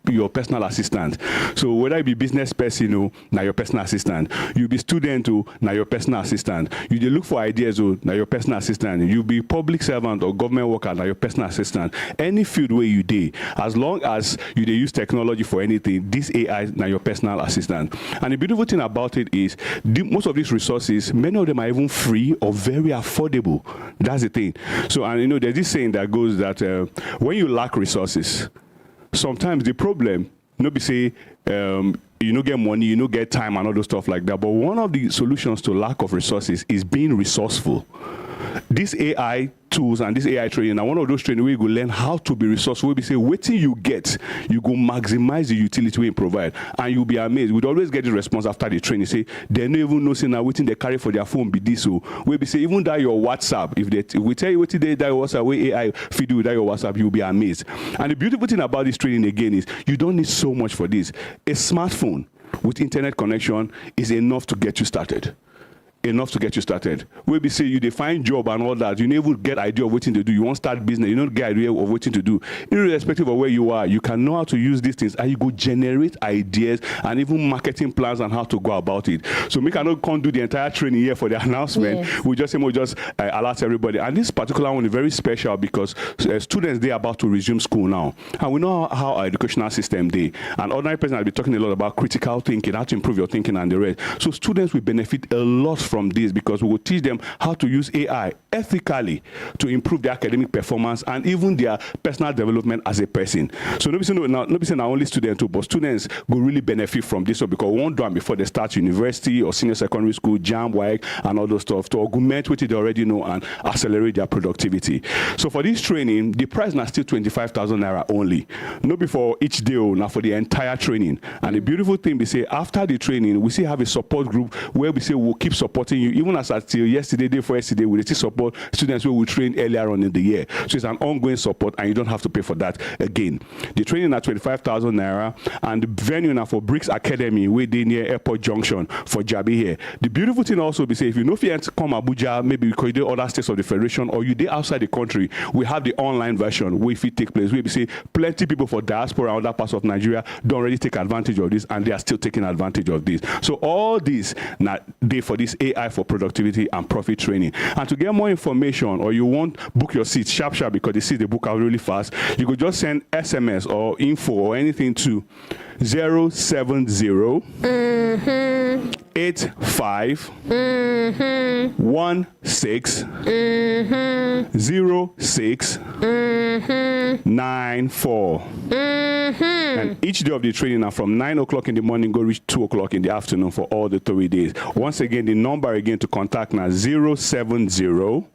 assistant. So whether you be business person, now your personal assistant. You be student, now your personal assistant. You dey look for ideas, now your personal assistant. You be public servant or government worker, now your personal assistant. Any field where you dey, as long as you dey use technology for anything, this AI now your personal assistant. And the beautiful thing about it is most of these resources, many of them are even free or very affordable. That's the thing. So, and there's this saying that goes that when you lack resources, sometimes the problem no be say you no get money, you no get time and all those stuff like that. But one of the solutions to lack of resources is being resourceful. This AI tools and this AI training, and one of those training where you go learn how to be resourceful. We say, waiting you get, you go maximize the utility we provide, and you'll be amazed. We'd always get the response after the training. Say they don't even know, say now waiting they carry for their phone be this. So we be say even that your WhatsApp, if we tell you what today that your WhatsApp, where AI feed you with that your WhatsApp, you'll be amazed. And the beautiful thing about this training again is you don't need so much for this. A smartphone with internet connection is enough to get you started. Enough to get you started. We be say you define job and all that, you never get idea of what to do. You won't start business, you don't get idea of what to do. Irrespective of where you are, you can know how to use these things and you go generate ideas and even marketing plans and how to go about it. So we cannot come do the entire training here for the announcement. Yes. We just say we just alert everybody. And this particular one is very special because students they are about to resume school now. And we know how our educational system they. And ordinary person will be talking a lot about critical thinking, how to improve your thinking and the rest. So students will benefit a lot from this because we will teach them how to use AI ethically to improve their academic performance and even their personal development as a person. So nobody say not only students too, but students will really benefit from this. So because we won't do it before they start university or senior secondary school, JAM, WAEC, and all those stuff to augment what they already know and accelerate their productivity. So for this training, the price is still 25,000 naira only. Not before each day, now for the entire training. And the beautiful thing we say after the training, we still have a support group where we say we'll keep supporting you, even as until yesterday, day for yesterday, we still support students who we train earlier on in the year. So it's an ongoing support, and you don't have to pay for that again. The training at 25,000 naira, and the venue now for Bricks Academy, where they near Airport Junction for Jabi here. The beautiful thing also be say if you know if you come Abuja, maybe because you do other states of the federation, or you did outside the country, we have the online version where if it take place, where we say plenty people for diaspora and other parts of Nigeria don't already take advantage of this, and they are still taking advantage of this. So all this now they for this AI for productivity and profit training. And to get more information, or you want book your seat sharp because the seats they book out really fast, you could just send SMS or info or anything to 070 85 16 06 94. And each day of the training are from 9 o'clock in the morning go reach 2 o'clock in the afternoon for all the 3 days. Once again, the number again to contact now 070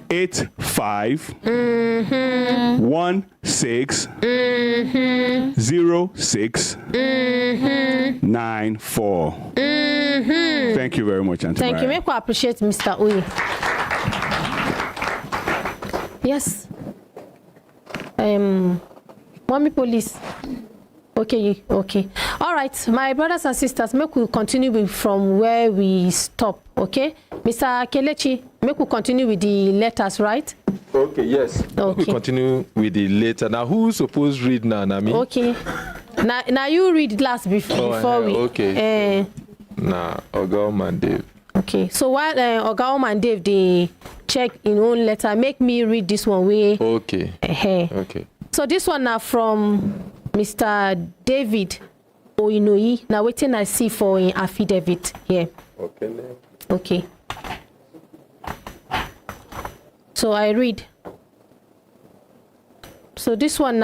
85 16 06 94. Thank you very much, Auntie. Thank you. Make we appreciate Mr. Uyi. Yes. Mommy police. Okay. All right, my brothers and sisters, make we continue from where we stop, okay? Mr. Kelechi, make we continue with the letters, right? Okay, yes. Okay. We continue with the letter. Now, who's supposed to read now, Nami? Okay. Now you read last before we. Okay. Now, Ogaom and Dave. Okay, so while Ogaom and Dave, they check in own letter, make me read this one way. Okay. Okay. So this one now from Mr. David Oinoi. Now waiting I see for in affidavit here. Okay. So I read. So this one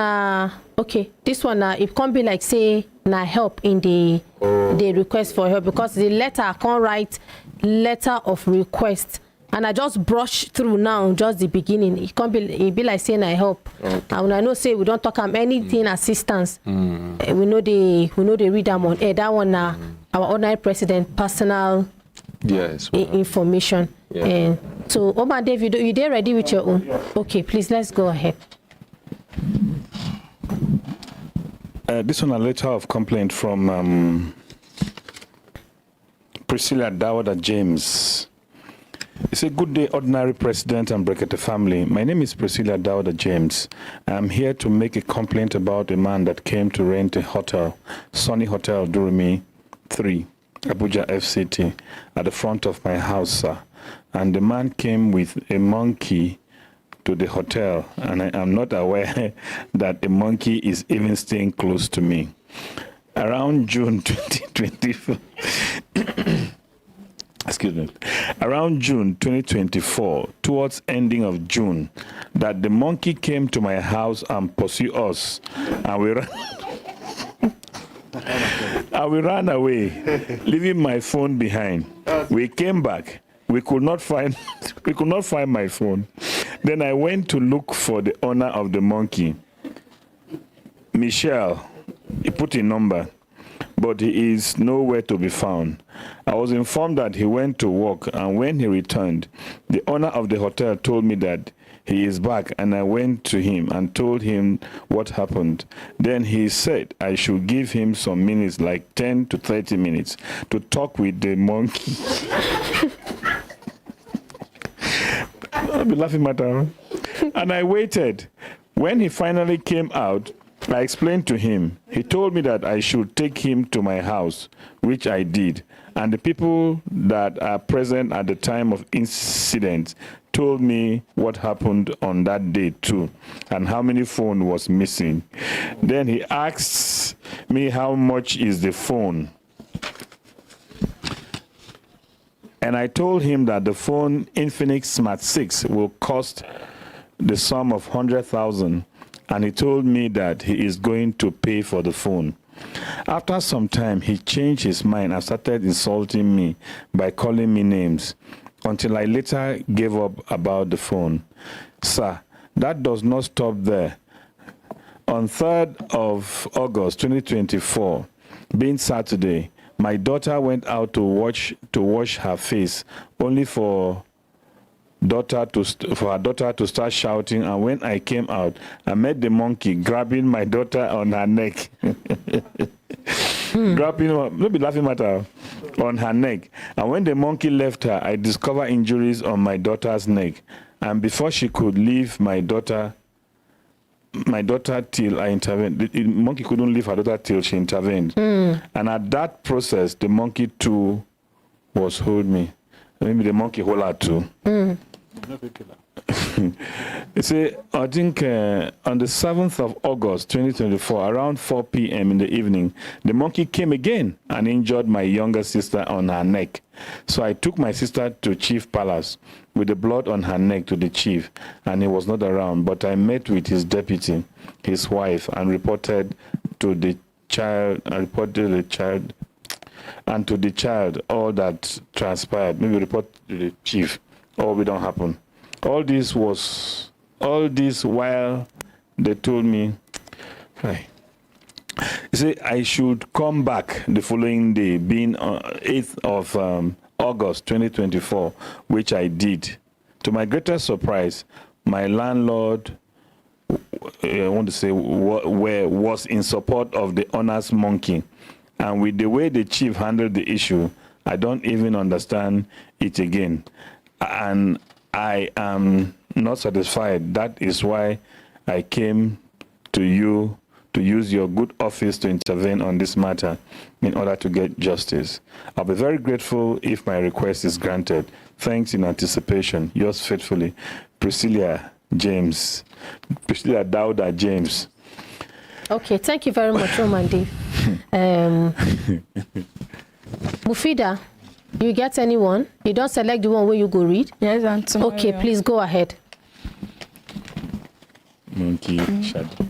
this one it can't be like say na help in the request for help, because the letter I can't write letter of request. And I just brush through now, just the beginning. It can't be. It be like saying I help. Okay. And I know say we don't talk about anything assistance. We know they read them on air. That one our ordinary president personal information. Yeah. So Oman David, you there ready with your own? Yeah. Okay, please let's go ahead. This one a letter of complaint from Priscilla Dawada James. It's a good day, ordinary president and Brekete family. My name is Priscilla Dawada James. I'm here to make a complaint about a man that came to rent a hotel, Sunny Hotel, Durumi 3, Abuja FCT, at the front of my house, sir. And the man came with a monkey to the hotel, and I am not aware that the monkey is even staying close to me. Around June 2024, around June 2024, towards ending of June, that the monkey came to my house and pursued us, and we ran. And we ran away, leaving my phone behind. We came back. We could not find my phone. Then I went to look for the owner of the monkey. Michelle, he put a number, but he is nowhere to be found. I was informed that he went to work, and when he returned, the owner of the hotel told me that he is back, and I went to him and told him what happened. Then he said I should give him some minutes, like 10 to 30 minutes, to talk with the monkey. I'll be laughing, madam. And I waited. When he finally came out, I explained to him. He told me that I should take him to my house, which I did. And the people that are present at the time of incident told me what happened on that day too, and how many phone was missing. Then he asked me how much is the phone. And I told him that the phone Infinix Smart 6 will cost the sum of 100,000, and he told me that he is going to pay for the phone. After some time, he changed his mind and started insulting me by calling me names, until I later gave up about the phone. Sir, that does not stop there. On 3rd of August 2024, being Saturday, my daughter went out to wash her face, only for her daughter to start shouting. And when I came out, I met the monkey grabbing my daughter on her neck. Grabbing, don't be laughing at her, on her neck. And when the monkey left her, I discovered injuries on my daughter's neck. And before she could leave my daughter till I intervened. The monkey couldn't leave her daughter till she intervened. And at that process, the monkey too was hold me. Maybe the monkey hold her too. You see, I think on the 7th of August 2024, around 4 p.m. in the evening, the monkey came again and injured my younger sister on her neck. So I took my sister to Chief Palace with the blood on her neck to the chief, and he was not around, but I met with his deputy, his wife, and reported to the child, all that transpired. Maybe report to the chief, or we don't happen. All this while they told me, hey, you see, I should come back the following day, being 8th of August 2024, which I did. To my greatest surprise, my landlord, I want to say, was in support of the owner's monkey. And with the way the chief handled the issue, I don't even understand it again. And I am not satisfied. That is why I came to you to use your good office to intervene on this matter in order to get justice. I'll be very grateful if my request is granted. Thanks in anticipation. Yours faithfully, Priscilla Dauda James. Okay, thank you very much, Romandi. Mufida, you get anyone? You don't select the one where you go read? Yes, Auntie. Okay, please go ahead. Monkey shadow.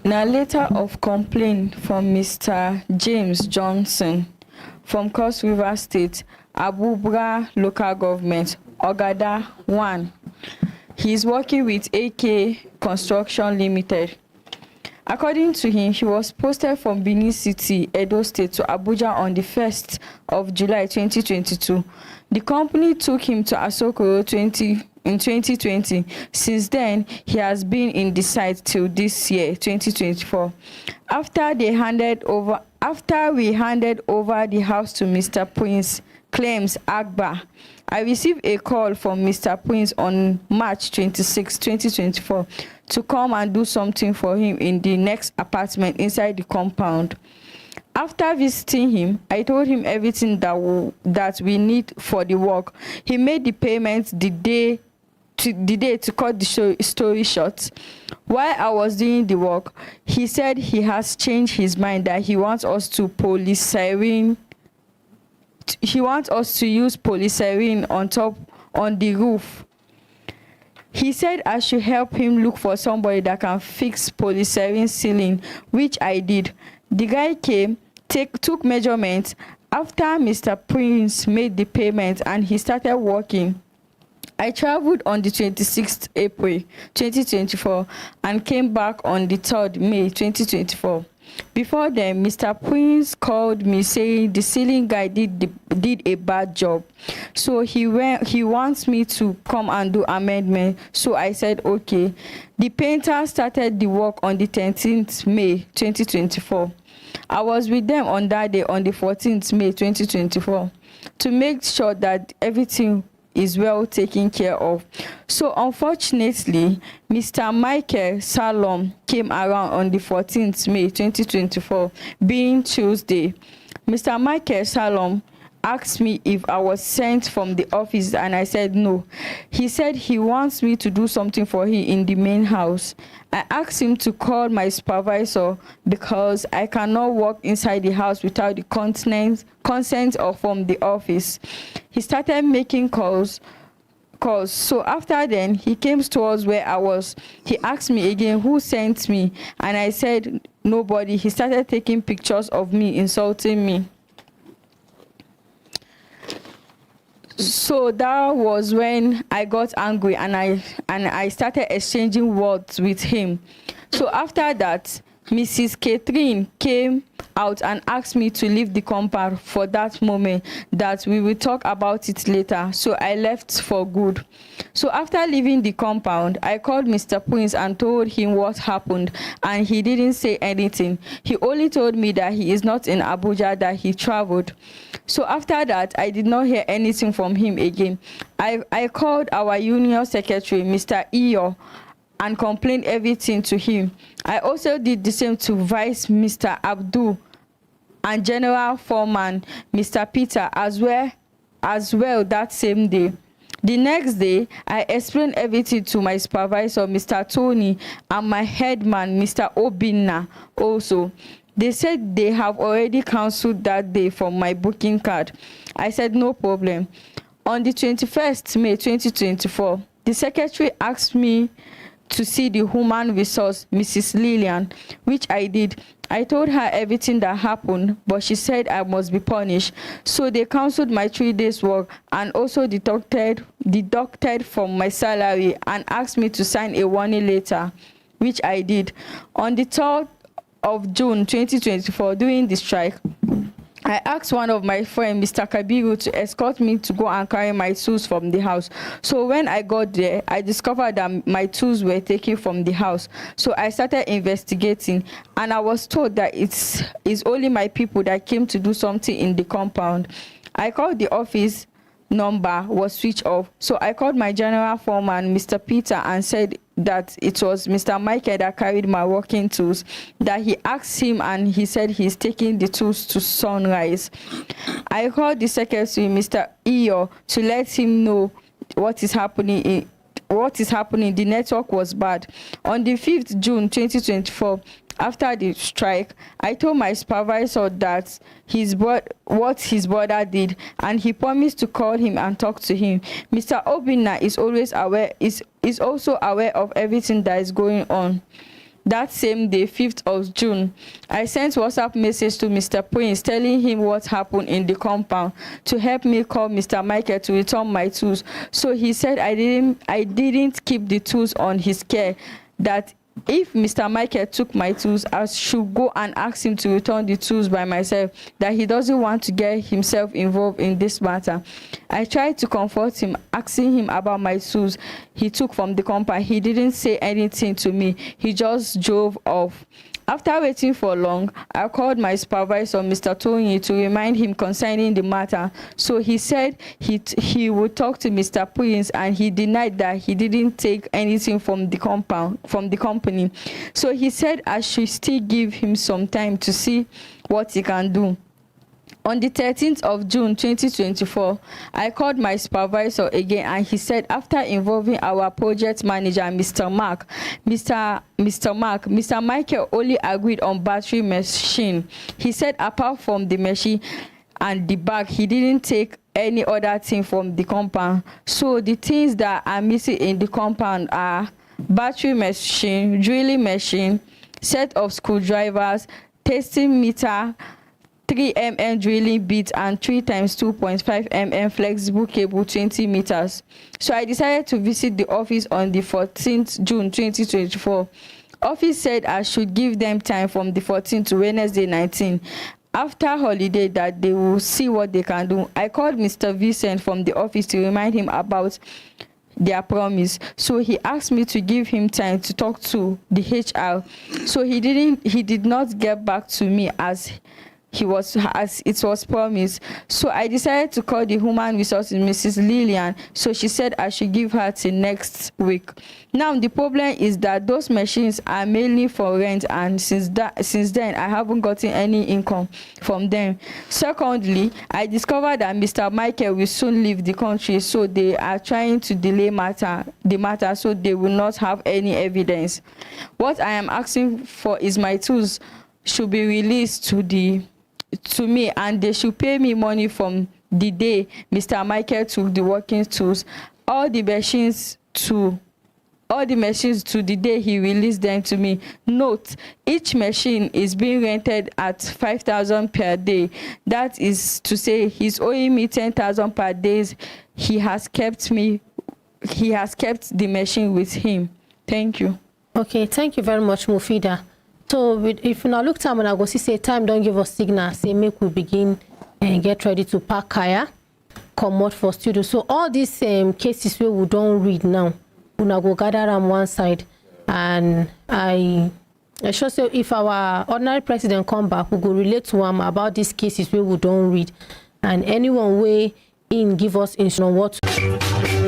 Now, letter of complaint from Mr. James Johnson from Cross River State, Abubra Local Government, Ogada 1. He is working with AK Construction Limited. According to him, he was posted from Benin City, Edo State to Abuja on the 1st of July 2022. The company took him to Asokoro in 2020. Since then, he has been in the site till this year, 2024. After we handed over the house to Mr. Prince, claims Agba, I received a call from Mr. Prince on March 26, 2024, to come and do something for him in the next apartment inside the compound. After visiting him, I told him everything that we need for the work. He made the payment the day to cut the story short. While I was doing the work, he said he has changed his mind, that he wants us to police siren. He wants us to use police siren on the roof. He said I should help him look for somebody that can fix police siren ceiling, which I did. The guy came, took measurements. After Mr. Prince made the payment and he started working, I traveled on the 26th April 2024 and came back on the 3rd May 2024. Before then, Mr. Prince called me saying the ceiling guy did a bad job. So he wants me to come and do amendment. So I said, okay. The painter started the work on the 13th May 2024. I was with them on that day on the 14th May 2024 to make sure that everything is well taken care of. So unfortunately, Mr. Michael Salom came around on the 14th May 2024, being Tuesday. Mr. Michael Salom asked me if I was sent from the office and I said no. He said he wants me to do something for him in the main house. I asked him to call my supervisor because I cannot work inside the house without the consent or from the office. He started making calls. So after then, he came towards where I was. He asked me again who sent me, and I said nobody. He started taking pictures of me, insulting me. So that was when I got angry and I started exchanging words with him. So after that, Mrs. Catherine came out and asked me to leave the compound for that moment, that we will talk about it later. So I left for good. So after leaving the compound, I called Mr. Prince and told him what happened, and he didn't say anything. He only told me that he is not in Abuja, that he traveled. So after that, I did not hear anything from him again. I called our union secretary, Mr. Iyo, and complained everything to him. I also did the same to Vice Mr. Abdul and General Foreman, Mr. Peter, as well that same day. The next day, I explained everything to my supervisor, Mr. Tony, and my headman, Mr. Obinna, also. They said they have already cancelled that day from my booking card. I said no problem. On the 21st May 2024, the secretary asked me to see the human resource, Mrs. Lillian, which I did. I told her everything that happened, but she said I must be punished. So they cancelled my 3 days work and also deducted from my salary and asked me to sign a warning letter, which I did. On the 3rd of June 2024, during the strike, I asked one of my friends, Mr. Kabiru, to escort me to go and carry my tools from the house. So when I got there, I discovered that my tools were taken from the house. So I started investigating, and I was told that it's only my people that came to do something in the compound. I called the office, number was switched off. So I called my general foreman, Mr. Peter, and said that it was Mr. Michael that carried my working tools, that he asked him and he said he's taking the tools to Sunrise. I called the secretary, Mr. Iyo, to let him know what is happening. The network was bad. On the 5th June 2024, after the strike, I told my supervisor that what his brother did, and he promised to call him and talk to him. Mr. Obinna is also aware of everything that is going on. That same day, 5th of June, I sent WhatsApp message to Mr. Prince telling him what happened in the compound to help me call Mr. Michael to return my tools. So he said I didn't keep the tools on his care, that if Mr. Michael took my tools, I should go and ask him to return the tools by myself, that he doesn't want to get himself involved in this matter. I tried to comfort him, asking him about my tools he took from the compound. He didn't say anything to me. He just drove off. After waiting for long, I called my supervisor, Mr. Tony, to remind him concerning the matter. So he said he would talk to Mr. Prince, and he denied that he didn't take anything from the company. So he said I should still give him some time to see what he can do. On the 13th of June 2024, I called my supervisor again, and he said after involving our project manager, Mr. Michael only agreed on battery machine. He said apart from the machine and the bag, he didn't take any other thing from the compound. So the things that are missing in the compound are battery machine, drilling machine, set of screwdrivers, testing meter, 3 mm drilling bit and 3 times 2.5 mm flexible cable 20 meters. So I decided to visit the office on the 14th June 2024. Office said I should give them time from the 14th to Wednesday 19. After holiday that they will see what they can do. I called Mr. Vincent from the office to remind him about their promise. So he asked me to give him time to talk to the HR. So he did not get back to me as it was promised. So I decided to call the human resources, Mrs. Lillian. So she said I should give her till next week. Now the problem is that those machines are mainly for rent, and since then I haven't gotten any income from them. Secondly, I discovered that Mr. Michael will soon leave the country, so they are trying to delay the matter so they will not have any evidence. What I am asking for is my tools should be released to me, and they should pay me money from the day Mr. Michael took the working tools. All the machines to the day he released them to me. Note, each machine is being rented at 5,000 per day. That is to say he's owing me 10,000 per day. He has kept the machine with him. Thank you. Okay, thank you very much, Mufida. So if you now look time and I go see say time don't give us signal, say make we begin and get ready to pack kaya, come out for studio. So all these cases where we don't read now, we now go gather on one side, and I sure say if our ordinary president come back, we go relate to him about these cases where we don't read, and anyone way in give us instruction on what to